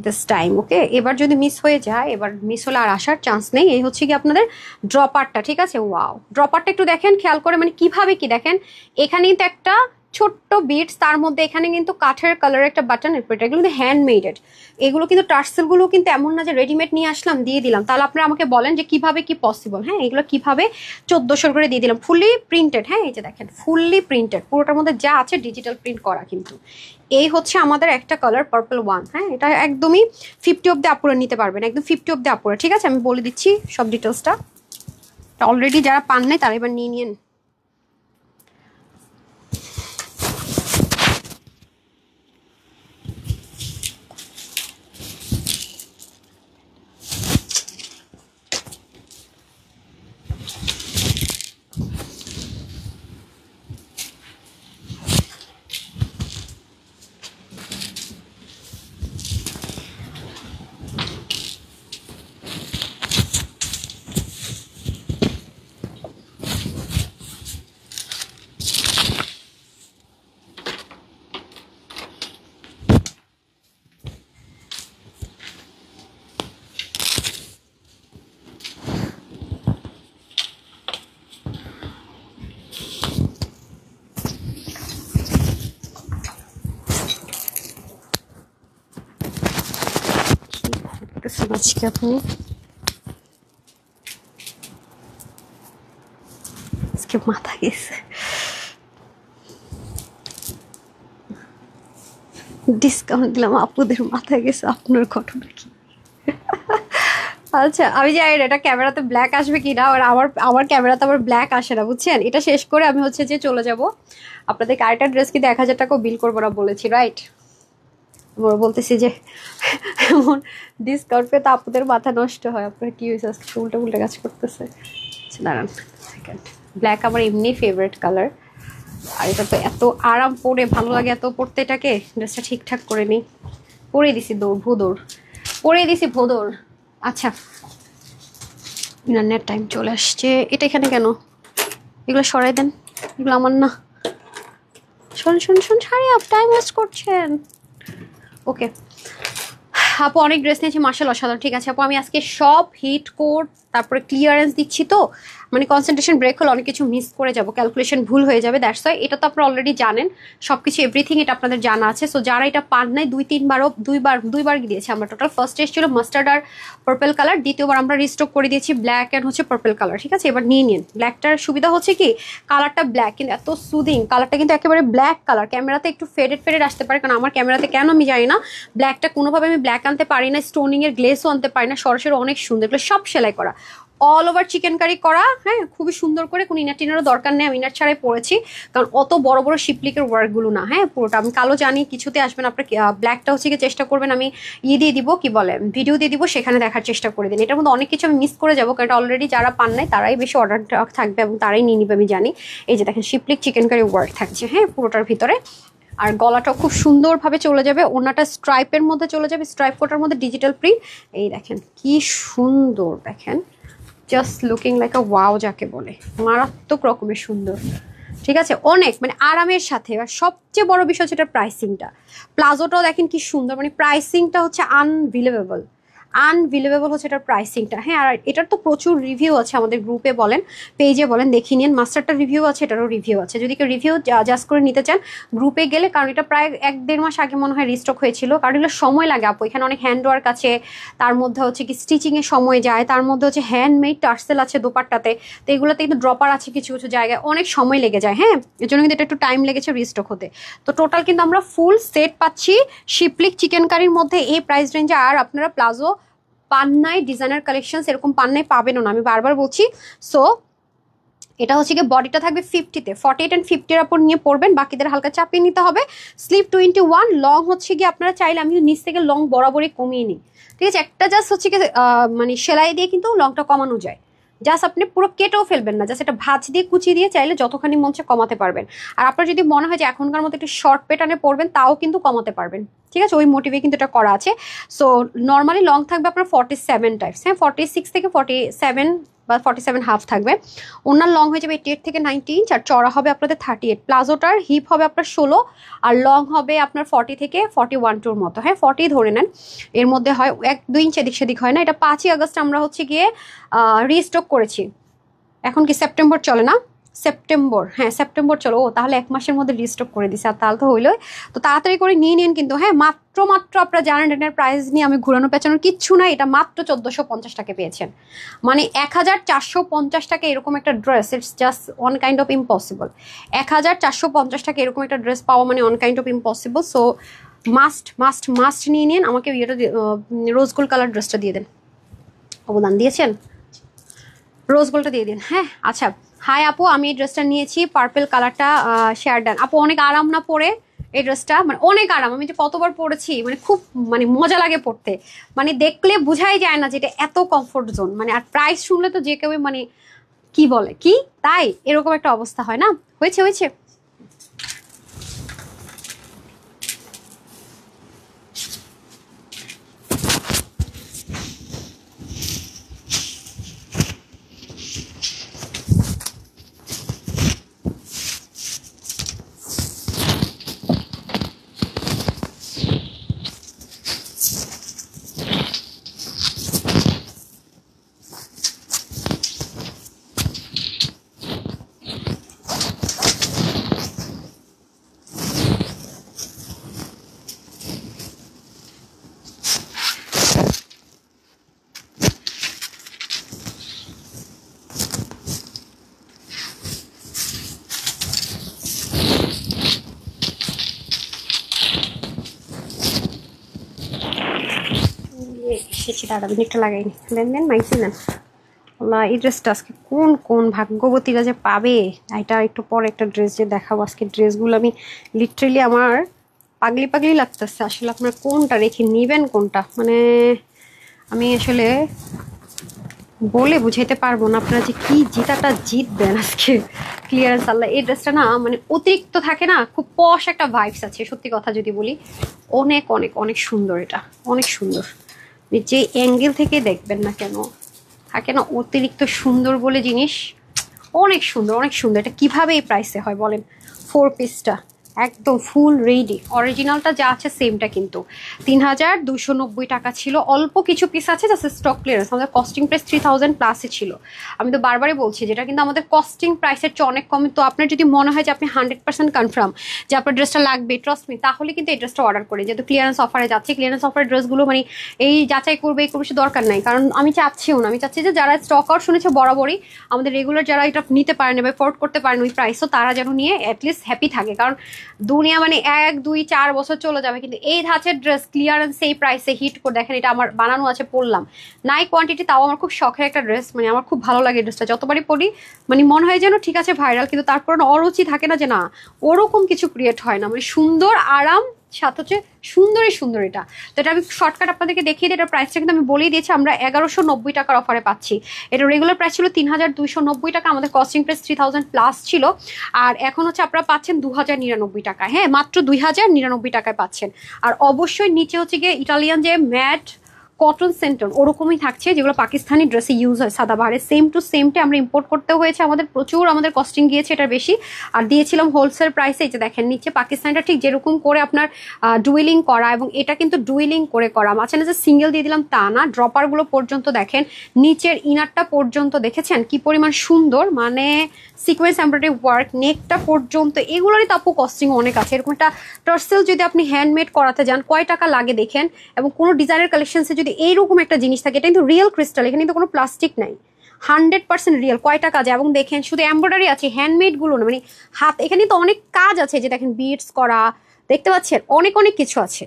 this time, okay. এবার যদি মিস হয়ে যায়, এবার মিস হলে আর আসার চান্স নেই। এই হচ্ছে কি আপনাদের ড্রপারটা, ঠিক আছে। ওয়াও, ড্রপারটা একটু দেখেন খেয়াল করে, মানে কিভাবে কি দেখেন, এখানে কিন্তু একটা ছোট্ট বিটস, তার মধ্যে এখানে কিন্তু কাঠের কালারের একটা বাটন, এরপর এগুলো কিন্তু হ্যান্ডমেডেড। এগুলো কিন্তু টার্সেলগুলো কিন্তু এমন না যে রেডিমেড নিয়ে আসলাম দিয়ে দিলাম। তাহলে আপনারা আমাকে বলেন যে কিভাবে কি পসিবল। হ্যাঁ, এগুলো কিভাবে 1400 করে দিয়ে দিলাম, ফুললি প্রিন্টেড। হ্যাঁ, এই যে দেখেন ফুললি প্রিন্টেড, পুরোটার মধ্যে যা আছে ডিজিটাল প্রিন্ট করা কিন্তু। এই হচ্ছে আমাদের একটা কালার পার্পল ওয়ান। হ্যাঁ, এটা একদমই 50 অব্দি আপুরা নিতে পারবেন, একদম 50 অব্দি আপুরা, ঠিক আছে। আমি বলে দিচ্ছি সব ডিটেলসটা, অলরেডি যারা পান নাই তারা এবার নিয়ে নিন। আজকে আপনি আজকে মাথা গেছে, ডিসকাউন্ট দিলাম, আপুদের মাথা গেছে। আপনার ঘটনা কি? আচ্ছা, আমি জানি না এটা ক্যামেরাতে ব্ল্যাক আসবে কিনা, আর আমার ক্যামেরাতে আবার ব্ল্যাক আসে না, বুঝছেন। এটা শেষ করে আমি হচ্ছে যে চলে যাব। আপনাদের আরেকটা ড্রেস কিন্তু 1000 টাকাও বিল করবো না বলেছি, রাইট। আমরা বলতেছি যে এমন ডিসকাউন্ট পেয়ে তো আপুদের মাথা নষ্ট হয়। আপনার কি হয়েছে আজকে উল্টা উল্টা কাজ করতেছে? দাঁড়ান সেকেন্ড। ব্ল্যাক আমার এমনি ফেভারিট কালার, আর এটা তো এত আরাম পরে ভালো লাগে এত পরতে। এটাকে ড্রেসটা ঠিকঠাক করে নিই, পরে দিছি ভোদর, পরে দিছি ভোদর। আচ্ছা, নেট টাইম চলে আসছে। এটা এখানে কেন? এগুলো সরাই দেন, এগুলো আমার না। শোন, সারি আপ, টাইম ওয়েস্ট করছেন। ওকে, আপু অনেক ড্রেস নিয়েছি মাশাআল্লাহ অসাধারণ। ঠিক আছে আপু, আমি আজকে সব হিট কোড তারপরে ক্লিয়ারেন্স দিচ্ছি, তো মানে কনসেন্ট্রেশন ব্রেক হলে অনেক কিছু মিস করে যাব, ক্যালকুলেশন ভুল হয়ে যাবে, দ্যাটস ওয়াই। এটা তো আপনারা অলরেডি জানেন সবকিছু, এভরিথিং এটা আপনাদের জানা আছে। সো যারা এটা পান নাই, দুইবার দিয়েছি আমরা টোটাল। ফার্স্ট এসেছিল মাস্টার্ড আর পার্পল কালার, দ্বিতীয়বার আমরা রিস্টক করে দিয়েছি ব্ল্যাক অ্যান্ড হচ্ছে পার্পল কালার। ঠিক আছে, এবার নিয়ে নিন। ব্ল্যাকটার সুবিধা হচ্ছে কি, কালারটা ব্ল্যাক কিন্তু এত সুদিং, কালারটা কিন্তু একেবারে ব্ল্যাক কালার। ক্যামেরাতে একটু ফেডেড আসতে পারে, কারণ আমার ক্যামেরাতে কেন আমি জানি না ব্ল্যাকটা কোনোভাবে আমি ব্ল্যাক আনতে পারি না, স্টোনিং এর গ্লেসও আনতে পারি না, সরাসরি অনেক সুন্দর, এগুলো সব সেলাই করা, অল ওভার চিকেন কারি করা। হ্যাঁ, খুবই সুন্দর করে, কোনো ইনার টিনারও দরকার নেই, আমি ইনার ছাড়াই পরেছি, কারণ অত বড় বড় শিপলিকের ওয়ার্কগুলো না। হ্যাঁ, পুরোটা আমি কালো জানি, কিছুতে আসবেন আপনার ব্ল্যাকটা হচ্ছে গিয়ে চেষ্টা করবেন, আমি দিয়ে দিব, কি বলে ভিডিও দিয়ে দিব, সেখানে দেখার চেষ্টা করে দিন। এটার মধ্যে অনেক কিছু আমি মিস করে যাবো, কারণ অলরেডি যারা পান নাই তারাই বেশি অর্ডার থাকবে এবং তারাই নিয়ে নিবে, আমি জানি। এই যে দেখেন শিপলিক চিকেন কারি ওয়ার্ক থাকছে, হ্যাঁ, পুরোটার ভিতরে। আর গলাটাও খুব সুন্দরভাবে চলে যাবে, ওনাটা স্ট্রাইপের মধ্যে চলে যাবে, স্ট্রাইপ কোটার মধ্যে ডিজিটাল প্রিন্ট। এই দেখেন কি সুন্দর, দেখেন জাস্ট লুকিং লাইক আ ওয়াও যাকে বলে, মারাত্মক রকমের সুন্দর। ঠিক আছে, অনেক মানে আরামের সাথে। আর সবচেয়ে বড় বিষয় হচ্ছে এটার প্রাইসিংটা। প্লাজোটাও দেখেন কি সুন্দর, মানে প্রাইসিংটা হচ্ছে আনবিলিভেবল হচ্ছে এটার প্রাইসিংটা। হ্যাঁ, আর এটার তো প্রচুর রিভিউ আছে, আমাদের গ্রুপে বলেন, পেজে বলেন, দেখে নিন। মাস্টারটার রিভিউ আছে, এটারও রিভিউ আছে, যদি কেউ রিভিউ জাস্ট করে নিতে চান গ্রুপে গেলে, কারণ এটা প্রায় 1-1.5 মাস আগে মনে হয় রিস্টক হয়েছিল, কারণ এগুলো সময় লাগে আপু, এখানে অনেক হ্যান্ডওয়ার্ক আছে, তার মধ্যে হচ্ছে কি স্টিচিংয়ে সময় যায়, তার মধ্যে হচ্ছে হ্যান্ডমেড টার্সেল আছে দোপাট্টাতে, তো এগুলোতে কিন্তু ড্রপার আছে কিছু কিছু জায়গায়, অনেক সময় লেগে যায়। হ্যাঁ, এর জন্য কিন্তু এটা একটু টাইম লেগেছে রিস্টক হতে। তো টোটাল কিন্তু আমরা ফুল সেট পাচ্ছি শিপলিক চিকেন কারির মধ্যে এই প্রাইস রেঞ্জে। আর আপনারা প্লাজো পান্নায় ডিজাইনার কালেকশন এরকম পান্নায় পাবেনও না, আমি বারবার বলছি। সো এটা হচ্ছে গিয়ে বডিটা থাকবে 50-তে, 48 and 50-এর উপর নিয়ে পড়বেন, বাকিদের হালকা চাপিয়ে নিতে হবে। স্লিভ 21, লং হচ্ছে গিয়ে আপনারা চাইলে, আমি নিচ থেকে লং বরাবরই কমিয়ে নিই। ঠিক আছে, একটা জাস্ট হচ্ছে গিয়ে মানে সেলাই দিয়ে কিন্তু লংটা কমানো যায়, জাস্ট আপনি পুরো কেটেও ফেলবেন না, জাস্ট এটা ভাঁজ দিয়ে কুচি দিয়ে চাইলে যতখানি মঞ্চে কমাতে পারবেন। আর আপনার যদি মনে হয় যে এখনকার মতো একটু শর্ট প্যাটার্নে পরবেন, তাও কিন্তু কমাতে পারবেন। ঠিক আছে, ওই মোটিভে কিন্তু এটা করা আছে। সো নর্মালি লং থাকবে আপনার 47 টাইপস, হ্যাঁ, 46 থেকে 47 বা 47.5 থাকবে। ওনার লং হয়ে যাবে 88 থেকে 90 ইঞ্চ, আর চড়া হবে আপনাদের 38। প্লাজোটার হিপ হবে আপনার 16, আর লং হবে আপনার 40 থেকে 41-2 মতো, হ্যাঁ 40 ধরে নেন। এর মধ্যে হয় 1-2 ইঞ্চ এদিক সেদিক হয় না। এটা 5ই আগস্ট আমরা হচ্ছে গিয়ে রিস্টক করেছি। এখন কি সেপ্টেম্বর চলে না? সেপ্টেম্বর, হ্যাঁ সেপ্টেম্বর চলো। ও তাহলে 1 মাসের মধ্যে রিস্টক করে দিছে, আর তাহলে তো হইলোই। তো তাড়াতাড়ি করে নিয়ে নিন কিন্তু, হ্যাঁ মাত্র আপনারা জানেন এটার প্রাইস নিয়ে আমি ঘুরানো পেঁচানোর কিচ্ছু নাই, এটা মাত্র 1450 টাকা পেয়েছেন, মানে 1450 টাকা এরকম একটা dress, it's just one kind of impossible. 1450 টাকা এরকম একটা ড্রেস পাওয়া মানে one kind of impossible. So must নিয়ে নিন। আমাকে ইয়েটা রোজ গোল্ড কালার ড্রেসটা দিয়ে দেন, অবদান দিয়েছেন, রোজ গোল্ডটা দিয়ে দিন। হ্যাঁ আচ্ছা, হাই আপু, আমি এই ড্রেসটা নিয়েছি পার্পল কালারটা, শেয়ার ডান। আপু অনেক আরাম না পরে এই ড্রেসটা, মানে অনেক আরাম, আমি যে কতবার পরেছি, মানে খুব মানে মজা লাগে পরতে, মানে দেখলে বোঝাই যায় না যে এটা এত কমফোর্ট জোন। মানে আর প্রাইস শুনলে তো যে কেউ মানে কি বলে কি তাই, এরকম একটা অবস্থা হয় না। হয়েছে এসেছি, দাদা একটা লাগাইনি, দেন মাইছি না। আল্লাহ, এই ড্রেসটা আজকে কোন ভাগ্যবতীরা যে পাবে। এটা একটু পরে একটা ড্রেস যে দেখাবো, আজকে ড্রেসগুলো আমি লিটারেলি আমার পাগলি লাগতেছে আসলে। আপনার কোনটা রেখে নিবেন কোনটা, মানে আমি আসলে বলে বুঝাইতে পারবো না আপনারা যে কি জিতাটা জিতবেন আজকে। ক্লিয়ারেন্স আল্লাহ, এই ড্রেসটা না মানে অতিরিক্ত থাকে না, খুব পশ একটা ভাইবস আছে, সত্যি কথা যদি বলি। অনেক সুন্দর, এটা অনেক সুন্দর, যে অ্যাঙ্গেল থেকে দেখবেন না কেন থাকে না অতিরিক্ত সুন্দর বলে জিনিস। অনেক সুন্দর। এটা কিভাবে এই প্রাইসে হয় বলেন? 4 পিসটা একদম ফুল রেডি, অরিজিনালটা যা আছে সেমটা কিন্তু 3290 টাকা ছিল। অল্প কিছু পিস আছে জাস্ট স্টক ক্লিয়ারেন্স, আমাদের কস্টিং প্রাইস 3000 প্লাসই ছিল। আমি তো বারবারই বলছি যেটা কিন্তু আমাদের কস্টিং প্রাইসের চেয়ে অনেক কমে। তো আপনার যদি মনে হয় যে আপনি 100% কনফার্ম যে আপনার ড্রেসটা লাগবে, ট্রাস্ট মি, তাহলে কিন্তু এই ড্রেসটা অর্ডার করে, যেহেতু ক্লিয়ারেন্স অফারে যাচ্ছে। ক্লিয়ারেন্স অফারের ড্রেসগুলো মানে এই যাচাই করবে এই করবে সে দরকার নাই, কারণ আমি চাচ্ছিও না। আমি চাচ্ছি যে যারা স্টক আউট শুনেছে বরাবরই, আমাদের রেগুলার যারা এটা নিতে পারেন বা এফোর্ড করতে পারেন ওই প্রাইসও, তারা যেন নিয়ে অ্যাটলিস্ট হ্যাপি থাকে। কারণ দুনিয়া মানে 1 2 4 বছর চলে যাবে, কিন্তু এই ধাঁচের ড্রেস ক্লিয়ারেন্স এই প্রাইসে হিট করে দেখেন। এটা আমার বানানো আছে, পরলাম নাই কোয়ান্টিটি, তাও আমার খুব শখের একটা ড্রেস, মানে আমার খুব ভালো লাগে ড্রেসটা। যতবারই পরি মানে মনে হয় যেন ঠিক আছে ভাইরাল, কিন্তু তারপর অরুচি থাকে না যে না ওরকম কিছু ক্রিয়েট হয় না। মানে সুন্দর আরাম সাথে হচ্ছে সুন্দরই সুন্দর এটা। তো এটা আমি শর্টকাট আপনাদেরকে দেখিয়ে দিই। এটার প্রাইসটা কিন্তু আমি বলেই দিয়েছি, আমরা 1190 টাকার অফারে পাচ্ছি। এটা রেগুলার প্রাইস ছিল 3290 টাকা, আমাদের কস্টিং প্রাইস 3000 প্লাস ছিল। আর এখন হচ্ছে আপনারা পাচ্ছেন 2099 টাকা, হ্যাঁ মাত্র 2099 টাকায় পাচ্ছেন। আর অবশ্যই নিচে হচ্ছে গিয়ে ইটালিয়ান যে ম্যাট কটন সেন্টন ওরকমই থাকছে, যেগুলো পাকিস্তানি ড্রেসে ইউজ হয় সাদাবাহারে, সেম টু সেমটা আমরা ইম্পোর্ট করতে হয়েছে আমাদের, প্রচুর আমাদের কস্টিং গিয়েছে এটার বেশি। আর দিয়েছিলাম হোলসেল প্রাইসে। এই যে দেখেন নিচে পাকিস্তানিটা ঠিক যেরকম করে আপনার ডুয়েলিং করা, এবং এটা কিন্তু ডুয়েলিং করে করা, মাঝখানে যে সিঙ্গেল দিয়ে দিলাম তা না। ড্রপারগুলো পর্যন্ত দেখেন, নিচের ইনারটা পর্যন্ত দেখেছেন কি পরিমাণ সুন্দর, মানে সিকোয়েন্স এমব্রয়ডারি ওয়ার্ক, নেকটা পর্যন্ত, এগুলোরই তাপু কস্টিং অনেক আছে। এরকম একটা টার্সেল যদি আপনি হ্যান্ডমেড করাতে যান কয় টাকা লাগে দেখেন। এবং কোনো ডিজাইনার কালেকশনসে যদি এইরকম একটা জিনিস থাকে, এটা কিন্তু রিয়েল ক্রিস্টাল, এখানে কিন্তু কোনো প্লাস্টিক নাই, 100% রিয়েল, কয় টাকা যায়। এবং দেখেন শুধু এমব্রয়ডারি আছে, হ্যান্ডমেড গুলো না, মানে হাত, এখানে তো অনেক কাজ আছে, যে দেখেন বিটস করা, দেখতে পাচ্ছেন অনেক অনেক কিছু আছে,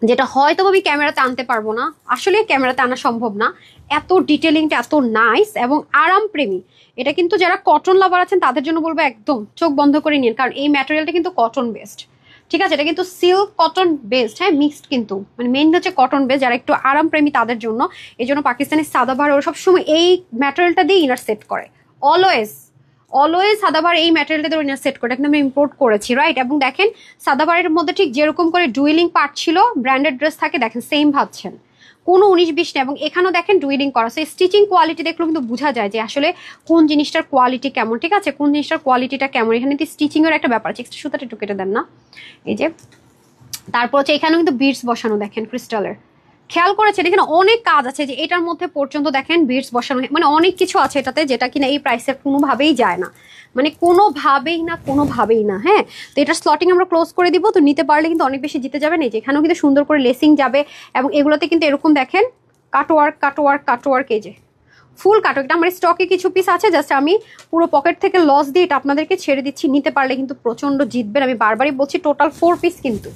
যেটা হয়তো আমি ক্যামেরাতে আনতে পারবো না, আসলে ক্যামেরাতে আনা সম্ভব না। এত ডিটেলিংটা এত নাইস এবং আরাম প্রেমী। এটা কিন্তু যারা কটন লাভার আছেন তাদের জন্য বলবো একদম চোখ বন্ধ করে নিন, কারণ এই ম্যাটেরিয়ালটা কিন্তু কটন বেসড, ঠিক আছে। এটা কিন্তু সিল্ক কটন বেসড, হ্যাঁ মিক্সড, কিন্তু মানে মেইন হচ্ছে কটন বেসড। যারা একটু আরাম প্রেমী তাদের জন্য, এই জন্য পাকিস্তানি সাদাবাহার ওরা সবসময় এই ম্যাটেরিয়ালটা দিয়ে ইনার সেট করে, অলওয়েজ অলওয়েজ সাদাবার এই ম্যাটেরিয়ালটা দিয়ে ইনার সেট করে, কিন্তু আমি ইম্পোর্ট করেছি, রাইট। এবং দেখেন সাদাবারের মধ্যে ঠিক যেরকম করে ডুয়েলিং পার্ট ছিল, ব্র্যান্ডেড ড্রেস থাকে দেখেন সেম ভাবছেন, কোনো 19-20 নেই। এবং এখানেও দেখেন ডুয়েলিং করা, সো স্টিচিং কোয়ালিটি দেখলেও কিন্তু বোঝা যায় যে আসলে কোন জিনিসটার কোয়ালিটি কেমন, ঠিক আছে, কোন জিনিসটার কোয়ালিটিটা কেমন। এখানে কিন্তু স্টিচিং এর একটা ব্যাপার আছে, সুতাটা একটু কেটে দেন না, এই যে। তারপর হচ্ছে এখানেও কিন্তু বিটস বসানো দেখেন ক্রিস্টালের, খেয়াল করেছেন এখানে অনেক কাজ আছে, যে এটার মধ্যে পর্যন্ত দেখেন বিটস বসানো, মানে অনেক কিছু আছে এটাতে, যেটা কিনা এই প্রাইসের কোনোভাবেই যায় না, মানে কোনোভাবেই না, হ্যাঁ। তো এটা স্লটিং আমরা ক্লোজ করে দিব, তো নিতে পারলে কিন্তু অনেক বেশি জিতে যাবেন। এই যে এখানেও কিন্তু সুন্দর করে লেসিং যাবে, এবং এগুলোতে কিন্তু এরকম দেখেন কাটওয়ার্ক, এই যে ফুল কাটো। এটা আমার স্টকে কিছু পিস আছে, জাস্ট আমি পুরো পকেট থেকে লস দিয়ে এটা আপনাদেরকে ছেড়ে দিচ্ছি। নিতে পারলে কিন্তু প্রচন্ড জিতবেন, আমি বারবারই বলছি। টোটাল 4 পিস কিন্তু,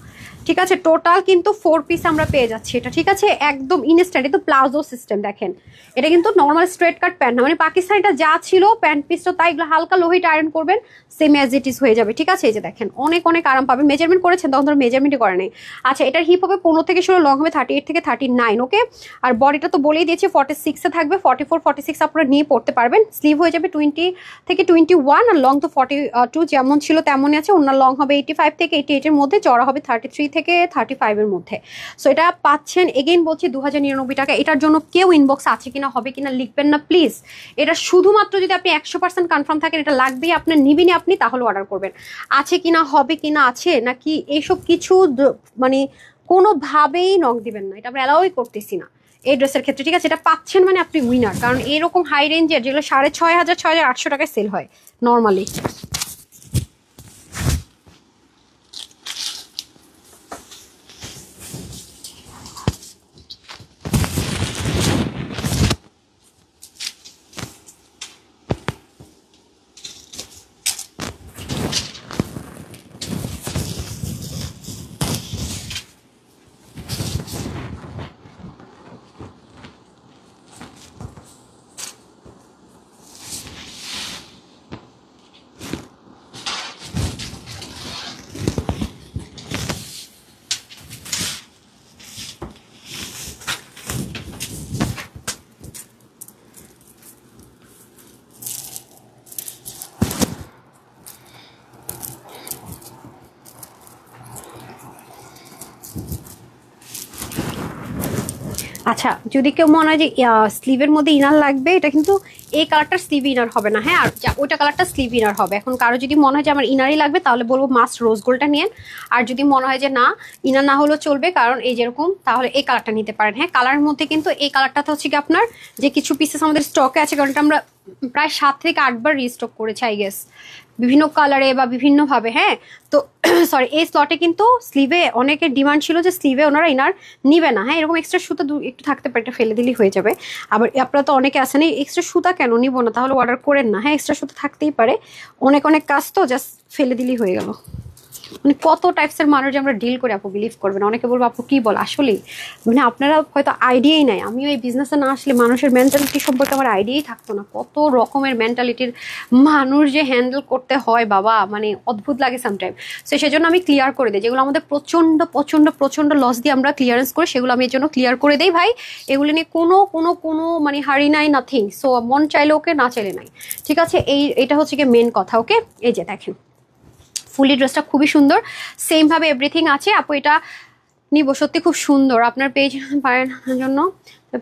ঠিক আছে, টোটাল কিন্তু 4 পিস আমরা পেয়ে যাচ্ছি এটা, ঠিক আছে, একদম ইনস্ট্যান্ট। এটা প্লাজো সিস্টেম দেখেন, এটা কিন্তু নর্মাল স্ট্রেট কাট প্যান্ট না, মানে পাকিস্তানিটা যা ছিল প্যান্ট পিসটা তাই, এগুলো হালকা লোহিট আয়রন করবেন সেম অ্যাজ ইট ইজ হয়ে যাবে, ঠিক আছে। এই যে দেখেন অনেক অনেক আরাম পাবেন। মেজারমেন্ট করেছেন তখন ধরো মেজারমেন্টই করে নেই। আচ্ছা, এটার হিপ হবে 15 থেকে 16, লং হবে 38 থেকে 39, ওকে। আর বডিটা তো বলেই দিয়েছি 46-এ থাকবে, 44-46 আপনারা নিয়ে পড়তে পারবেন। স্লিভ হয়ে যাবে 20 থেকে 21, আর লং তো 42 যেমন ছিল তেমনই আছে। ওনার লং হবে 85 থেকে 88 এর মধ্যে, চড়া হবে 33 থেকে 35 এর মধ্যে। সো এটা পাচ্ছেন, এগেইন বলছি 2099 টাকা। এটার জন্য কেউ ইনবক্স আছে কিনা হবে কিনা লিখবেন না প্লিজ। এটা শুধুমাত্র যদি আপনি 100% কনফার্ম থাকেন এটা লাগবেই আপনার, নিবিনি আপনি, তাহলে অর্ডার করবেন। আছে কিনা, হবে কিনা, আছে নাকি, এইসব কিছু মানে কোনোভাবেই নক দিবেন না, এটা আমরা অ্যালাউই করতেছি না এই ড্রেসের ক্ষেত্রে, ঠিক আছে। এটা পাচ্ছেন মানে আপনি উইনার, কারণ এরকম হাই রেঞ্জের যেগুলো 6500 6800 টাকায় সেল হয় নর্মালি। আচ্ছা, যদি কেউ মনে হয় যে স্লিভের মধ্যে ইনার লাগবে, এটা কিন্তু এই কালারটার স্লিভ ইনার হবে না, হ্যাঁ, আর ওইটা কালারটা স্লিভ ইনার হবে। এখন কারো যদি মনে হয় যে আমার ইনারই লাগবে, তাহলে বলবো মাস্ট রোজ গোল্ডটা নিয়েন। আর যদি মনে হয় যে না, ইনার না হলেও চলবে, কারণ এই যেরকম, তাহলে এই কালারটা নিতে পারেন। হ্যাঁ, কালারের মধ্যে কিন্তু এই কালারটা হচ্ছে কি আপনার যে কিছু পিসেস আমাদের স্টকে আছে, কারণ এটা আমরা প্রায় 7 থেকে 8 বার রিস্টক করেছি আই গেস, বিভিন্ন কালারে বা বিভিন্নভাবে। হ্যাঁ, তো সরি, এই স্লটে কিন্তু স্লিভে অনেকের ডিমান্ড ছিল যে স্লিভে ওনারা ইনার নিবে না। হ্যাঁ, এরকম এক্সট্রা সুতা একটু থাকতে পারে, এটা ফেলে দিলেই হয়ে যাবে। আবার আপনারা তো অনেকে আছেন এক্সট্রা সুতা কেন নিব না, তাহলে অর্ডার করেন না। হ্যাঁ, এক্সট্রা সুতা থাকতেই পারে, অনেক অনেক কাজ তো জাস্ট ফেলে দিলেই হয়ে গেল। মানে কত টাইপসের মানুষ যে আমরা ডিল করে, আপু বিলিভ করবেন। অনেকে বলবো আপু কি বল, আসলেই মানে আপনারা হয়তো আইডিয়াই নাই। আমিও এই বিজনেসে না আসলে মানুষের মেন্টালিটি সম্পর্কে আমার আইডিয়াই থাকতো না, কত রকমের মেন্টালিটির মানুষ যে হ্যান্ডেল করতে হয় বাবা, মানে অদ্ভুত লাগে সামটাইম। সো সেজন্য আমি ক্লিয়ার করে দিই, যেগুলো আমাদের প্রচণ্ড প্রচণ্ড প্রচণ্ড লস দিয়ে আমরা ক্লিয়ারেন্স করি, সেগুলো আমি এর জন্য ক্লিয়ার করে দিই ভাই। এগুলো নিয়ে কোনো কোনো কোনো মানে হারি নাই, নাথিং। সো মন চাইলে ওকে, না চাইলে নাই, ঠিক আছে। এটা হচ্ছে কি মেন কথা। ওকে, এই যে দেখেন ফুলি ড্রেসটা খুবই সুন্দর, সেম ভাবে এভরিথিং আছে। আপু এটা নিব, সত্যি খুব সুন্দর। আপনার পেজ পারেন জন্য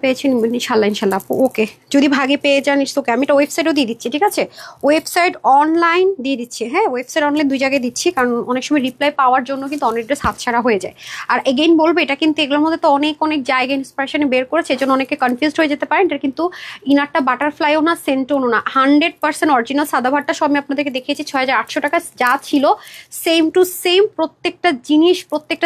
পেয়েছেন ইনশাল্লাহ, ইনশাল্লাহ আপু। ওকে, যদি ভাগে পেয়ে যান ইটস ওকে। আমি এটা ওয়েবসাইটও দিয়ে দিচ্ছি, ঠিক আছে, ওয়েবসাইট অনলাইন দিয়ে দিচ্ছি। হ্যাঁ, ওয়েবসাইট অনলাইন 2 জায়গায় দিচ্ছি, কারণ অনেক সময় রিপ্লাই পাওয়ার জন্য কিন্তু অনেক ড্রেস হাতছাড়া হয়ে যায়। আর এগেইন বলবো, এটা কিন্তু এগুলোর মধ্যে তো অনেক অনেক জায়গায় ইন্সপিরেশনে বের করেছে, এই জন্য অনেকে কনফিউজড হয়ে যেতে পারেন। এটা কিন্তু ইনারটা বাটারফ্লাইও না, সেন্টোনও না, 100% অরিজিনাল সাদা ভাতটা সব আমি আপনাদেরকে দেখিয়েছি 6,800 টাকা যা ছিল, সেম টু সেম প্রত্যেকটা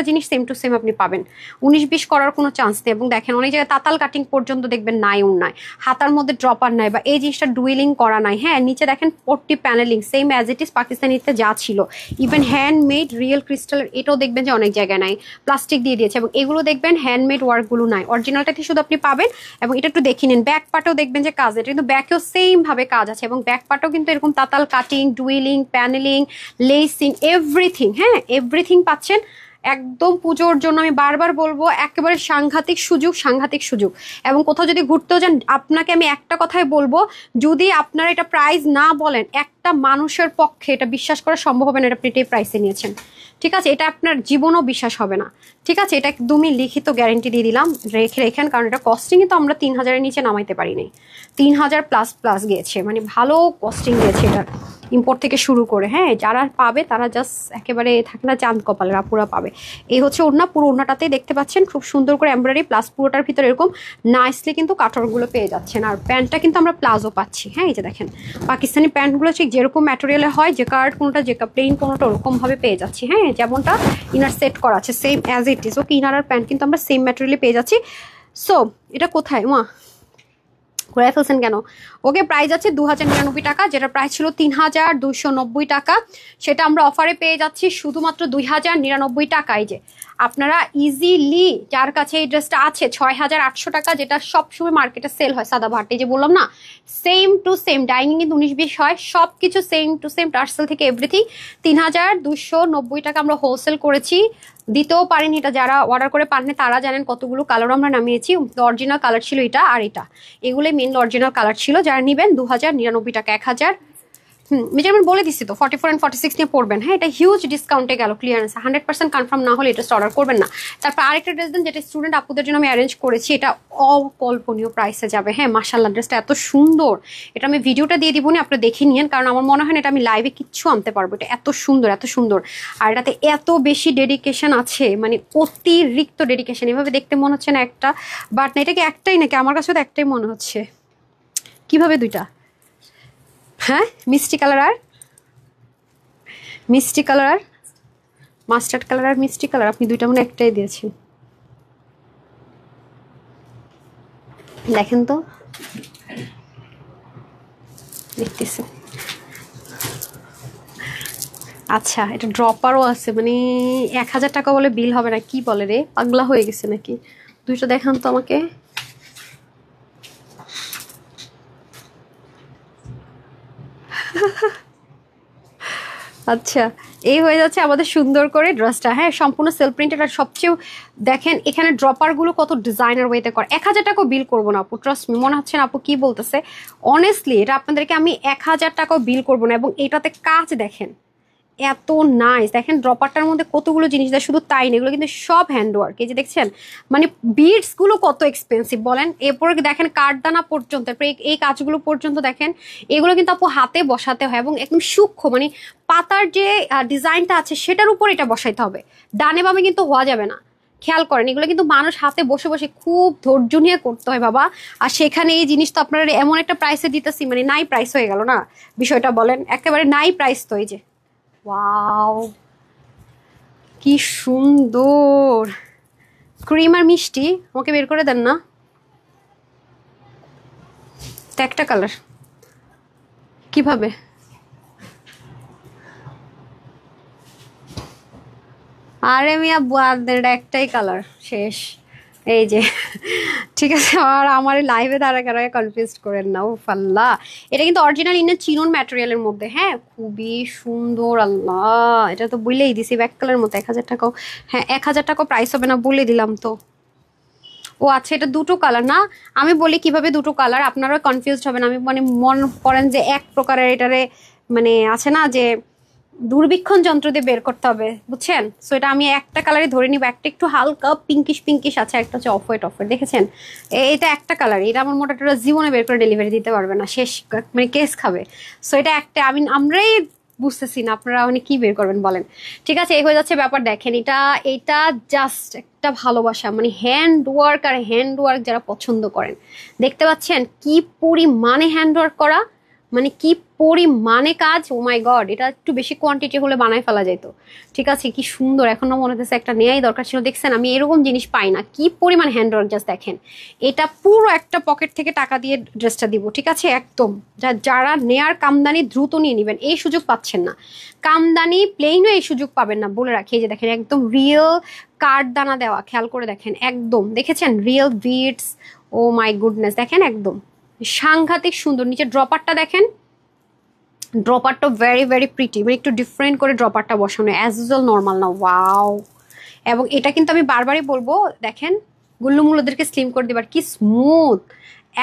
জিনিস সেম টু সেম আপনি পাবেন। 19-20 করার কোনো চান্স নেই। এবং দেখেন অনেক জায়গায় তাতাল কাটিং পর্যন্ত দেখবেন নাই, নাই হাতার মধ্যে ড্রপার নাই, বা এই জিনিসটা ডুয়েলিং করা নাই। হ্যাঁ, নিচে দেখেন পট্টি panelling same as it is পাকিস্তানিতে যা ছিল, ইভেন হ্যান্ডমেড রিয়েল ক্রিস্টালের এটাও দেখবেন যে অনেক জায়গায় নাই, প্লাস্টিক দিয়ে দিয়েছে। এবং এগুলো দেখবেন হ্যান্ডমেড ওয়ার্কগুলো নাই, অরিজিনালটাতে শুধু আপনি পাবেন। এবং এটা একটু দেখে নিন, ব্যাক পার্টেও দেখবেন যে কাজ, এটা কিন্তু ব্যাকেও সেম ভাবে কাজ আছে, এবং ব্যাক পার্টেও কিন্তু এরকম তাতাল কাটিং, ডুয়েলিং, প্যানেলিং, লেসিং, এভরিথিং। হ্যাঁ, এভরিথিং পাচ্ছেন একদম পুজোর জন্য। আমি বারবার বলবো, একেবারে সাংঘাতিক সুযোগ, সাংঘাতিক সুযোগ। এবং কোথাও যদি ঘুরতেও যান, আপনাকে আমি একটা কথাই বলবো, যদি আপনারা এটা প্রাইস না বলেন, একটা মানুষের পক্ষে এটা বিশ্বাস করা সম্ভব হবে না এটা আপনি এই প্রাইসে নিয়েছেন, ঠিক আছে। এটা আপনার জীবনও বিশ্বাস হবে না, ঠিক আছে। এটা একদমই লিখিত গ্যারেন্টি দিয়ে দিলাম, রেখেন, কারণ এটা কস্টিংই তো আমরা 3,000-এর নিচে নামাইতে পারি নাই, 3,000 প্লাস প্লাস গিয়েছে, মানে ভালো কস্টিং গিয়েছে এটা ইম্পোর্ট থেকে শুরু করে। হ্যাঁ, যারা পাবে তারা জাস্ট একেবারে থাকে না চাঁদ কপালের, আপুরা পাবে। এই হচ্ছে ওড়না, পুরো ওড়নাটাতেই দেখতে পাচ্ছেন খুব সুন্দর করে এমব্রয়ডারি, প্লাস পুরোটার ভিতরে এরকম নাইসলি কিন্তু কাটরগুলো পেয়ে যাচ্ছেন। আর প্যান্টটা কিন্তু আমরা প্লাজো পাচ্ছি। হ্যাঁ, এই যে দেখেন পাকিস্তানি প্যান্টগুলো ঠিক যেরকম ম্যাটেরিয়ালে হয়, যে কার্ড কোনোটা, যে প্লেন কোনোটা, ওরকমভাবে পেয়ে যাচ্ছি। হ্যাঁ, যেমনটা ইনার সেট করা আছে same as it is. Okay, inner আর প্যান্ট কিন্তু আমরা সেম ম্যাটেরিয়ালে পেয়ে যাচ্ছি। সো এটা কোথায় মা ঘুরে ফেলছেন কেন? ওকে, প্রাইস আছে 2,099 টাকা, যেটা প্রাইস ছিল 3,290 টাকা, সেটা আমরা অফারে পেয়ে যাচ্ছি শুধুমাত্র 2,099 টাকায়। যে আপনারা ইজিলি, যার কাছে এই ড্রেসটা আছে 6,800 টাকা, যেটা সবসময় মার্কেটে সেল হয় সাদা ভাটে, যে বললাম না সেম টু সেম, ডাইনিং কিন্তু 19-20 হয়, সব কিছু সেম টু সেম, টার্সেল থেকে এভরিথিং 3,290 টাকা আমরা হোলসেল করেছি। দিতেও পারেন, এটা যারা অর্ডার করে পাননি তারা জানেন কতগুলো কালার আমরা নামিয়েছি। অরিজিনাল কালার ছিল এটা আর এটা, এগুলোই মেন অরিজিনাল কালার ছিল। যারা নেবেন 2,099 টাকা, 1,000 মেজারমেন্ট বলে দিচ্ছি তো, 44 and 46 নিয়ে পড়বেন। হ্যাঁ, এটা হিউজ ডিসকাউন্টে গেল, ক্লিয়ারেন্স 100% কনফার্ম না হলে এটা অর্ডার করবেন না। তারপর আরেকটা ড্রেস দেন, যেটা স্টুডেন্ট আপুদের জন্য আমি অ্যারেঞ্জ করেছি, এটা অকল্পনীয় প্রাইসে যাবে। হ্যাঁ, মাশাআল্লাহ, ড্রেসটা এত সুন্দর, এটা আমি ভিডিওটা দিয়ে দিব না, আপনি দেখে নিন, কারণ আমার মনে হয় না এটা আমি লাইভে কিচ্ছু আনতে পারবো, এটা এত সুন্দর, এত সুন্দর। আর এটাতে এত বেশি ডেডিকেশন আছে, মানে অতিরিক্ত ডেডিকেশন। এভাবে দেখতে মনে হচ্ছে না একটা, বাট না, এটা কি একটাই নাকি? আমার কাছে তো একটাই মনে হচ্ছে। কিভাবে দুইটা? হ্যাঁ, মিষ্টি কালার আর মিষ্টি কালার আর মাস্টার্ড কালার আর মিষ্টি কালার, আপনি দুইটা মনে একটাই দিয়েছেন। দেখেন তো, দেখতেছি। আচ্ছা, এটা ড্রপারও আছে, মানে 1,000 টাকা বলে বিল হবে না? কি বলে রে, পাগলা হয়ে গেছে নাকি? দুইটা দেখান তো আমাকে। আচ্ছা, এই হয়ে যাচ্ছে আমাদের সুন্দর করে ড্রেসটা। হ্যাঁ, সম্পূর্ণ সেলফ প্রিন্টেড। আর সবচেয়ে দেখেন এখানে ড্রপারগুলো কত ডিজাইনার ওয়েতে করে। 1,000 টাকাও বিল করবো না আপু, ট্রাস্ট মি। মনে হচ্ছে না আপু কি বলতেছে, অনেস্টলি এটা আপনাদেরকে আমি 1,000 টাকাও বিল করবো না। এবং এটাতে কাজ দেখেন, এত নাইস। দেখেন ড্রপারটার মধ্যে কতগুলো জিনিস দেয়, শুধু তাই না এগুলো কিন্তু সব হ্যান্ডওয়ার্ক। এই যে দেখছেন মানে বিডস গুলো কত এক্সপেন্সিভ বলেন। এরপরে দেখেন কাঠদানা পর্যন্ত, তারপরে এই কাজগুলো পর্যন্ত দেখেন, এগুলো কিন্তু আপু হাতে বসাতে হয় এবং একদম সূক্ষ্ম, মানে পাতার যে ডিজাইনটা আছে সেটার উপর এটা বসাইতে হবে, ডানে বামে কিন্তু হওয়া যাবে না। খেয়াল করেন এগুলো কিন্তু মানুষ হাতে বসে বসে খুব ধৈর্য নিয়ে করতে হয় বাবা। আর সেখানে এই জিনিস তো আপনারা এমন একটা প্রাইসে দিতেছি, মানে নাই প্রাইস হয়ে গেল না বিষয়টা, বলেন একেবারে নাই প্রাইস। তো এই যে ওয়াও কি সুন্দর ক্রিম আর মিষ্টি, আমাকে বের করে দেন না। তো একটা কালার কিভাবে, আরে মিয়া বুয়াদের একটাই কালার শেষ। এই যে ঠিক আছে, আর আমার লাইভে দাঁড়ায় কনফিউজ করেন না। ও ফাল্লা, এটা কিন্তু অরিজিনাল ইন্ডিয়ান চিনন ম্যাটেরিয়ালের মধ্যে, হ্যাঁ খুবই সুন্দর। আল্লাহ, এটা তো বলেই দিছি ব্যাক কালার মতো। 1000 টাকাও, হ্যাঁ 1000 টাকাও প্রাইস হবে না বলে দিলাম তো। ও আচ্ছা, এটা দুটো কালার না। আমি বলি কিভাবে দুটো কালার, আপনারা কনফিউজড হবেন। আমি মানে মনে করেন যে এক প্রকারের এটারে মানে আছে না যে দূরবীক্ষণ যন্ত্র দিয়ে বের করতে হবে, বুঝছেন? সো এটা আমি একটা কালারই ধরে নিব। একটা একটু হালকা পিঙ্কিশ পিঙ্কিশ আছে, একটা হচ্ছে অফ হোয়াইট দেখেছেন? এটা একটা কালার, এটা আমার মোটাটা জীবনে বের করে ডেলিভারি দিতে পারবে না, শেষ মানে কেস খাবে। সো এটা একটা, আমরাই বুঝতেছি না আপনারা মানে কি বের করবেন বলেন। ঠিক আছে, এই হয়ে যাচ্ছে ব্যাপার। দেখেন এটা জাস্ট একটা ভালোবাসা, মানে হ্যান্ড ওয়ার্ক, আর হ্যান্ড ওয়ার্ক যারা পছন্দ করেন, দেখতে পাচ্ছেন কি পরিমাণে হ্যান্ড ওয়ার্ক করা, মানে কি পরিমাণে কাজ। ও মাই গড, এটা একটু বেশি কোয়ান্টিটি হলে বানায় ফেলা যেত। ঠিক আছে, কি সুন্দর, এখনো মনে হচ্ছে একটা নেয়াই দরকার ছিল। দেখছেন আমি এরকম জিনিস পাই না, কি পরিমাণ হ্যান্ডওয়ার্ক জাস্ট দেখেন। এটা পুরো একটা পকেট থেকে টাকা দিয়ে ড্রেসটা দিব, ঠিক আছে একদম। যারা নেয়ার কামদানি দ্রুত নিয়ে নেবেন, এই সুযোগ পাচ্ছেন না। কামদানি প্লেইনও এই সুযোগ পাবেন না বলে রাখি। এই যে দেখেন একদম রিয়েল কাঠদানা দেওয়া, খেয়াল করে দেখেন একদম, দেখেছেন real beats. Oh my goodness, দেখেন একদম সাংঘাতিক সুন্দর। নিচে ড্রপারটা দেখেন, ড্রপারটা ভেরি ভেরি প্রিটি, মানে একটু ডিফারেন্ট করে ড্রপারটা বসানো, অ্যাজ ইউজুয়াল নর্মাল না। ওয়াও, এবং এটা কিন্তু আমি বারবারই বলবো, দেখেন গুল্লুমুল্লোদেরকে স্লিম করে দিবার, কি স্মুথ,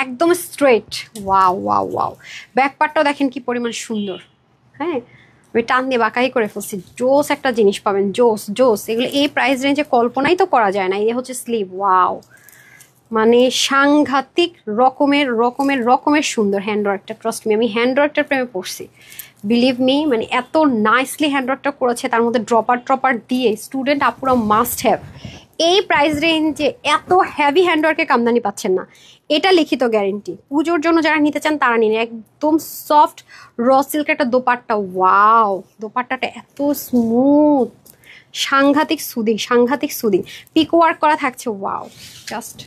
একদম straight. Wow wow wow, back পার্টটাও দেখেন কি পরিমাণ সুন্দর। হ্যাঁ, আমি টান দিয়ে বাঁকাই করে ফেলছি। জোস একটা জিনিস পাবেন, জোস জোস। এগুলো এই প্রাইস রেঞ্জে কল্পনাই তো করা যায় না। এই হচ্ছে স্লিভ, ওয়াও, মানে সাংঘাতিক রকমের রকমের রকমের সুন্দর হ্যান্ডওয়ার্কটা। ট্রাস্ট মি, আমি হ্যান্ডওয়ার্কটার প্রেমে পড়ছি, বিলিভ মি। মানে এত নাইসলি হ্যান্ডওয়ার্কটা করেছে, তার মধ্যে ড্রপার দিয়ে স্টুডেন্ট আপুরা মাস্ট হ্যাভ। এই প্রাইস রেঞ্জে এত হ্যাভি হ্যান্ডওয়ার্কের কামদানি পাচ্ছেন না, এটা লিখিত গ্যারেন্টি। পুজোর জন্য যারা নিতে চান তারা নিন। একদম সফট র সিল্কের একটা দোপাট্টা, ওয়াও, দোপাট্টাটা এত স্মুথ, সাংঘাতিক সুদিং, সাংঘাতিক সুদিং। পিক ওয়ার্ক করা থাকছে, wow, just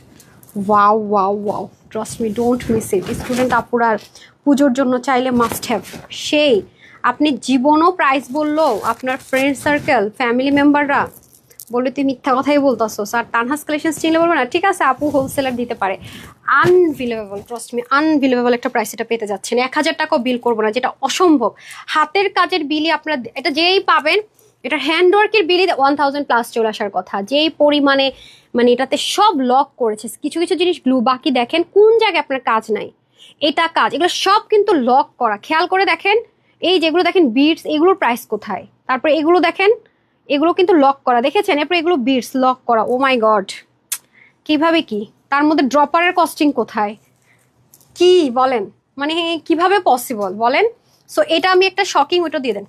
wow wow wow, trust me, don't miss it. Student আপুরা পুজোর জন্য চাইলে মাস্ট হ্যাভ। সেই আপনি জীবনও প্রাইস বললো, আপনার ফ্রেন্ড সার্কেল ফ্যামিলি মেম্বাররা বললে তুই মিথ্যা কথাই বলতেছো স্যার, তানহাস কালেকশনস চিনলে বলবে না। ঠিক আছে আপু হোলসেলার দিতে পারে। আনবিলিভেবল, ট্রাস্ট মি, আনবিলিভেবল একটা প্রাইস এটা পেতে যাচ্ছেন। 1000 টাকাও বিল করবো না, যেটা অসম্ভব। হাতের কাজের বিলই আপনারা, এটা যেই পাবেন, এটা হ্যান্ডওয়ার্কের বিলই 1000 প্লাস চলে আসার কথা। যেই পরিমাণে মানে এটাতে সব লক করেছে, কিছু কিছু জিনিস গ্লু, বাকি দেখেন কোন জায়গায় আপনার কাজ নাই, এটা কাজ, এগুলো সব কিন্তু লক করা। খেয়াল করে দেখেন, এই যেগুলো দেখেন বিটস, এগুলোর প্রাইস কোথায়? তারপরে এগুলো দেখেন, এগুলো কিন্তু লক করা, দেখেছেন? এরপরে এগুলো বিটস লক করা। ও মাই গড, কিভাবে কি? তার মধ্যে ড্রপারের কস্টিং কোথায়? কি বলেন, মানে কিভাবে পসিবল বলেন? সো এটা আমি একটা শকিং, ওইটা দিয়ে দেন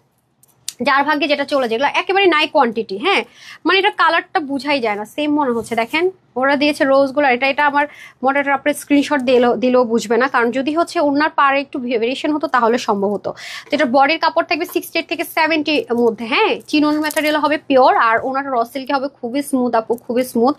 যার ভাগ্যে যেটা চলে, যেগুলো একেবারে নাই কোয়ান্টিটি। হ্যাঁ, মানে এটা কালারটা বুঝাই যায় না, সেম মনে হচ্ছে। দেখেন ওরা দিয়েছে রোজগুলো, এটা আমার মোটাটা আপনার স্ক্রিনশট দিলেও বুঝবে না, কারণ যদি হচ্ছে ওনার পারে একটু ভেরিয়েশন হতো তাহলে সম্ভব হতো। তো এটা বডির কাপড় থাকবে 68 থেকে 70 মধ্যে। হ্যাঁ, চিনন ম্যাটেরিয়াল হবে পিওর, আর ওনার র সিল্কে হবে খুবই স্মুথ আপু, খুবই স্মুথ।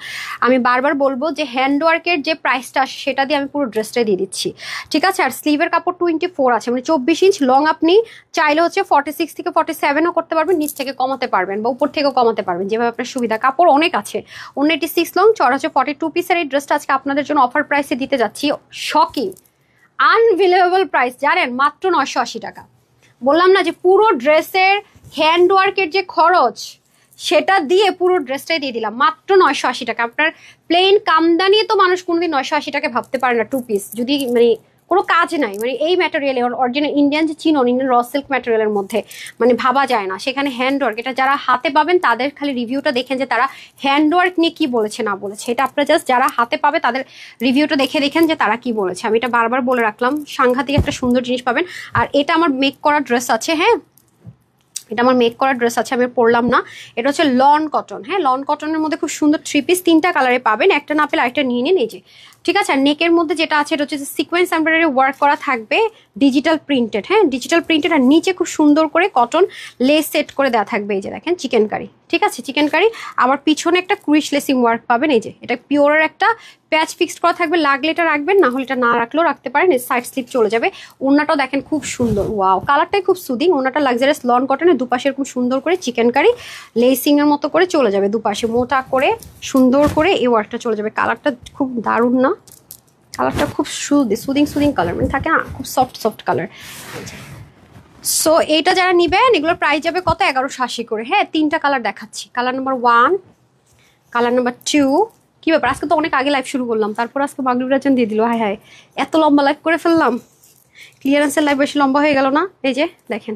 আমি বারবার বলবো যে হ্যান্ডওয়ার্কের যে প্রাইসটা আসে সেটা দিয়ে আমি পুরো ড্রেসটাই দিয়ে দিচ্ছি, ঠিক আছে? আর স্লিভের কাপড় 24 আছে, মানে 24 ইঞ্চ লং। আপনি চাইলে হচ্ছে 46 থেকে 47ও করতে পারবেন, নিচ থেকে কমাতে পারবেন বা উপর থেকেও কমাতে পারবেন, যেভাবে আপনার সুবিধা। কাপড় অনেক আছে, 86 লং, চড়া হচ্ছে 42 পিসের। এই ড্রেসটা আজকে আপনাদের জন্য অফার প্রাইসে দিতে যাচ্ছি, শকিং আনবিলিভেবল প্রাইস, জানেন? মাত্র 980 টাকা। বললাম না যে পুরো ড্রেসের হ্যান্ডওয়ার্কের যে খরচ সেটা দিয়ে পুরো ড্রেসটাই দিয়ে দিলাম মাত্র 980 টাকা। আপনার প্লেন কামদানি তো মানুষ কোনোদিন 980 টাকা ভাবতে পারে না টু পিস, যদি মানে কোনো কাজ নাই, মানে এই ম্যাটেরিয়ালে অরিজিনাল ইন্ডিয়ান যে চিনন, ইন্ডিয়ান র সিল্ক ম্যাটেরিয়ালের মধ্যে মানে ভাবা যায় না। সেখানে হ্যান্ডওয়ার্ক, এটা যারা হাতে পাবেন তাদের খালি রিভিউটা দেখেন যে তারা হ্যান্ডওয়ার্ক নিয়ে কি বলেছে না বলেছে। এটা আপনারা জাস্ট যারা হাতে পাবে তাদের রিভিউটা দেখে দেখেন যে তারা কি বলেছে। আমি এটা বারবার বলে রাখলাম, সাংঘাতিক একটা সুন্দর জিনিস পাবেন। আর এটা আমার মেক করা ড্রেস আছে, হ্যাঁ এটা আমার মেক করা ড্রেস আছে, আমি পরলাম না। এটা হচ্ছে লন কটন, হ্যাঁ লন কটনের মধ্যে খুব সুন্দর 3 পিস, 3টা কালারে পাবেন, একটা না পেলে আরেকটা নিয়ে নিন এই যে, ঠিক আছে। আর নেকের মধ্যে যেটা আছে এটা হচ্ছে সিকোয়েন্স এমব্রয়ডারি ওয়ার্ক করা থাকবে, ডিজিটাল প্রিন্টেড, হ্যাঁ ডিজিটাল প্রিন্টেড। আর নিচে খুব সুন্দর করে কটন লেস সেট করে দেওয়া থাকবে, এই যে দেখেন চিকেন কারি, ঠিক আছে চিকেন কারি। আবার পিছনে একটা ক্রিশ লেসিং ওয়ার্ক পাবেন, এই যে এটা পিওরের একটা প্যাচ ফিক্সড করা থাকবে, লাগলে এটা রাখবেন, না হলে এটা না রাখলেও রাখতে পারেন। সাইড স্লিপ চলে যাবে। ওড়নাটাও দেখেন খুব সুন্দর, ওয়াও কালারটাই খুব সুদিং। ওড়নাটা লাক্সারিয়াস লন কটনের, দুপাশে এরকম সুন্দর করে চিকেন কারি লেসিং এর মতো করে চলে যাবে, দুপাশে মোটা করে সুন্দর করে এই ওয়ার্কটা চলে যাবে। কালারটা খুব দারুণ না, কালারটা খুব সুদিং কালার, মানে থাকে না খুব সফট কালার। সো এইটা যারা নিবেন এগুলোর প্রাইস যাবে কত, 1180 করে। হ্যাঁ 3টা কালার দেখাচ্ছি, কালার নাম্বার 1, কালার নাম্বার 2। কি ব্যাপার, আজকে তো অনেক আগে লাইভ শুরু করলাম, তারপর আজকে মাগরিব রাজন দিয়ে দিল, হায় হায় এত লম্বা লাইভ করে ফেললাম। ক্লিয়ারেন্সের লাইভ বেশি লম্বা হয়ে গেল না? এই যে দেখেন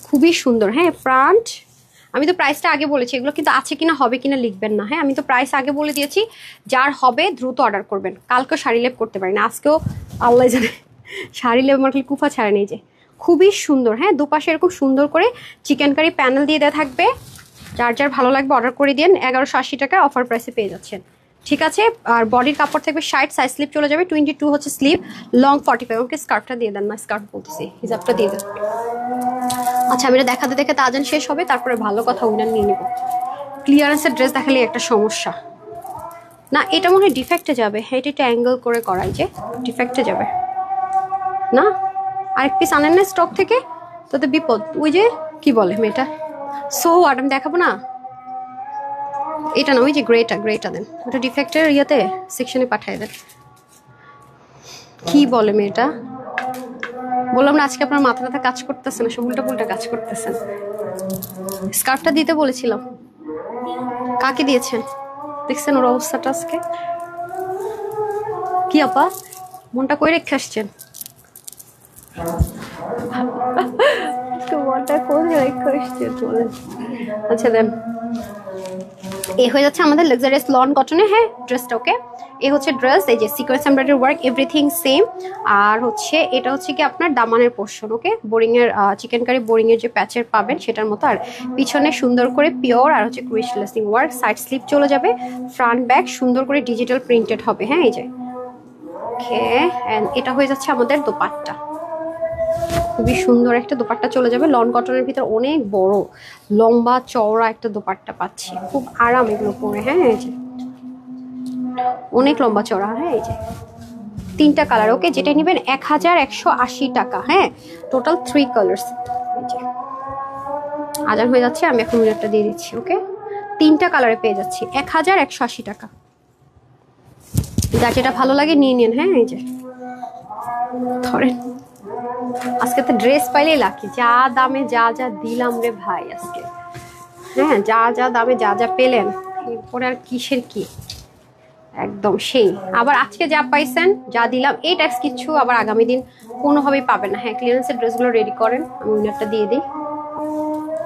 খুবই সুন্দর, হ্যাঁ ফ্রন্ট। আমি তো প্রাইসটা আগে বলেছি, এগুলো কিন্তু আছে কিনা হবে কিনা লিখবেন না, হ্যাঁ আমি তো প্রাইস আগে বলে দিয়েছি। যার হবে দ্রুত অর্ডার করবেন, কালকেও শাড়ি লেপ করতে পারি না, আজকেও আল্লাহ জানে শাড়ি লেপ আমার খালি কুফা ছাড়া নেই। যে খুবই সুন্দর, হ্যাঁ দুপাশে এরকম সুন্দর করে চিকেন কারি প্যানেল দিয়ে দেওয়া থাকবে। যার যার ভালো লাগবে অর্ডার করে দিন, 1180 টাকা অফার প্রাইসে পেয়ে যাচ্ছেন, ঠিক আছে। আর বডির কাপড় থাকবে 60, সাইজ স্লিপ চলে যাবে 22 হচ্ছে স্লিপ, লং 45। ওকে স্কার্ফটা দিয়ে দেন, না স্কার্ফ বলতেছি হিজাবটা দিয়ে দেন। আচ্ছা আমি এটা দেখাতে দেখাতে আজান শেষ হবে, তারপরে ভালো কথা উইনার নিয়ে নিব। ক্লিয়ারেন্সের ড্রেস দেখালে একটা সমস্যা না, এটা মনে হয় ডিফেক্টে যাবে। হ্যাঁ এটা অ্যাঙ্গেল করে করাই, যে ডিফেক্টে যাবে না। আরেক পিস আনেন না স্টক থেকে, তো বিপদ। ওই যে কি বলে মেয়েটা, সো হোয়াট, আমি দেখাবো না এটা না, ওই যে গ্রেটা দেন, ওটা ডিফেক্টের ইয়াতে সেকশনে পাঠিয়ে দেন। কি বলে মেয়েটা, বললাম না আজকে আপনার মাথা ব্যথা কাজ করতেছে না, সব উল্টা কাজ করতেছেন। স্কার্ফটা দিতে বলেছিলাম, কাকে দিয়েছেন? দেখছেন ওর অবস্থাটা আজকে কি? আপা মনটা কই রেখে আসছেন? মনটা কোথায় রেখে আসছেন বলেন। আচ্ছা দেন, এ হয়ে যাচ্ছে আমাদের লাক্সারিয়াস লন কটনে, হ্যাঁ ড্রেসটা। ওকে এ হচ্ছে ড্রেস, এই যে sequence embroidery work everything same. আর হচ্ছে এটা হচ্ছে কি আপনার দামানের পোর্শন, ওকে বোরিং এর চিকেন কারি বোরিং এর যে প্যাচের পাবেন সেটার মতো। আর পিছনে সুন্দর করে পিওর আর হচ্ছে ক্রিশ লেসিং ওয়ার্ক, সাইড স্লিপ চলে যাবে, ফ্রন্ট ব্যাক সুন্দর করে ডিজিটাল প্রিন্টেড হবে, হ্যাঁ এই যে ওকে। এন্ড এটা হয়ে যাচ্ছে আমাদের দোপাট্টা, খুবই সুন্দর একটা দোপাট্টা চলে যাবে লন কটনের ভিতর, অনেক বড় লম্বা চওড়া একটা দোপাট্টা পাচ্ছি, খুব আরাম এগুলো পরে, হ্যাঁ এই যে অনেক লম্বা চওড়া, হ্যাঁ এই যে 3টা কালার। ওকে যেটা নেবেন 1180 টাকা, হ্যাঁ টোটাল 3 কালার্স। আজান হয়ে যাচ্ছে, আমি এখন মিনিটটা দিয়ে দিচ্ছি। ওকে 3টা কালারে পেয়ে যাচ্ছি 1180 টাকা। যার যেটা ভালো লাগে নিয়ে নিন, হ্যাঁ এই যে ধরেন। আজকে তো ড্রেস পাইলেই লাকি, যা দামে যা দিলাম রে ভাই আজকে, হ্যাঁ যা দামে যা পেলেন, এরপরে আর কিসের কি, একদম সেই। আবার আজকে যা পাইছেন যা দিলাম এই ট্যাক্স কিচ্ছু আবার আগামী দিন কোনোভাবেই পাবেন না। হ্যাঁ ক্লিয়ারেন্সের ড্রেসগুলো রেডি করেন, আমি উইনারটা দিয়ে দিই,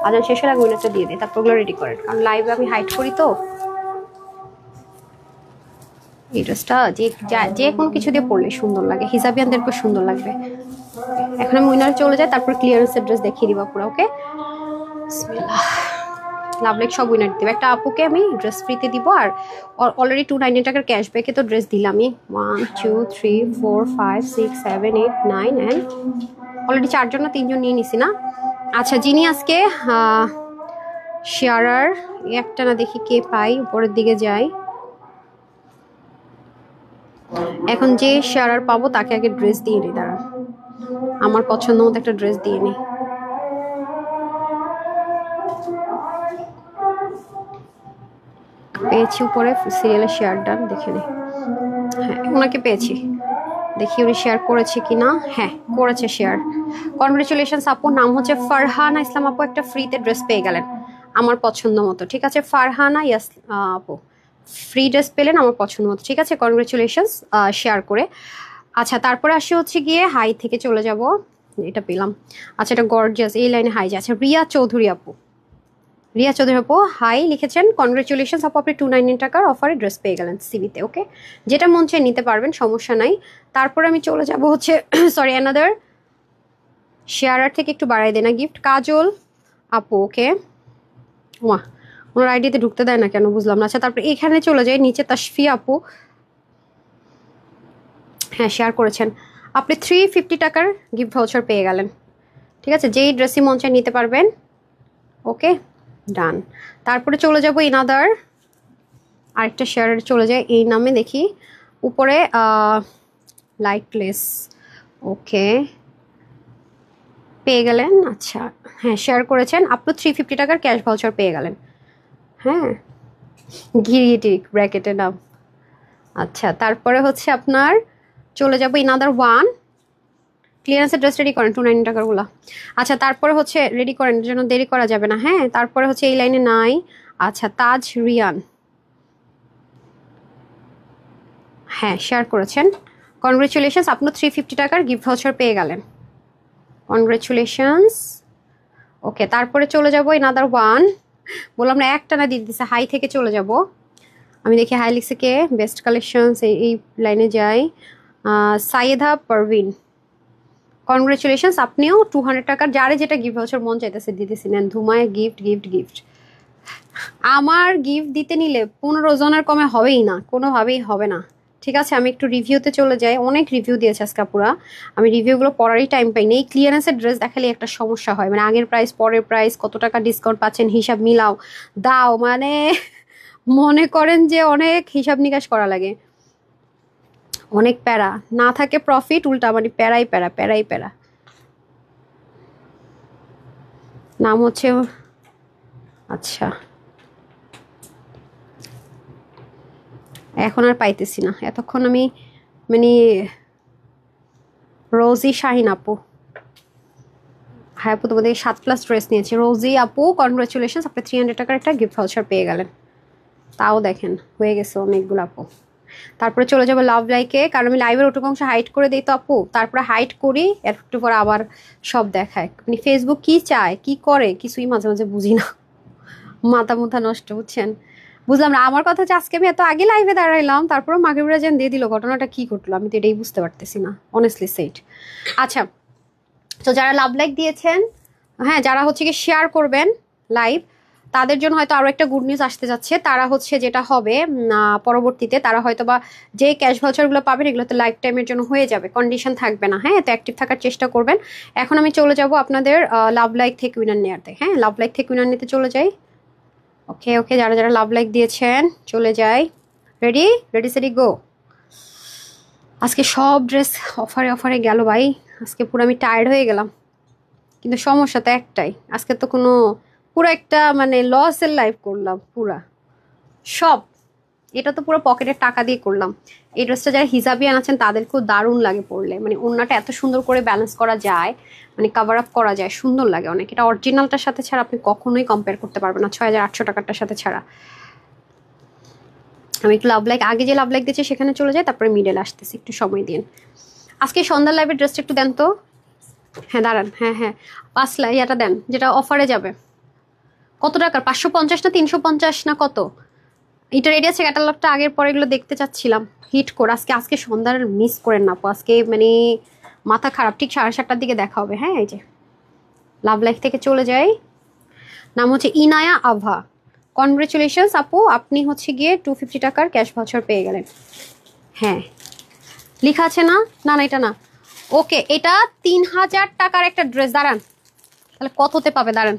আজান শেষের আগে উইনারটা দিয়ে দিই, তারপর ওগুলো রেডি করেন, কারণ লাইভে আমি হাইড করি তো। এই ড্রেসটা যে কোনো কিছু দিয়ে পরলে সুন্দর লাগে, হিজাবিয়ানদেরকে সুন্দর লাগবে। এখন আমি উইনার চলে যাই, তারপর ক্লিয়ারেন্সের ড্রেস দেখিয়ে দিবা পুরো। ওকে বিসমিল্লাহ, লাভলাইক সব উইনার দেবে। একটা আপুকে আমি ড্রেস ফ্রিতে দিব, আর অলরেডি 290 টাকার ক্যাশব্যাকে তো ড্রেস দিলামই। 1 2 3 4 5 6 7 8 9 অ্যান্ড অলরেডি 4জন না 3জন নিয়ে নিছি না। আচ্ছা যিনি আজকে শেয়ারার একটা না, দেখি কে পাই, উপরের দিকে যাই। এখন যে শেয়ারার পাবো তাকে আগে ড্রেস দিয়ে নিই, দাঁড়া আমার পছন্দ মতো একটা ড্রেস দিয়ে নিই। পেয়েছি উপরে সিরিয়ালের শেয়ার ডান, দেখে নিই। হ্যাঁ ওনাকে পেয়েছি, দেখি উনি শেয়ার করেছে কিনা। হ্যাঁ করেছে শেয়ার, কনগ্রেচুলেশনস আপু। নাম হচ্ছে ফারহানা ইসলাম আপু, একটা ফ্রিতে ড্রেস পেয়ে গেলেন আমার পছন্দ মতো, ঠিক আছে ফারহানা ইয়াস আপু, ফ্রি ড্রেস পেলেন আমার পছন্দ মতো, ঠিক আছে কনগ্রেচুলেশনস শেয়ার করে। আচ্ছা তারপরে আসি হচ্ছে গিয়ে হাই থেকে চলে যাব, এটা পেলাম। আচ্ছা এটা গর্জিয়াস, এই লাইনে হাই যে। আচ্ছা রিয়া চৌধুরী আপু, রিয়া চৌধুরী আপু হাই লিখেছেন, কনগ্রেচুলেশনস আপু, আপনি 299 টাকার অফারে ড্রেস পেয়ে গেলেন সিবিতে। ওকে, যেটা মন চায় নিতে পারবেন, সমস্যা নাই। তারপরে আমি চলে যাব হচ্ছে সরি অ্যানাদার শেয়ারার থেকে একটু বাড়াই দেয় না গিফট, কাজল আপু। ওকে, ওয়া ওনার আইডিতে ঢুকতে দেয় না কেন বুঝলাম না। আচ্ছা তারপরে এখানে চলে যাই নিচে, তাশফি আপু হ্যাঁ শেয়ার করেছেন, আপনি 350 টাকার গিফট ভাউচার পেয়ে গেলেন। ঠিক আছে, যেই ড্রেসই মন চায় নিতে পারবেন। ওকে ডান। তারপরে চলে যাব ইনাদার আরেকটা শেয়ারে চলে যায়, এই নামে দেখি উপরে লাইকলেস। ওকে পেয়ে গেলেন। আচ্ছা হ্যাঁ শেয়ার করেছেন, আপনি 350 টাকার ক্যাশ ভাউচার পেয়ে গেলেন। হ্যাঁ গিরিটিক ব্র্যাকেটে নাম। আচ্ছা তারপরে হচ্ছে আপনার চলে যাব ইনাদার ওয়ান, ক্লিয়ারেন্সের ড্রেস রেডি করেন 290 টাকারগুলো। আচ্ছা তারপরে হচ্ছে রেডি করেন, এর জন্য দেরি করা যাবে না। হ্যাঁ তারপরে হচ্ছে এই লাইনে নাই। আচ্ছা তাজ রিয়ান হ্যাঁ শেয়ার করেছেন, কনগ্রেচুলেশনস আপনি 350 টাকার গিফট ভাউচার পেয়ে গেলেন, কনগ্রেচুলেশনস। ওকে তারপরে চলে যাব ইনাদার ওয়ান, বললাম না একটা না দিয়ে দিচ্ছে, হাই থেকে চলে যাব। আমি দেখি হাই লিখছে কে, বেস্ট কালেকশনস, এই লাইনে যাই। সাইয়েদা পারভিন, কনগ্রেচুলেশনস আপনিও 200 টাকার যারে যেটা গিফট ভাউচার মন চাইতেছে দিতেছি, নেন ধুমায় গিফট গিফট গিফট। আমার গিফট দিতে নিলে 15 জনের কমে হবেই না, কোনোভাবেই হবে না। ঠিক আছে আমি একটু রিভিউতে চলে যাই, অনেক রিভিউ দিয়েছে আজকে পুরা, আমি রিভিউগুলো পড়ারই টাইম পাইনি। এই ক্লিয়ারেন্সের ড্রেস দেখালে একটা সমস্যা হয়, মানে আগের প্রাইস পরের প্রাইস কত টাকা ডিসকাউন্ট পাচ্ছেন হিসাব মিলাও দাও, মানে মনে করেন যে অনেক হিসাব নিকাশ করা লাগে, অনেক প্যারা, না থাকে প্রফিট, উল্টা মানে প্যারাই প্যারা প্যারাই প্যারা। নাম হচ্ছে আচ্ছা এখন আর পাইতেছি না, এতক্ষণ আমি মানে রোজি শাহিন আপু, হ্যাঁ আপু তোমাদের 7+ ড্রেস নিয়েছি। রোজি আপু কনগ্রেচুলেশন, আপনি 300 টাকার একটা গিফট ভাউচার পেয়ে গেলেন, তাও দেখেন হয়ে গেছে অনেকগুলো আপু। তারপরে চলে যাবো লাভ লাইকে, কারণ আমি লাইভের ওটুকু অংশ হাইড করে দিই তো আপু, তারপরে হাইড করি একটু পরে আবার সব দেখায়। মানে ফেসবুক কি চায় কি করে কিছুই মাঝে মাঝে বুঝি না, মাথা মুথা নষ্ট, বুঝছেন? বুঝলাম না, আমার কথা হচ্ছে আজকে আমি এত আগে লাইভে দাঁড়াইলাম, তারপরে মাগরিবরা যেন দিয়ে দিল, ঘটনাটা কি ঘটলো আমি তো এটাই বুঝতে পারতেছি না, অনেস্টলি সেট। আচ্ছা তো যারা লাভ লাইক দিয়েছেন, হ্যাঁ যারা হচ্ছে কি শেয়ার করবেন লাইভ, তাদের জন্য হয়তো আরো একটা গুড নিউজ আসতে যাচ্ছে। তারা হচ্ছে যেটা হবে পরবর্তীতে তারা হয়তো বা যে ক্যাশ ভাউচারগুলো পাবেন এগুলো তো লাইফ টাইমের জন্য হয়ে যাবে, কন্ডিশন থাকবে না। হ্যাঁ তো অ্যাক্টিভ থাকার চেষ্টা করবেন। এখন আমি চলে যাব আপনাদের লাভ লাইক থেকে উইনার নেওয়াতে। হ্যাঁ লাভ লাইক থেকে উইনার নিতে চলে যাই। ওকে ওকে যারা যারা লাভ লাইক দিয়েছেন চলে যাই, রেডি রেডি সেডি গো। আজকে সব ড্রেস অফারে অফারে গেল ভাই, আজকে পুরো আমি টায়ার্ড হয়ে গেলাম। কিন্তু সমস্যা তো একটাই, আজকে তো কোনো পুরো একটা মানে লসের লাইফ করলাম পুরা সব। এটা তো পুরো পকেটের টাকা দিয়ে করলাম। এই ড্রেসটা যারা হিজাবিয়ান আছেন তাদেরকেও দারুণ লাগে পরলে, মানে ওড়নাটা এত সুন্দর করে ব্যালেন্স করা যায়, মানে কাভার আপ করা যায়, সুন্দর লাগে অনেক। এটা অরিজিনালটার সাথে ছাড়া আপনি কখনোই কম্পেয়ার করতে পারবেন না 6800 টাকারটার সাথে ছাড়া। আমি একটু লাভ লাইক আগে যে লাভ লাইক দিয়েছি সেখানে চলে যাই, তারপরে মিডল আসতেছি, একটু সময় দিন। আজকে সন্ধ্যার লাইভের ড্রেসটা একটু দেন তো। হ্যাঁ দাঁড়ান, হ্যাঁ হ্যাঁ 5 ইয়াটা দেন যেটা অফারে যাবে। কত টাকার, 550 না 350 না কত? এটা রেডি আছে ক্যাটালগটা, আগের পরে এগুলো দেখতে চাচ্ছিলাম হিট করে। আজকে আজকে সন্ধ্যার মিস করেন না আপু, আজকে মানে মাথা খারাপ। ঠিক 7:30টার দিকে দেখা হবে। হ্যাঁ এই যে লাভ লাইফ থেকে চলে যাই, নাম হচ্ছে ইনায়া আভা, কনগ্রেচুলেশনস আপু, আপনি হচ্ছে গিয়ে 250 টাকার ক্যাশ ভাউচার পেয়ে গেলেন। হ্যাঁ লেখা আছে না, না না এটা না। ওকে এটা 3000 টাকার একটা ড্রেস, দাঁড়ান তাহলে কততে পাবে, দাঁড়ান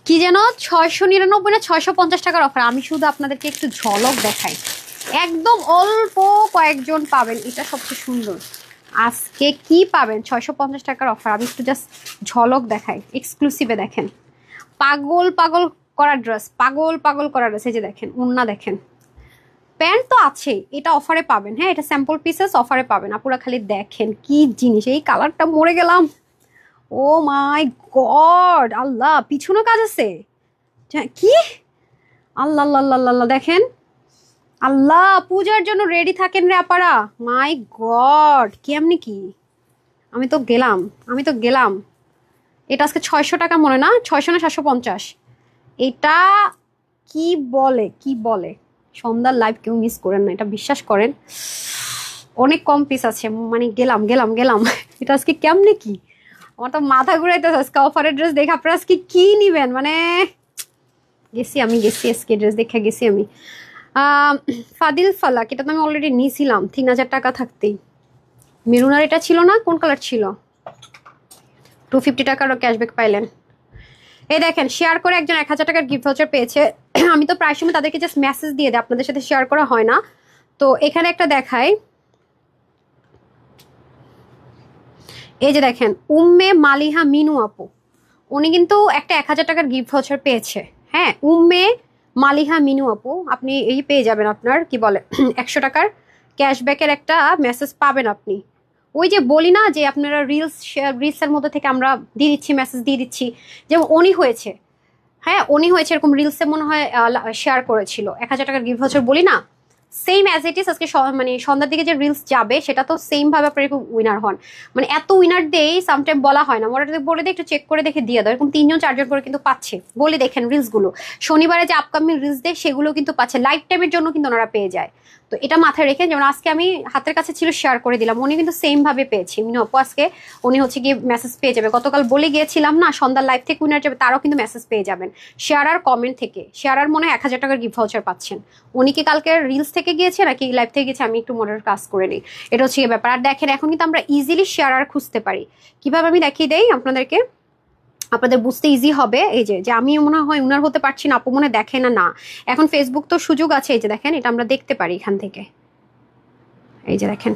কি যেন 699 না 650 টাকার অফার। আমি শুধু আপনাদেরকে একটু ঝলক দেখাই, একদম অল্প কয়েকজন পাবেন, এটা সবচেয়ে সুন্দর। আজকে কি পাবেন 650 টাকার অফার, আমি একটু জাস্ট ঝলক দেখাই, এক্সক্লুসিভে দেখেন। পাগল পাগল করা ড্রেস, পাগল পাগল করা ড্রেস, এই যে দেখেন ওন্না দেখেন, প্যান্ট তো আছে, এটা অফারে পাবেন। হ্যাঁ এটা স্যাম্পল পিসেস অফারে পাবেন, আপুরা খালি দেখেন কি জিনিস। এই কালারটা মরে গেলাম, ও মাই গড, আল্লাহ পিছনে কাজ আছে কি, আল্লাহ আল্লাহ আল্লাহ আল্লাহ দেখেন আল্লাহ, পূজার জন্য রেডি থাকেন রে আপারা। মাই গড, কেমনি কি, আমি তো গেলাম। এটা আজকে 600 টাকা মনে না, 600 না 750। এটা কি বলে সন্ধ্যার লাইভ কেউ মিস করেন না, এটা বিশ্বাস করেন। অনেক কম পিস আছে, মানে গেলাম। এটা আজকে কেমনে কি, আমার তো মাথা ঘুরাইতেছে আজকে অফারের ড্রেস দেখে। আপনারা আজকে কি নিবেন, মানে গেছি আজকে ড্রেস দেখে গেছি আমি। ফাদিল ফালাক, এটা তো আমি অলরেডি নিয়েছিলাম 3000 টাকা থাকতেই। মেরুনার এটা ছিল না, কোন কালার ছিল? 250 টাকারও ক্যাশব্যাক পাইলেন। এই দেখেন, শেয়ার করে একজন 1000 টাকার গিফট ভাউচার পেয়েছে। আমি তো প্রায় সময় তাদেরকে জাস্ট মেসেজ দিয়ে দিই, আপনাদের সাথে শেয়ার করা হয় না। তো এখানে একটা দেখাই, এই যে দেখেন, উম্মে মালিহা মিনু আপু, উনি কিন্তু একটা 1000 টাকার গিফট ভাউচার পেয়েছে। হ্যাঁ, উম্মে মালিহা মিনু আপু, আপনি এই পেয়ে যাবেন আপনার কি বলে 100 টাকার ক্যাশব্যাকের একটা মেসেজ পাবেন আপনি। ওই যে বলি না যে আপনারা রিলসের মধ্যে থেকে আমরা দিয়ে দিচ্ছি, মেসেজ দিয়ে দিচ্ছি, যেমন উনি হয়েছে। হ্যাঁ, উনি হয়েছে এরকম রিলসে মনে হয় শেয়ার করেছিল 1000 টাকার গিফট ভাউচার, বলি না সেম অ্যাজ ইট ইজ। আজকে মানে সন্ধ্যার দিকে যে রিলস যাবে সেটা তো সেম ভাবে আপনার এরকম উইনার হন। মানে এত উইনার দেই সামটাইম বলা হয় না, মোটা বলে দিয়ে একটু চেক করে দেখে দিয়ে দাও। এরকম 3জন 4জন করে কিন্তু পাচ্ছে, বলে দেখেন রিলস গুলো শনিবারে যে আপকামিং রিলস দেয় সেগুলো কিন্তু পাচ্ছে, লাইফ টাইমের জন্য কিন্তু ওনারা পেয়ে যায়। তো এটা মাথায় রেখে, যেমন আজকে আমি হাতের কাছে ছিল শেয়ার করে দিলাম, উনি কিন্তু সেম ভাবে পেয়েছি। মিনু আপু আজকে উনি হচ্ছে গিয়ে মেসেজ পেয়ে যাবে। গতকাল বলে গিয়েছিলাম না সন্ধ্যার লাইভ থেকে উইনার যাবে, তারাও কিন্তু মেসেজ পেয়ে যাবেন শেয়ার আর কমেন্ট থেকে। শেয়ার আর মনে হয় 1000 টাকার গিফট ভাউচার পাচ্ছেন। উনি কি কালকে রিলস থেকে গিয়েছে নাকি লাইভ থেকে গেছে, আমি একটু মনের কাজ করে নিই। এটা হচ্ছে এই ব্যাপার। আর দেখেন, এখন কিন্তু আমরা ইজিলি শেয়ার আর খুঁজতে পারি। কিভাবে আমি দেখিয়ে দেই আপনাদেরকে, আপনাদের বুঝতে ইজি হবে। এই যে আমি মনে হয় উনার হতে পারছি না, আপু মনে দেখে না। এখন ফেসবুক তো সুযোগ আছে, এই যে দেখেন, এটা আমরা দেখতে পারি এখান থেকে। এই যে দেখেন,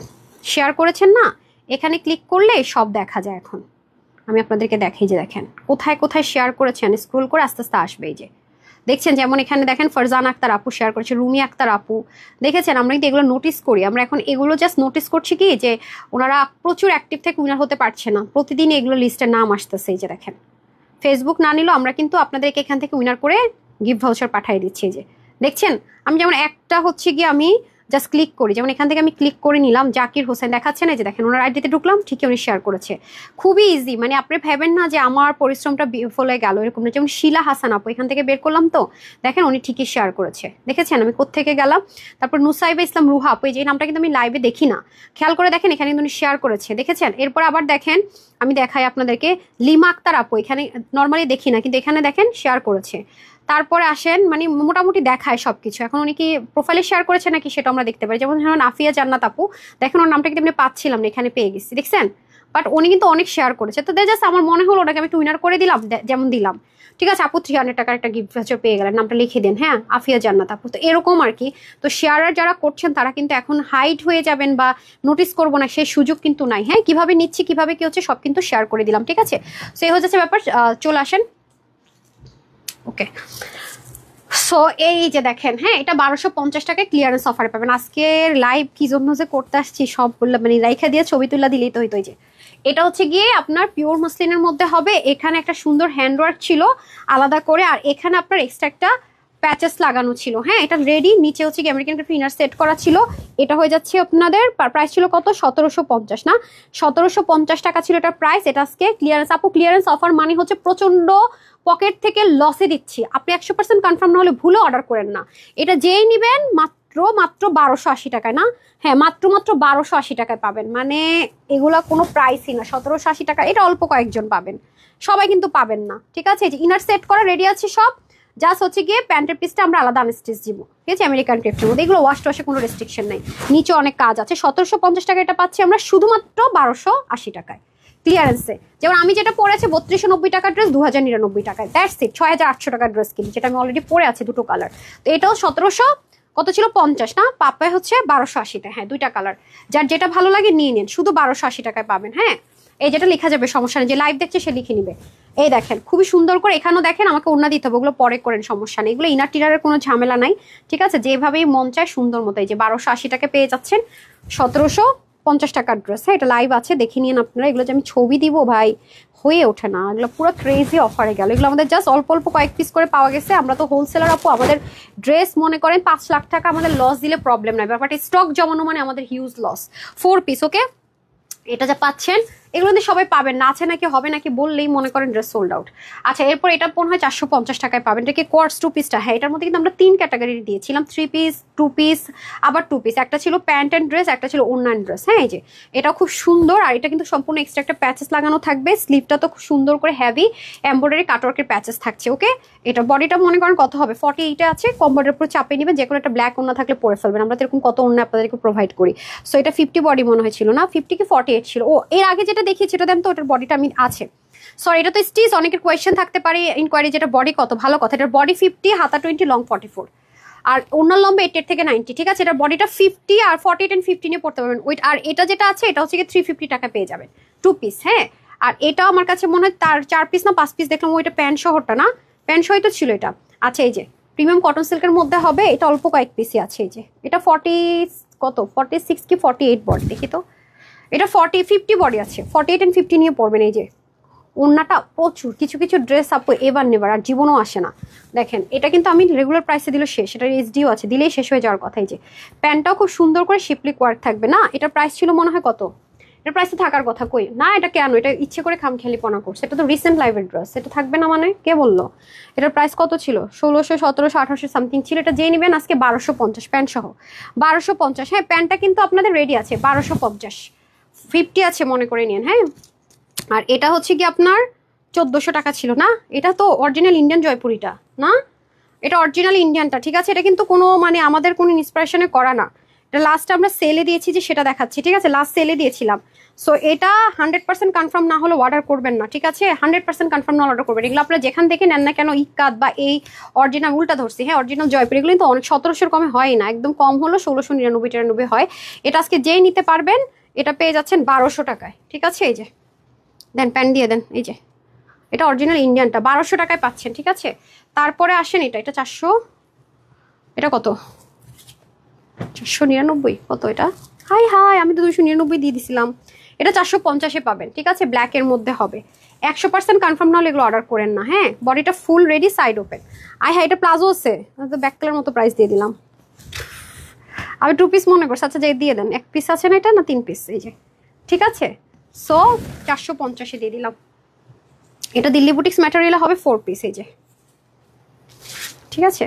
শেয়ার করেছেন না, এখানে ক্লিক করলে সব দেখা যায়। এখন আমি আপনাদেরকে দেখাই, যে দেখেন কোথায় কোথায় শেয়ার করেছেন, স্ক্রল করে আস্তে আস্তে আসবে। এই যে দেখছেন, যেমন এখানে দেখেন ফারজান আক্তার আপু শেয়ার করেছে, রুমি আক্তার আপু। দেখেছেন, আমরা কিন্তু এগুলো নোটিস করি। আমরা এখন এগুলো জাস্ট নোটিস করছি কি, যে ওনারা প্রচুর অ্যাক্টিভ থেকে উইনার হতে পারছে না, প্রতিদিন এগুলো লিস্টের নাম আসতেছে। এই যে দেখেন, ফেসবুক না নিলেও আমরা কিন্তু আপনাদেরকে এখান থেকে উইনার করে গিফট ভাউচার পাঠিয়ে দিচ্ছি। এই যে দেখছেন, আমি যেমন একটা হচ্ছে গিয়ে আমি জাস্ট ক্লিক করি, যেমন এখান থেকে আমি ক্লিক করে নিলাম, জাকির হোসেন দেখাচ্ছে না, এই যে দেখেন ওনার আইডিতে ঢুকলাম, ঠিকই উনি শেয়ার করেছে। খুবই ইজি, মানে আপনি ভাবেন না যে আমার পরিশ্রমটা বিফলে গেল, এরকম না। যেমন শিলা হাসান আপু, এখান থেকে বের করলাম, তো দেখেন উনি ঠিকই শেয়ার করেছে। দেখেছেন আমি কোত্থেকে গেলাম। তারপর নুসাইবা ইসলাম রুহা আপু, এই যে নামটা কিন্তু আমি লাইভে দেখি না, খেয়াল করে দেখেন এখানে কিন্তু উনি শেয়ার করেছে। দেখেছেন, এরপর আবার দেখেন আমি দেখাই আপনাদেরকে, লিমা আক্তার আপু, এখানে নর্মালি দেখি না, কিন্তু এখানে দেখেন শেয়ার করেছে। তারপরে আসেন, মানে মোটামুটি দেখায় সবকিছু। এখন উনি কি প্রোফাইলে শেয়ার করেছে নাকি সেটা আমরা দেখতে পারি। যেমন ধরুন আফিয়া জান্নাত আপু, দেখেন ওর নামটা কিন্তু আমি পাচ্ছিলাম না, এখানে পেয়ে গেছি, দেখছেন। বাট উনি কিন্তু অনেক শেয়ার করেছে। তো জাস্ট আমার মনে হলো ওটাকে আমি একটু উইনার করে দিলাম, যেমন দিলাম। ঠিক আছে আপু, 300 টাকার একটা গিফট ভাউচার পেয়ে গেলেন, নামটা লিখে দেন, হ্যাঁ আফিয়া জান্নাত আপু। তো এরকম আর কি। তো শেয়ারার যারা করছেন তারা কিন্তু এখন হাইড হয়ে যাবেন বা নোটিস করবো না, সেই সুযোগ কিন্তু নাই। হ্যাঁ, কিভাবে নিচ্ছি, কিভাবে কি হচ্ছে, সব কিন্তু শেয়ার করে দিলাম। ঠিক আছে, সো এই হচ্ছে ব্যাপার। চলে আসেন, ওকে। সো এই যে দেখেন, হ্যাঁ এটা 1250 টাকায় ক্লিয়ারেন্স অফারে পাবেন। আজকের লাইভ কি জন্য যে করতে আসছি সব বললাম, মানে রাইখা দিয়ে ছবি তুলা দিলেই তো হইতো। যে এটা হচ্ছে গিয়ে আপনার পিওর মসলিনের মধ্যে হবে। এখানে একটা সুন্দর হ্যান্ডওয়ার্ক ছিল আলাদা করে, আর এখানে আপনার এক্সট্রা একটা প্যাচেস লাগানো ছিল। হ্যাঁ, এটা রেডি। নিচে হচ্ছে কি আমেরিকান ক্রাফট ইনার সেট করা ছিল। এটা হয়ে যাচ্ছে আপনাদের প্রাইস ছিল কত, 1750 না, 1750 টাকা ছিল এটা প্রাইস। এটা আজকে ক্লিয়ারেন্স। আপু ক্লিয়ারেন্স অফার মানে হচ্ছে প্রচন্ড পকেট থেকে লসে দিচ্ছি। আপনি 100% কনফার্ম না হলে ভুলে অর্ডার করেন না। এটা যেই নিবেন মাত্র 1280 টাকায়, না হ্যাঁ মাত্র 1280 টাকায় পাবেন। মানে এগুলা কোনো প্রাইসই না। 1780 টাকা এটা অল্প কয়েকজন পাবেন, সবাই কিন্তু পাবেন না। ঠিক আছে, এই যে ইনার সেট করা রেডি আছে সব। জাস্ট হচ্ছে গিয়ে প্যান্টের পিসটা আমরা আলাদা আনস্টিচ দিব। ঠিক আছে, আমেরিকান ক্রাফটের মধ্যে এগুলো ওয়াশ টোয়াশে কোনো রেস্ট্রিকশন নেই। নিচে অনেক কাজ আছে। 1750 টাকা এটা পাচ্ছি আমরা শুধুমাত্র 1280 টাকায় ক্লিয়ারেন্সে। যেমন আমি যেটা পরেছি 3290 টাকার ড্রেস 2099 টাকায়, দ্যাটস ইট। 6800 টাকার ড্রেস কিনি, যেটা আমি অলরেডি পরে আছি দুটো কালার। তো এটাও 1700 কত ছিল 50 না, পাপায় হচ্ছে 1280 হ্যাঁ দুইটা কালার। যার যেটা ভালো লাগে নিয়ে নিন, শুধু 1280 টাকায় পাবেন। হ্যাঁ, এই যেটা লেখা যাবে সমস্যা নেই, যে লাইভ দেখছে সে লিখে নিবে। এই দেখেন খুবই সুন্দর করে, এখানেও দেখেন আমাকে ওড়না দিতে হবে, ওগুলো পরে করেন সমস্যা নেই। এগুলো ইনার টিনারের কোনো ঝামেলা নাই। ঠিক আছে, যেভাবেই মন চায় সুন্দর মতো। এই যে 1280 টাকা পেয়ে যাচ্ছেন 1700 50 টাকার ড্রেস। হ্যাঁ, এটা লাইভ আছে, দেখে নিন আপনারা। এগুলো যে আমি ছবি দিব ভাই, হয়ে ওঠে না, এগুলো পুরো ক্রেজি অফারে গেল। এগুলো আমাদের জাস্ট অল্প অল্প কয়েক পিস করে পাওয়া গেছে। আমরা তো হোলসেলার আপু, আমাদের ড্রেস মনে করেন 5 লাখ টাকা আমাদের লস দিলে প্রবলেম নাই, ব্যাপারটা স্টক জমানো মানে আমাদের হিউজ লস। 4 পিস, ওকে। এটা যা পাচ্ছেন এগুলো কিন্তু সবাই পাবেন না, আছে নাকি হবে নাকি বললেই মনে করেন ড্রেস সোল্ড আউট। আচ্ছা, এরপর এটা মনে হয় 450 টাকায় পাবেন। এটা কি কোয়ার্স 2 পিসটা? হ্যাঁ, এটার মধ্যে কিন্তু আমরা 3 ক্যাটাগরি দিয়েছিলাম, 3 পিস, 2 পিস, আবার 2 পিস। একটা ছিল প্যান্ট অ্যান্ড ড্রেস, একটা ছিল ওড়না অ্যান্ড ড্রেস। হ্যাঁ, এই যে এটা খুব সুন্দর, আর এটা কিন্তু সম্পূর্ণ এক্সট্রা একটা প্যাচেস লাগানো থাকবে। স্লিভটা তো খুব সুন্দর করে হেভি এমব্রয়ডারি কাটওয়ার্কের প্যাচেস থাকছে, ওকে। এটা বডিটা মনে করেন কত হবে, 48 আছে। কম্বর্ডের উপর চাপিয়ে নেবেন, যে কোনো একটা ব্ল্যাক ওড়না থাকলে পরে ফেলবেন। আমরা তো এরকম কত ওড়না আপনাদেরকে প্রোভাইড করি। সো এটা 50 বডি মনে হয়েছিল না, 50 কি 48 ছিল। ও, এর আগে যেটা দেখিয়েছি এটা দেন তো, ওটার বডিটা আমি আছে। সরি, এটা তো স্টিচ, অনেকের কোয়েশ্চেন থাকতে পারে ইনকোয়ারি, যেটা বডি কত, ভালো কথা। এটার বডি 50, হাতা 20, লং 44, আর ওনার লম্বা 88 থেকে 90, ঠিক আছে। এটা বডিটা 50 আর 48 এন্ড 50 নিয়ে পড়তে পারবেন। ওইট, আর এটা যেটা আছে এটা হচ্ছে 350 টাকা পেয়ে যাবেন 2 পিস। হ্যাঁ, আর এটা আমার কাছে মনে হয় তার 4 পিস না 5 পিস দেখলাম, ওইটা প্যান্ট শহরটা না, প্যান্ট সহই তো ছিল এটা। আচ্ছা, এই যে প্রিমিয়াম কটন সিল্কের মধ্যে হবে, এটা অল্প কয়েক পিসই আছে। এই যে এটা 40 কত, 46 কি 48 বডি, দেখি তো। এটা 50 বডি আছে, 48 এন্ড 50 নিয়ে পড়বেন। এই যে ওড়নাটা প্রচুর, কিছু কিছু ড্রেস আপু এবার নেবার আর জীবনও আসে না। দেখেন, এটা কিন্তু আমি রেগুলার প্রাইসে দিলে শেষ, এটার এইচডিও আছে, দিলেই শেষ হয়ে যাওয়ার কথা। এই যে প্যান্টটাও খুব সুন্দর করে শিপলিক ওয়ার্ক থাকবে না। এটার প্রাইস ছিল মনে হয় কত, এটার প্রাইসে থাকার কথা কই না, এটা কেন, এটা ইচ্ছে করে খামখেয়ালিপনা করছে। এটা তো রিসেন্ট লাইভের ড্রেস, এটা থাকবে না মানে কে বললো? এটার প্রাইস কত ছিল, 1600, 1700, 1800 সামথিং ছিল। এটা যেই নেবেন আজকে 1250 প্যান্ট সহ, 1250। হ্যাঁ, প্যান্টটা কিন্তু আপনাদের রেডি আছে 1250, 50 আছে মনে করে নিন। হ্যাঁ, আর এটা হচ্ছে কি আপনার 1400 টাকা ছিল না। এটা তো অরিজিনাল ইন্ডিয়ান জয়পুরিটা না, এটা অরিজিনাল ইন্ডিয়ানটা, ঠিক আছে। এটা কিন্তু কোনো মানে আমাদের কোনো ইন্সপিরেশনে করা না, এটা লাস্ট আমরা সেলে দিয়েছি যে সেটা দেখাচ্ছি, ঠিক আছে। লাস্ট সেলে দিয়েছিলাম। সো এটা 100% কনফার্ম না হলে অর্ডার করবেন না, ঠিক আছে। 100% কনফার্ম না অর্ডার করবেন। এগুলো আপনারা যেখান থেকে নেন না কেন, ইকাত বা এই অরিজিনাল, উল্টা ধরছি, হ্যাঁ, অরিজিনাল জয়পুরি এগুলো কিন্তু অনেক 1700 কমে হয় না, একদম কম হলো 1699 হয়। এটা আজকে যেই নিতে পারবেন এটা পেয়ে যাচ্ছেন 1200 টাকায়, ঠিক আছে। এই যে দেন, প্যান্ট দিয়ে দেন। এই যে এটা অরিজিনাল ইন্ডিয়ানটা 1200 টাকায় পাচ্ছেন, ঠিক আছে। তারপরে আসেন এটা 400, এটা কত, 499, কত এটা, হাই হাই, আমি তো 299 দিয়ে দিছিলাম। এটা 450-এ পাবেন, ঠিক আছে। ব্ল্যাকের মধ্যে হবে, 100% কনফার্ম না হলে এগুলো অর্ডার করেন না। হ্যাঁ, বডিটা ফুল রেডি, সাইড ওপেন। হ্যাঁ, এটা প্লাজো আছে, ব্যাক কালার মতো প্রাইস দিয়ে দিলাম। আমি 2 পিস মনে করছি, আচ্ছা যে দিয়ে দেন, 1 পিস আছে না, এটা না 3 পিস, এই যে, ঠিক আছে। সো 450-এ দিয়ে দিলাম। এটা দিল্লি বুটিক্স ম্যাটেরিয়াল হবে 4 পিস, এই যে, ঠিক আছে।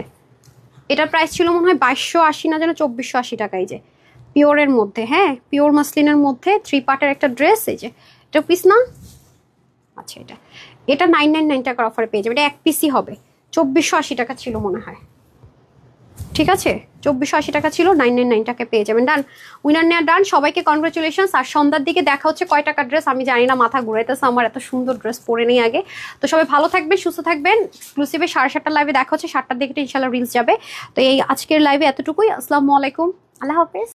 এটার প্রাইস ছিল মনে হয় 2280 না যেন 2480 টাকা। এই যে পিওরের মধ্যে, হ্যাঁ, পিওর মাসলিনের মধ্যে 3 পার্টের একটা ড্রেস। এই যে এটা পিস না, আচ্ছা এটা 999 টাকার অফারে পেয়ে যাবে। এটা 1 পিসই হবে, 2480 টাকা ছিল মনে হয়, ঠিক আছে। 2480 টাকা ছিল, 999 টাকা পেয়ে যাবেন। ডান, উইনার নেওয়া ডান। সবাইকে কনগ্রাচুলেশনস। আর সন্ধ্যার দিকে দেখা হচ্ছে কয় টাকার ড্রেস আমি জানি না, মাথা ঘুরাইতেছে আমার, এত সুন্দর ড্রেস পরে নেই আগে। তো সবাই ভালো থাকবেন, সুস্থ থাকবেন। এক্সক্লুসিভে 7:30 লাইভে দেখা হচ্ছে, 7টার দিকে ইনশাল্লাহ রিলস যাবে। তো এই আজকের লাইভে এতটুকুই। আসসালামু আলাইকুম, আল্লাহ হাফেজ।